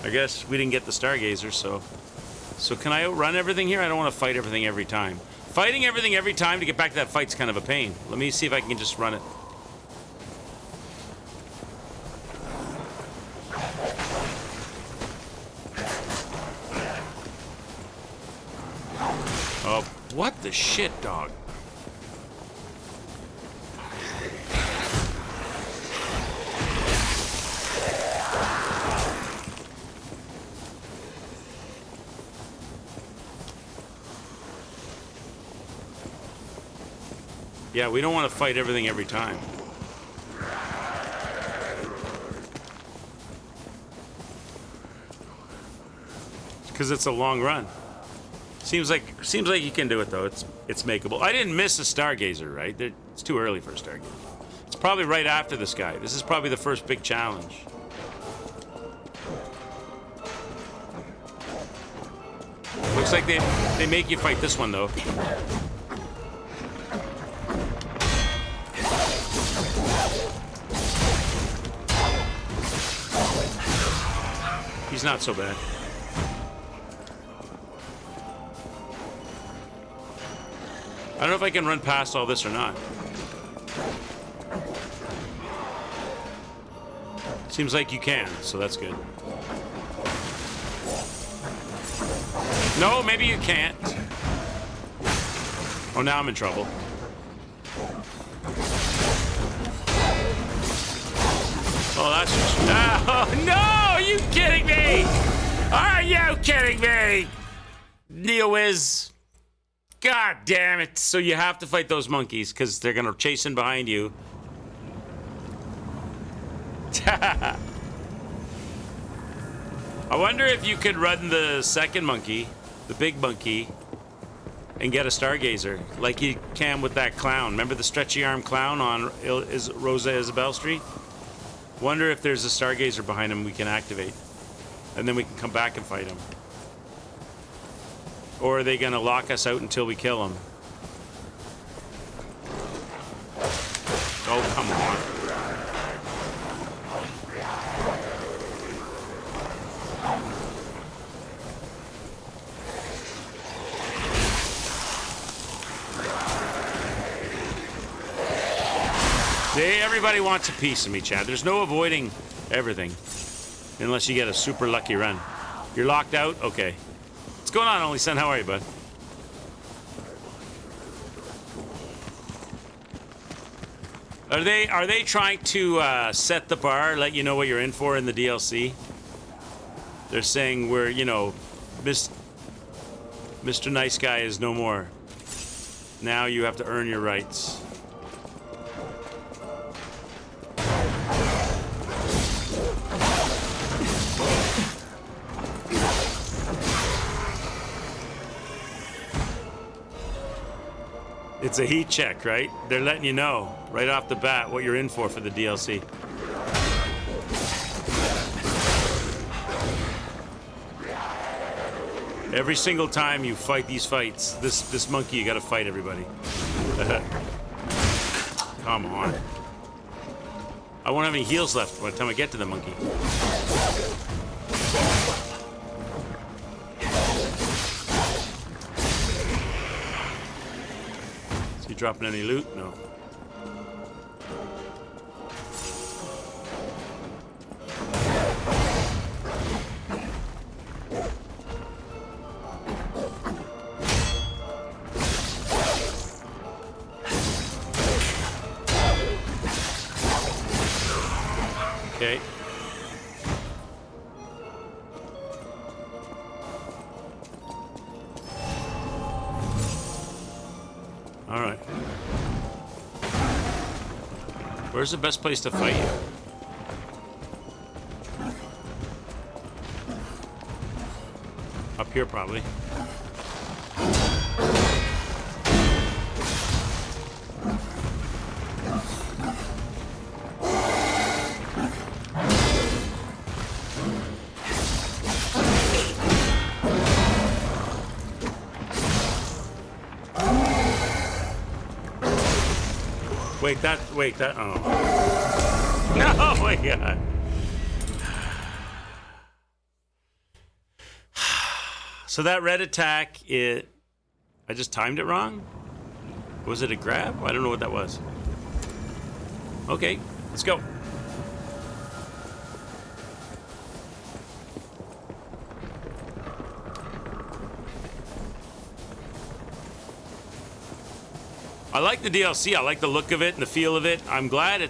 I guess we didn't get the Stargazer, so can I outrun everything here? I don't want to fight everything every time. Fighting everything every time to get back to that fight's kind of a pain. Let me see if I can just run it. Oh, what the shit, dog? Yeah, we don't want to fight everything every time. Because it's a long run. Seems like you can do it though. It's makeable. I didn't miss a Stargazer, right? It's too early for a Stargazer. It's probably right after this guy. This is probably the first big challenge. Looks like they make you fight this one though. He's not so bad. I don't know if I can run past all this or not. Seems like you can, so that's good. No, maybe you can't. Oh, now I'm in trouble. Oh, that's just... Oh, no! Are you kidding me? Are you kidding me? Neo-Wiz. God damn it. So you have to fight those monkeys because they're going to chase in behind you. I wonder if you could run the second monkey, the big monkey, and get a Stargazer like you can with that clown. Remember the stretchy arm clown on Rosa Isabelle Street? Wonder if there's a Stargazer behind him we can activate. And then we can come back and fight him. Or are they gonna lock us out until we kill him? Oh, come on. See, everybody wants a piece of me, Chad. There's no avoiding everything. Unless you get a super lucky run. You're locked out? Okay. What's going on, Only Son? How are you, bud? Are they trying to set the bar, let you know what you're in for in the DLC? They're saying we're, you know, Mr. Nice Guy is no more. Now you have to earn your rights. It's a heat check, right? They're letting you know right off the bat what you're in for the DLC. Every single time you fight these fights, this monkey, you gotta fight everybody. Come on. I won't have any heals left by the time I get to the monkey. Is he dropping any loot? No. Okay. All right. Where's the best place to fight you? Up here, probably. Wait, that, oh. No, my God. So that red attack, I just timed it wrong? Was it a grab? I don't know what that was. Okay, let's go. I like the DLC. I like the look of it and the feel of it. I'm glad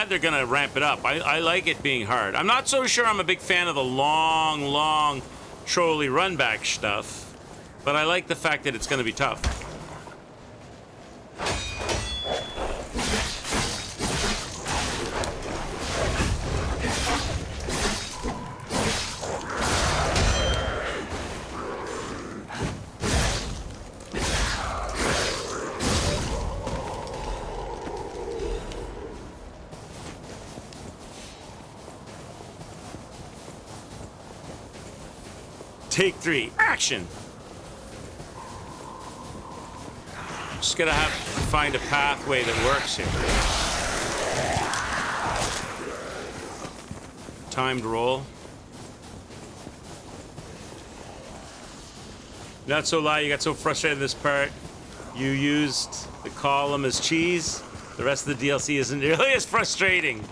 they're gonna ramp it up. I like it being hard. I'm not so sure I'm a big fan of the long trolley run back stuff, but I like the fact that it's gonna be tough. Take 3, action! Just gotta have to find a pathway that works here. Timed roll. Not so loud, you got so frustrated this part. You used the column as cheese. The rest of the DLC isn't nearly as frustrating.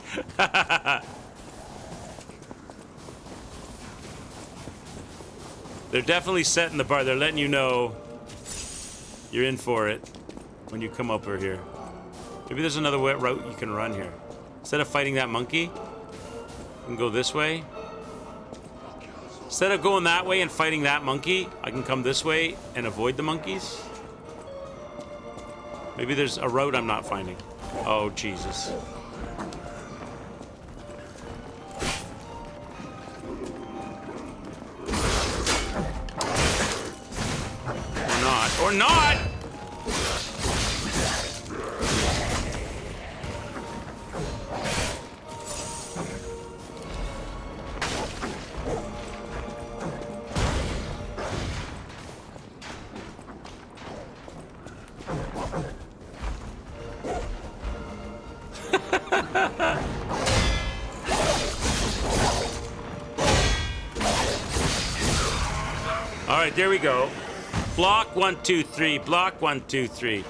They're definitely setting the bar. They're letting you know you're in for it when you come over here. Maybe there's another route you can run here. Instead of fighting that monkey, you can go this way. Instead of going that way and fighting that monkey, I can come this way and avoid the monkeys. Maybe there's a route I'm not finding. Oh, Jesus. Or not! All right, there we go. Block 1, 2, 3. Block 1, 2, 3.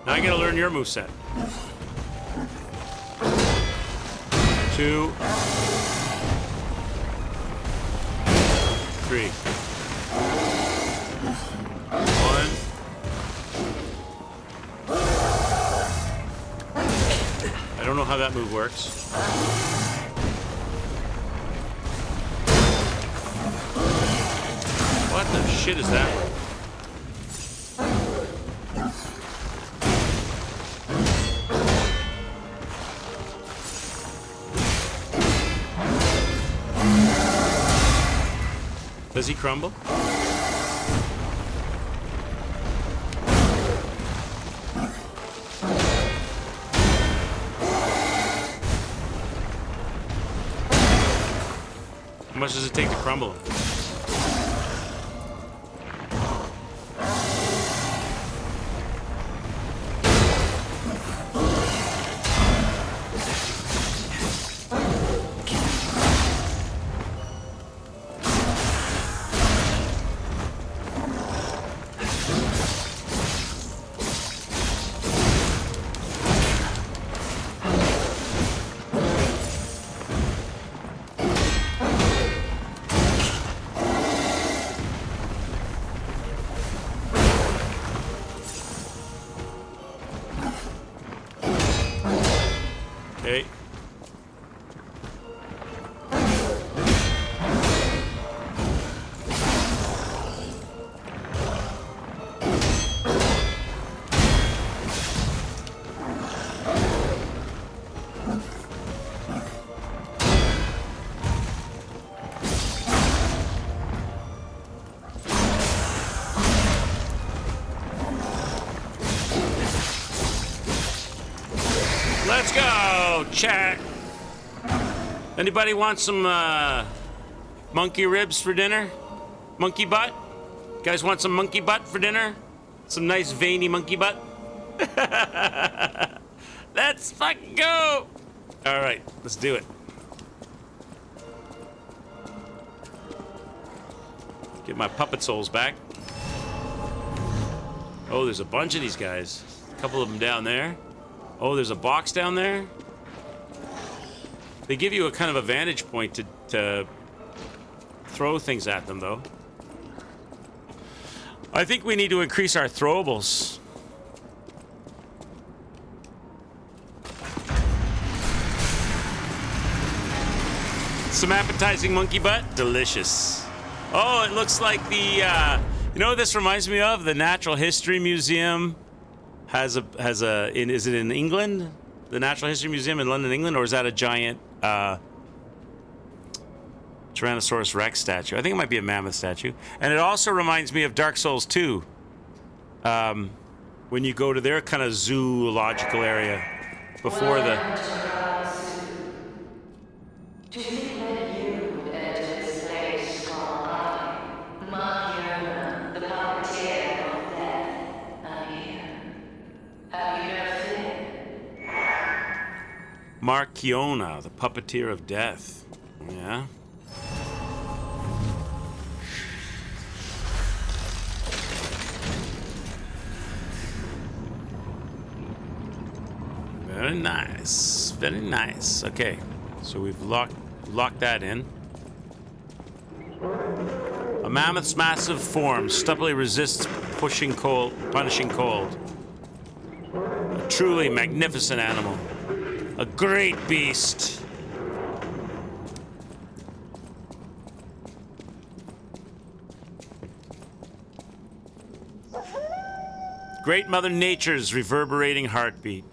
Now I gotta learn your moveset. 2, 3, 1. I don't know how that move works. What the shit is that? Does he crumble? How much does it take to crumble him? Okay. Let's go, chat. Anybody want some monkey ribs for dinner? Monkey butt? Guys want some monkey butt for dinner? Some nice veiny monkey butt? Let's fucking go. All right, let's do it. Get my puppet souls back. Oh, there's a bunch of these guys. A couple of them down there. Oh, there's a box down there. They give you a kind of a vantage point to throw things at them, though. I think we need to increase our throwables. Some appetizing monkey butt? Delicious. Oh, it looks like the, you know what this reminds me of? The Natural History Museum is it in England? The Natural History Museum in London, England? Or is that a giant Tyrannosaurus Rex statue? I think it might be a mammoth statue. And it also reminds me of Dark Souls 2. When you go to their kind of zoological area before the... Marchiona, the puppeteer of death. Yeah. Very nice. Very nice. Okay. So we've locked that in. A mammoth's massive form stubbornly resists punishing cold. A truly magnificent animal. A great beast. Great Mother Nature's reverberating heartbeat.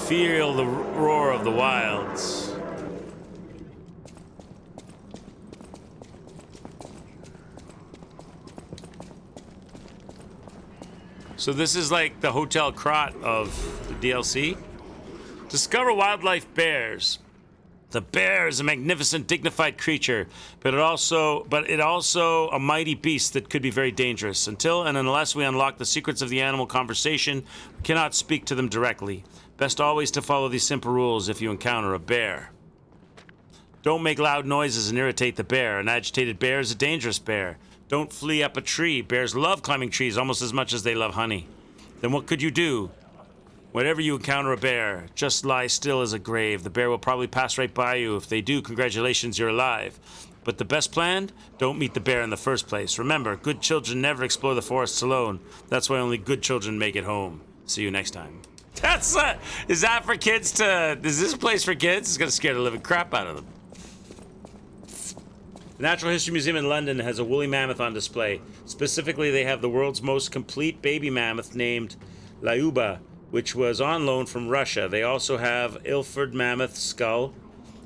Feel the roar of the wilds. So this is like the Hotel Krat of the DLC. Discover wildlife bears. The bear is a magnificent, dignified creature, but it also a mighty beast that could be very dangerous. Until and unless we unlock the secrets of the animal conversation, we cannot speak to them directly. Best always to follow these simple rules if you encounter a bear. Don't make loud noises and irritate the bear. An agitated bear is a dangerous bear. Don't flee up a tree. Bears love climbing trees almost as much as they love honey. Then what could you do? Whenever you encounter a bear, just lie still as a grave. The bear will probably pass right by you. If they do, congratulations, you're alive. But the best plan? Don't meet the bear in the first place. Remember, good children never explore the forests alone. That's why only good children make it home. See you next time. That's is that for kids to... Is this a place for kids? It's gonna scare the living crap out of them. The Natural History Museum in London has a woolly mammoth on display. Specifically, they have the world's most complete baby mammoth named Lyuba, which was on loan from Russia. They also have Ilford mammoth skull,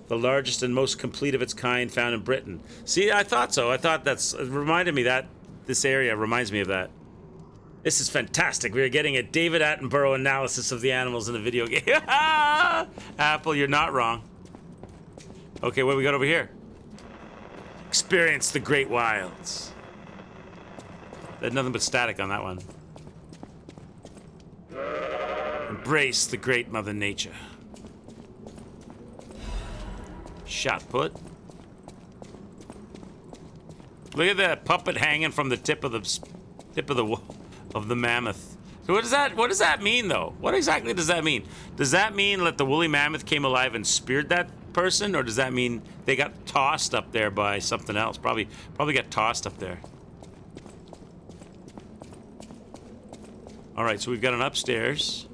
the largest and most complete of its kind found in Britain. See, I thought so. I thought it reminded me that this area reminds me of that. This is fantastic. We are getting a David Attenborough analysis of the animals in a video game. Apple, you're not wrong. Okay, what do we got over here? Experience the great wilds. There's nothing but static on that one. Embrace the great Mother Nature. Shot put. Look at that puppet hanging from the tip of the mammoth. So what does that mean though? What exactly does that mean? Does that mean that the woolly mammoth came alive and speared that person, or does that mean they got tossed up there by something else? Probably got tossed up there. All right, so we've got an upstairs.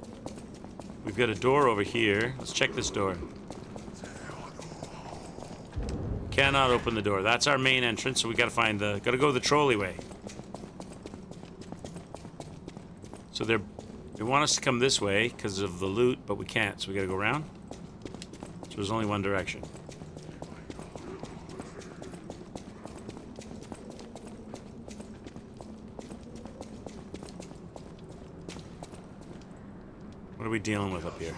We've got a door over here. Let's check this door. Cannot open the door. That's our main entrance, so we gotta go the trolley way. So they want us to come this way because of the loot, but we can't, so we gotta go around. So there's only one direction. What are we dealing with up here?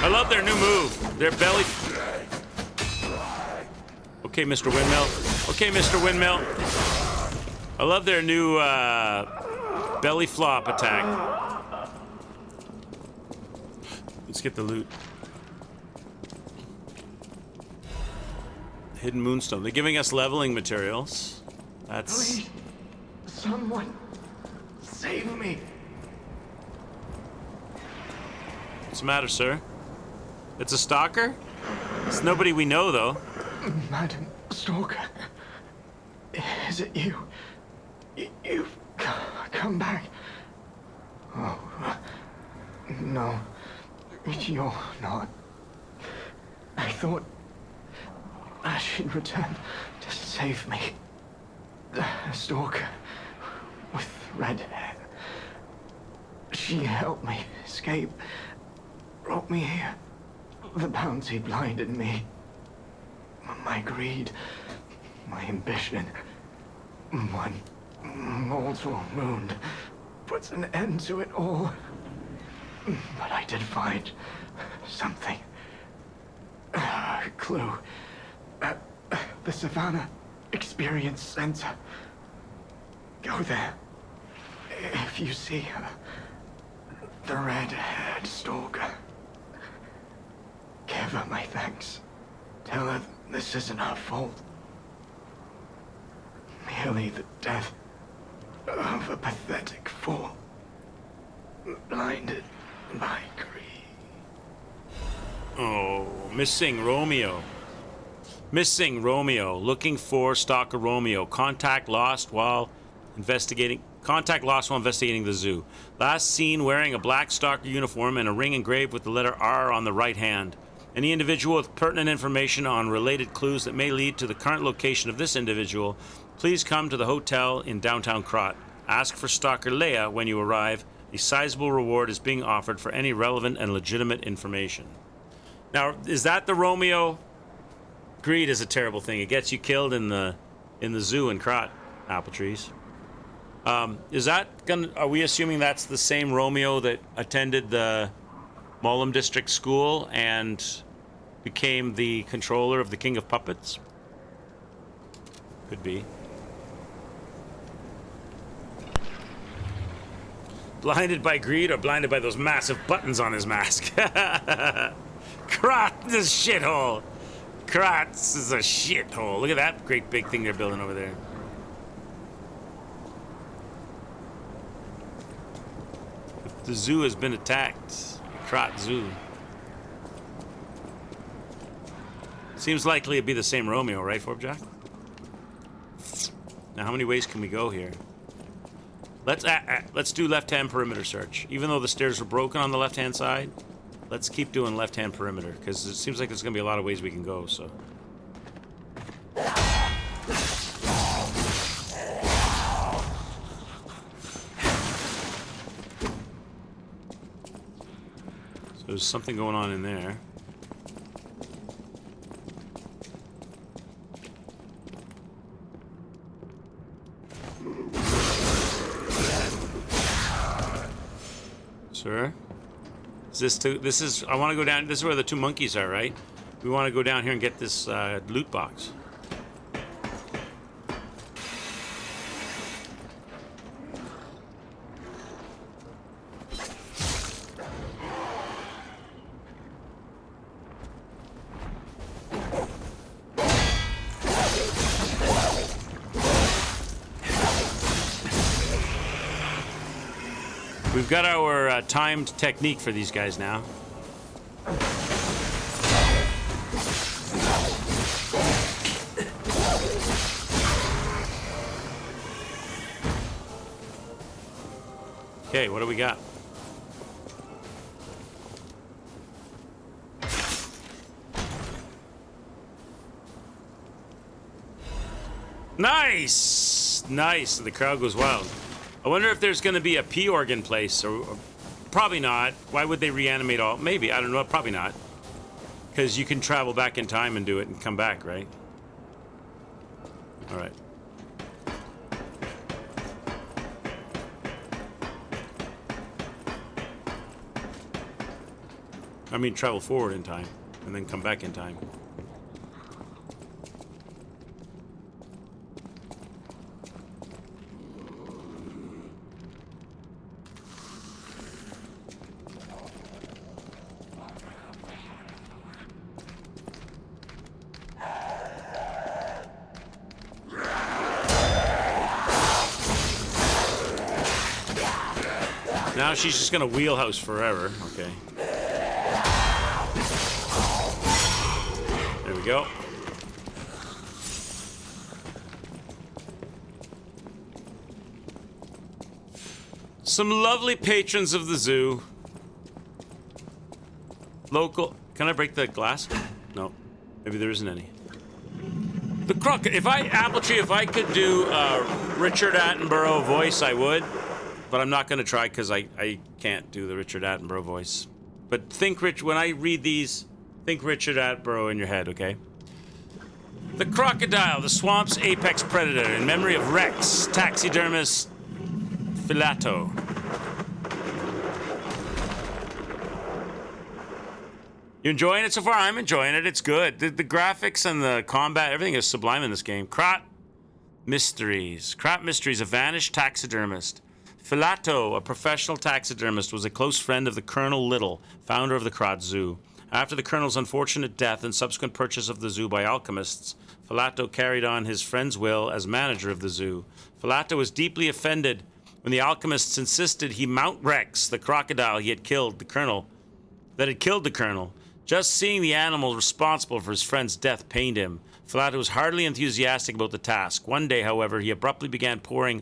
I love their new move. Their belly... Okay, Mr. Windmill. Okay, Mr. Windmill. I love their new belly flop attack. Let's get the loot. Hidden moonstone. They're giving us leveling materials. That's... Please, someone, save me. What's the matter, sir? It's a stalker? It's nobody we know, though. Madam Stalker, is it you? You've come back. Oh, no, you're not. I thought she'd return to save me. The Stalker with red hair. She helped me escape, brought me here. The bounty blinded me. My greed, my ambition, one mortal wound puts an end to it all. But I did find something. A clue. The Savannah Experience Center. Go there. If you see her, the red-haired stalker, give her my thanks. Tell her this isn't her fault. Merely the death of a pathetic fool, blinded by greed. Oh, missing Romeo. Missing Romeo. Looking for Stalker Romeo. Contact lost while investigating the zoo. Last seen wearing a black Stalker uniform and a ring engraved with the letter R on the right hand. Any individual with pertinent information on related clues that may lead to the current location of this individual, please come to the hotel in downtown Krot. Ask for Stalker Leia when you arrive. A sizable reward is being offered for any relevant and legitimate information. Now, is that the Romeo? Greed is a terrible thing. It gets you killed in the zoo in Krot, Apple Trees. Is that are we assuming that's the same Romeo that attended the Mollum District School and became the controller of the King of Puppets? Could be. Blinded by greed or blinded by those massive buttons on his mask? Kratz is a shithole. Kratz is a shithole. Look at that great big thing they're building over there. The zoo has been attacked. Kratz Zoo. Seems likely it'd be the same Romeo, right, Forbjack? Now, how many ways can we go here? Let's do left-hand perimeter search. Even though the stairs were broken on the left-hand side, let's keep doing left-hand perimeter, because it seems like there's going to be a lot of ways we can go, so. So there's something going on in there. Sir? This is, I want to go down, this is where the two monkeys are, right? We want to go down here and get this loot box. We've got our timed technique for these guys now. Okay, what do we got? Nice! Nice, the crowd goes wild. I wonder if there's going to be a P organ place, or probably not. Why would they reanimate all? Maybe, I don't know, probably not. Because you can travel back in time and do it and come back, right? All right. I mean, travel forward in time and then come back in time. Now she's just gonna wheelhouse forever. Okay. There we go. Some lovely patrons of the zoo. Local. Can I break the glass? No. Maybe there isn't any. The croc. If Appletree, if I could do Richard Attenborough voice, I would. But I'm not going to try because I can't do the Richard Attenborough voice. But think, when I read these, think Richard Attenborough in your head, okay? The crocodile, the swamp's apex predator, in memory of Rex, taxidermist Filato. You enjoying it so far? I'm enjoying it. It's good. The graphics and the combat, everything is sublime in this game. Krat Mysteries. Krat Mysteries, a vanished taxidermist. Filato, a professional taxidermist, was a close friend of the Colonel Little, founder of the Krat Zoo. After the Colonel's unfortunate death and subsequent purchase of the zoo by alchemists, Filato carried on his friend's will as manager of the zoo. Filato was deeply offended when the alchemists insisted he mount Rex, the crocodile that had killed the Colonel. Just seeing the animal responsible for his friend's death pained him. Filato was hardly enthusiastic about the task. One day, however, he abruptly began pouring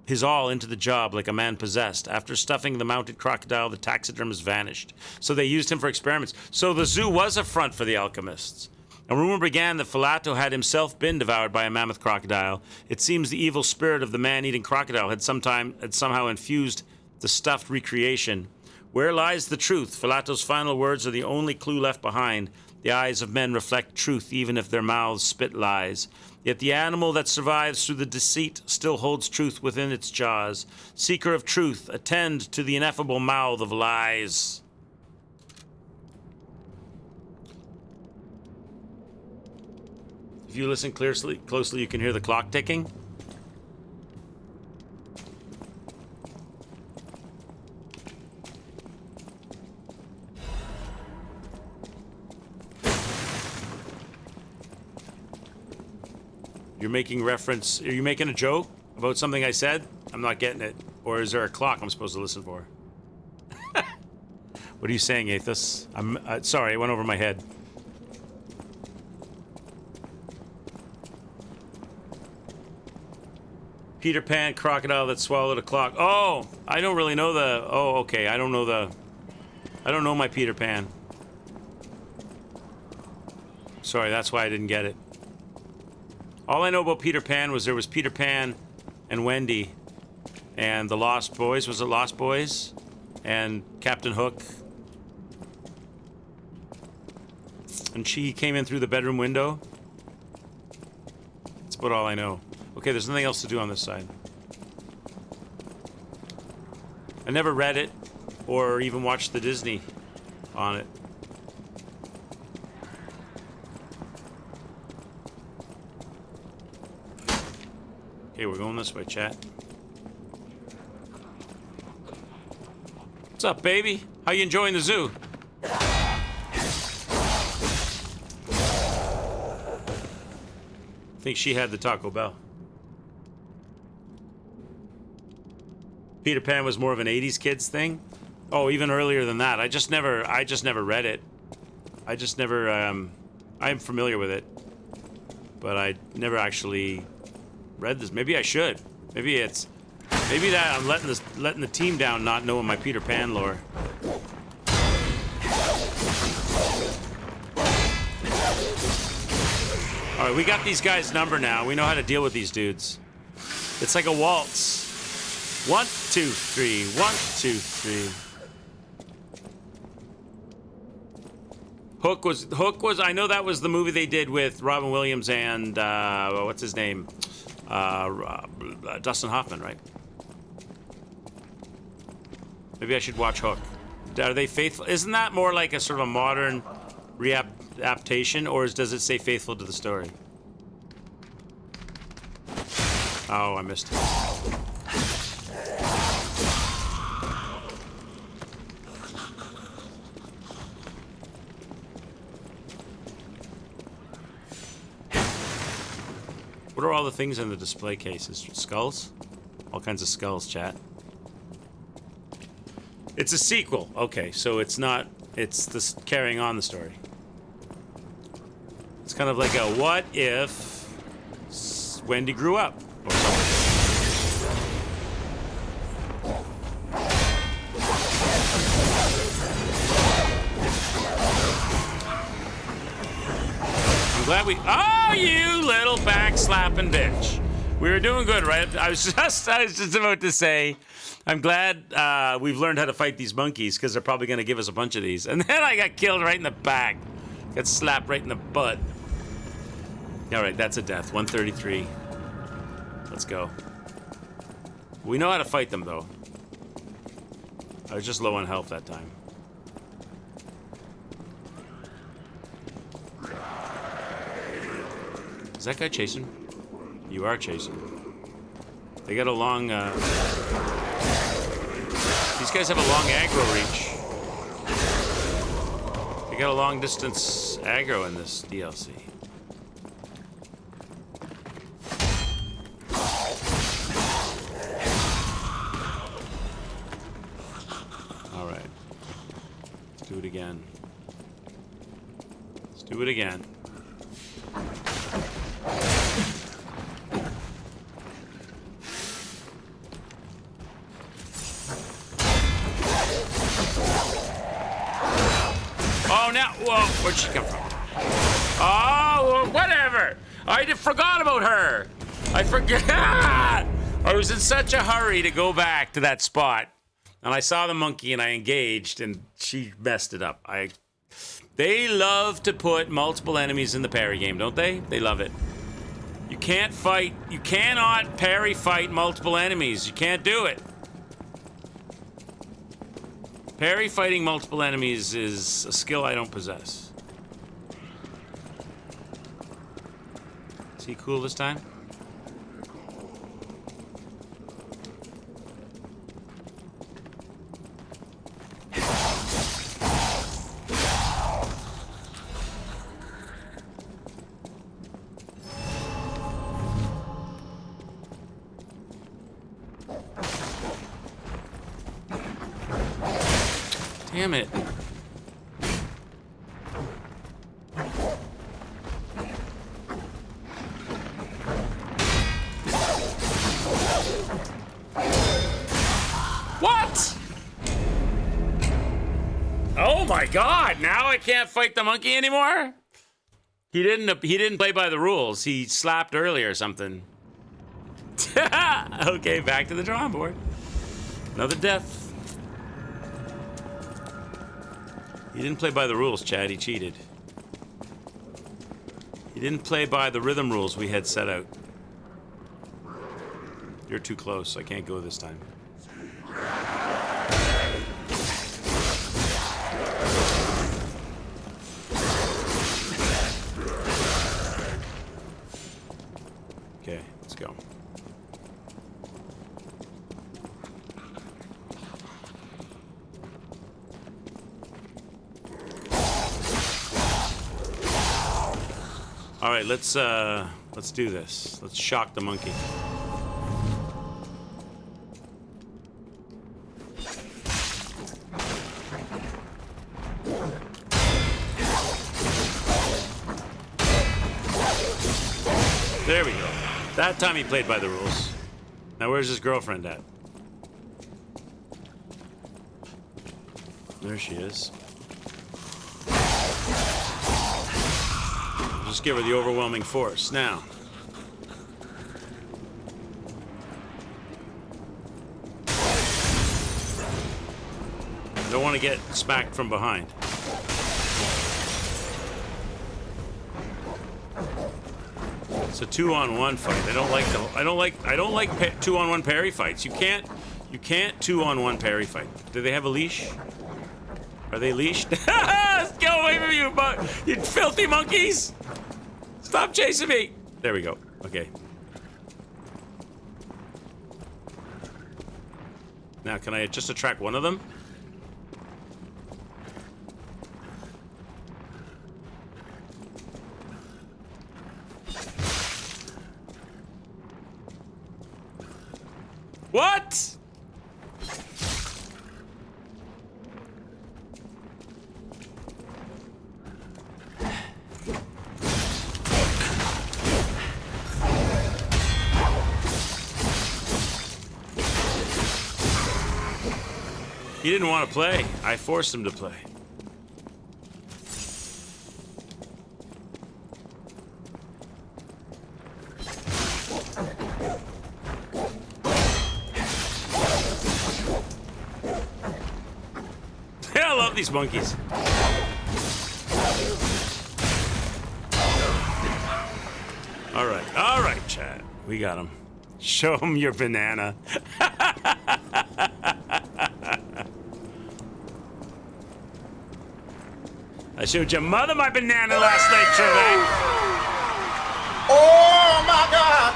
his all into the job like a man possessed. After stuffing the mounted crocodile, the taxidermist vanished. So they used him for experiments. So the zoo was a front for the alchemists. A rumor began that Filato had himself been devoured by a mammoth crocodile. It seems the evil spirit of the man-eating crocodile had somehow infused the stuffed recreation. Where lies the truth? Filato's final words are the only clue left behind. The eyes of men reflect truth, even if their mouths spit lies. Yet the animal that survives through the deceit still holds truth within its jaws. Seeker of truth, attend to the ineffable mouth of lies. If you listen closely, you can hear the clock ticking. You're making reference... Are you making a joke about something I said? I'm not getting it. Or is there a clock I'm supposed to listen for? What are you saying, Athos? I'm sorry, it went over my head. Peter Pan, crocodile that swallowed a clock. Oh, I don't really know the... Oh, okay, I don't know my Peter Pan. Sorry, that's why I didn't get it. All I know about Peter Pan was there was Peter Pan and Wendy and the Lost Boys. Was it Lost Boys? And Captain Hook. And she came in through the bedroom window. That's about all I know. Okay, there's nothing else to do on this side. I never read it or even watched the Disney on it. Okay, we're going this way, chat. What's up, baby? How you enjoying the zoo? I think she had the Taco Bell. Peter Pan was more of an 80s kids thing? Oh, even earlier than that. I just never read it. I just never, I'm familiar with it. But I never actually read this. Maybe I should. Maybe that I'm letting the team down not knowing my Peter Pan lore. Alright, we got these guys' number now. We know how to deal with these dudes. It's like a waltz. 1, 2, 3. 1, 2, 3. Hook was. I know that was the movie they did with Robin Williams and what's his name, Dustin Hoffman, right? Maybe I should watch Hook. Are they faithful? Isn't that more like a sort of a modern readaptation, or does it say faithful to the story? Oh, I missed it. What are all the things in the display cases? Skulls? All kinds of skulls, chat. It's a sequel. Okay, so it's not... It's this carrying on the story. It's kind of like a what if Wendy grew up? Or something. I'm glad we... Oh, you little back-slapping bitch. We were doing good, right? I was just about to say, I'm glad we've learned how to fight these monkeys, because they're probably going to give us a bunch of these. And then I got killed right in the back. Got slapped right in the butt. All right, that's a death. 133. Let's go. We know how to fight them, though. I was just low on health that time. Is that guy chasing? You are chasing. They got a long, these guys have a long aggro reach. They got a long distance aggro in this DLC. Alright. Let's do it again. Let's do it again. Oh, now, whoa, where'd she come from? Oh, whatever. I forgot about her. I forgot. I was in such a hurry to go back to that spot. And I saw the monkey and I engaged and she messed it up. They love to put multiple enemies in the parry game, don't they? They love it. You can't fight, you cannot parry fight multiple enemies. You can't do it. Parry fighting multiple enemies is a skill I don't possess. Is he cool this time? Damn it. What? Oh my god, now I can't fight the monkey anymore? He didn't play by the rules. He slapped earlier or something. Okay, back to the drawing board. Another death. He didn't play by the rules, Chad. He cheated. He didn't play by the rhythm rules we had set out. You're too close. I can't go this time. Okay, let's go. All right, let's do this. Let's shock the monkey. There we go. That time he played by the rules. Now where's his girlfriend at? There she is. Just give her the overwhelming force. Now. Don't want to get smacked from behind. It's a 2-on-1 fight. I don't like 2-on-1 parry fights. You can't 2-on-1 parry fight. Do they have a leash? Are they leashed? Get away from you filthy monkeys! Stop chasing me! There we go. Okay. Now, can I just attract one of them? What? He didn't want to play. I forced him to play. I love these monkeys. All right, Chad. We got him. Show him your banana. I showed your mother my banana last night, Trebek. Oh my God!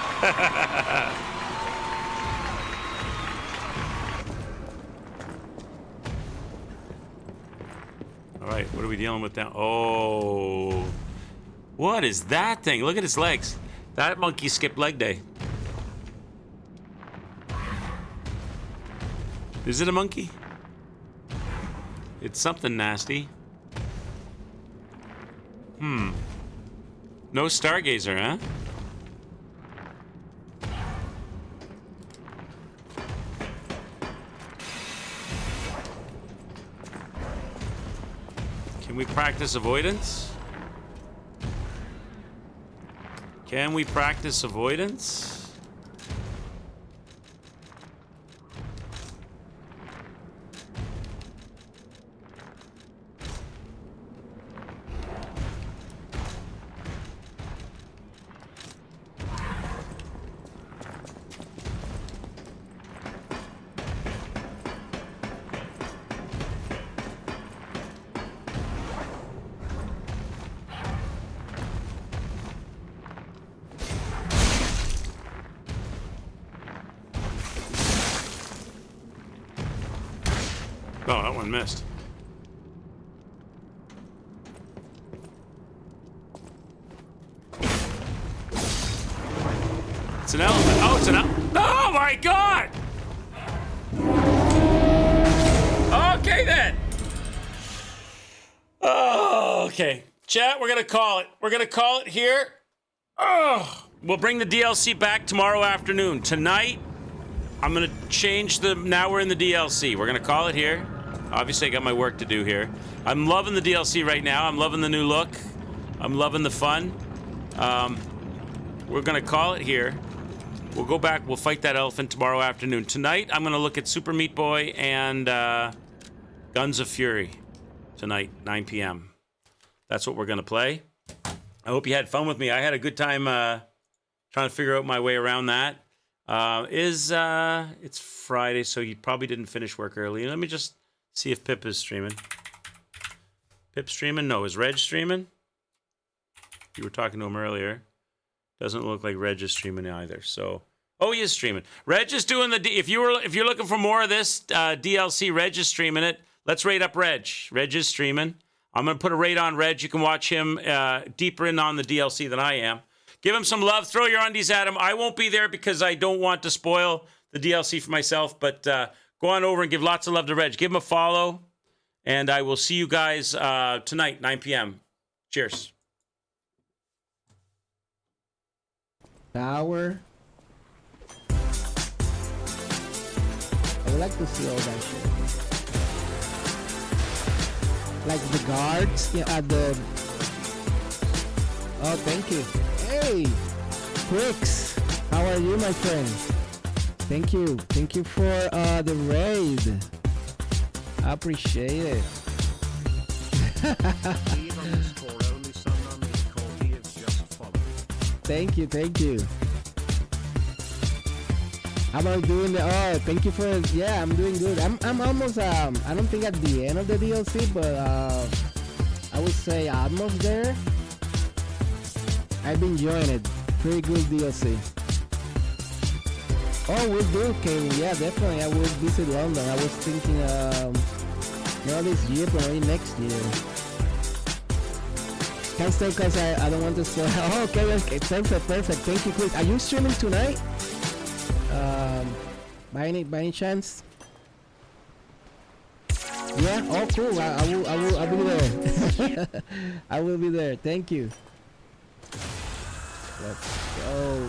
All right, what are we dealing with now? Oh, what is that thing? Look at its legs. That monkey skipped leg day. Is it a monkey? It's something nasty. No Stargazer, huh? Can we practice avoidance? Can we practice avoidance? Oh, that one missed. It's an elephant. Oh, it's an elephant. Oh my God! Okay then. Okay, chat, we're gonna call it. We're gonna call it here. Oh, we'll bring the DLC back tomorrow afternoon. Tonight, I'm gonna change the. Now we're in the DLC. We're gonna call it here. Obviously, I got my work to do here. I'm loving the DLC right now. I'm loving the new look. I'm loving the fun. We're gonna call it here. We'll go back. We'll fight that elephant tomorrow afternoon. Tonight, I'm gonna look at Super Meat Boy and Guns of Fury. Tonight, 9 p.m. That's what we're gonna play. I hope you had fun with me. I had a good time trying to figure out my way around that. It's Friday, so you probably didn't finish work early. Let me just see if Pip is streaming. Pip streaming? No. Is Reg streaming? You were talking to him earlier. Doesn't look like Reg is streaming either. So, oh, he is streaming. Reg is doing the. If you're looking for more of this DLC, Reg is streaming it. Let's rate up Reg. Reg is streaming. I'm gonna put a rate on Reg. You can watch him deeper in on the DLC than I am. Give him some love. Throw your undies at him. I won't be there because I don't want to spoil the DLC for myself. But go on over and give lots of love to Reg. Give him a follow, and I will see you guys tonight, 9 p.m. Cheers. Tower. I would like to see all that shit. Like the guards at the. Oh, thank you. Hey, Bricks. How are you, my friend? Thank you. Thank you for the raid. I appreciate it. Thank you, thank you. How about doing the? Oh, thank you for. Yeah, I'm doing good. I'm almost. I don't think at the end of the DLC, but I would say almost there. I've been enjoying it. Pretty good DLC. Oh, we'll do, Kevin. Yeah, definitely. I will visit London. I was thinking, not this year, but maybe next year. Can't stay because I don't want to spoil. Oh, okay. Perfect. Thank you, Chris. Are you streaming tonight? By any chance? Yeah. Oh, cool. I'll be there. I will be there. Thank you. Let's go.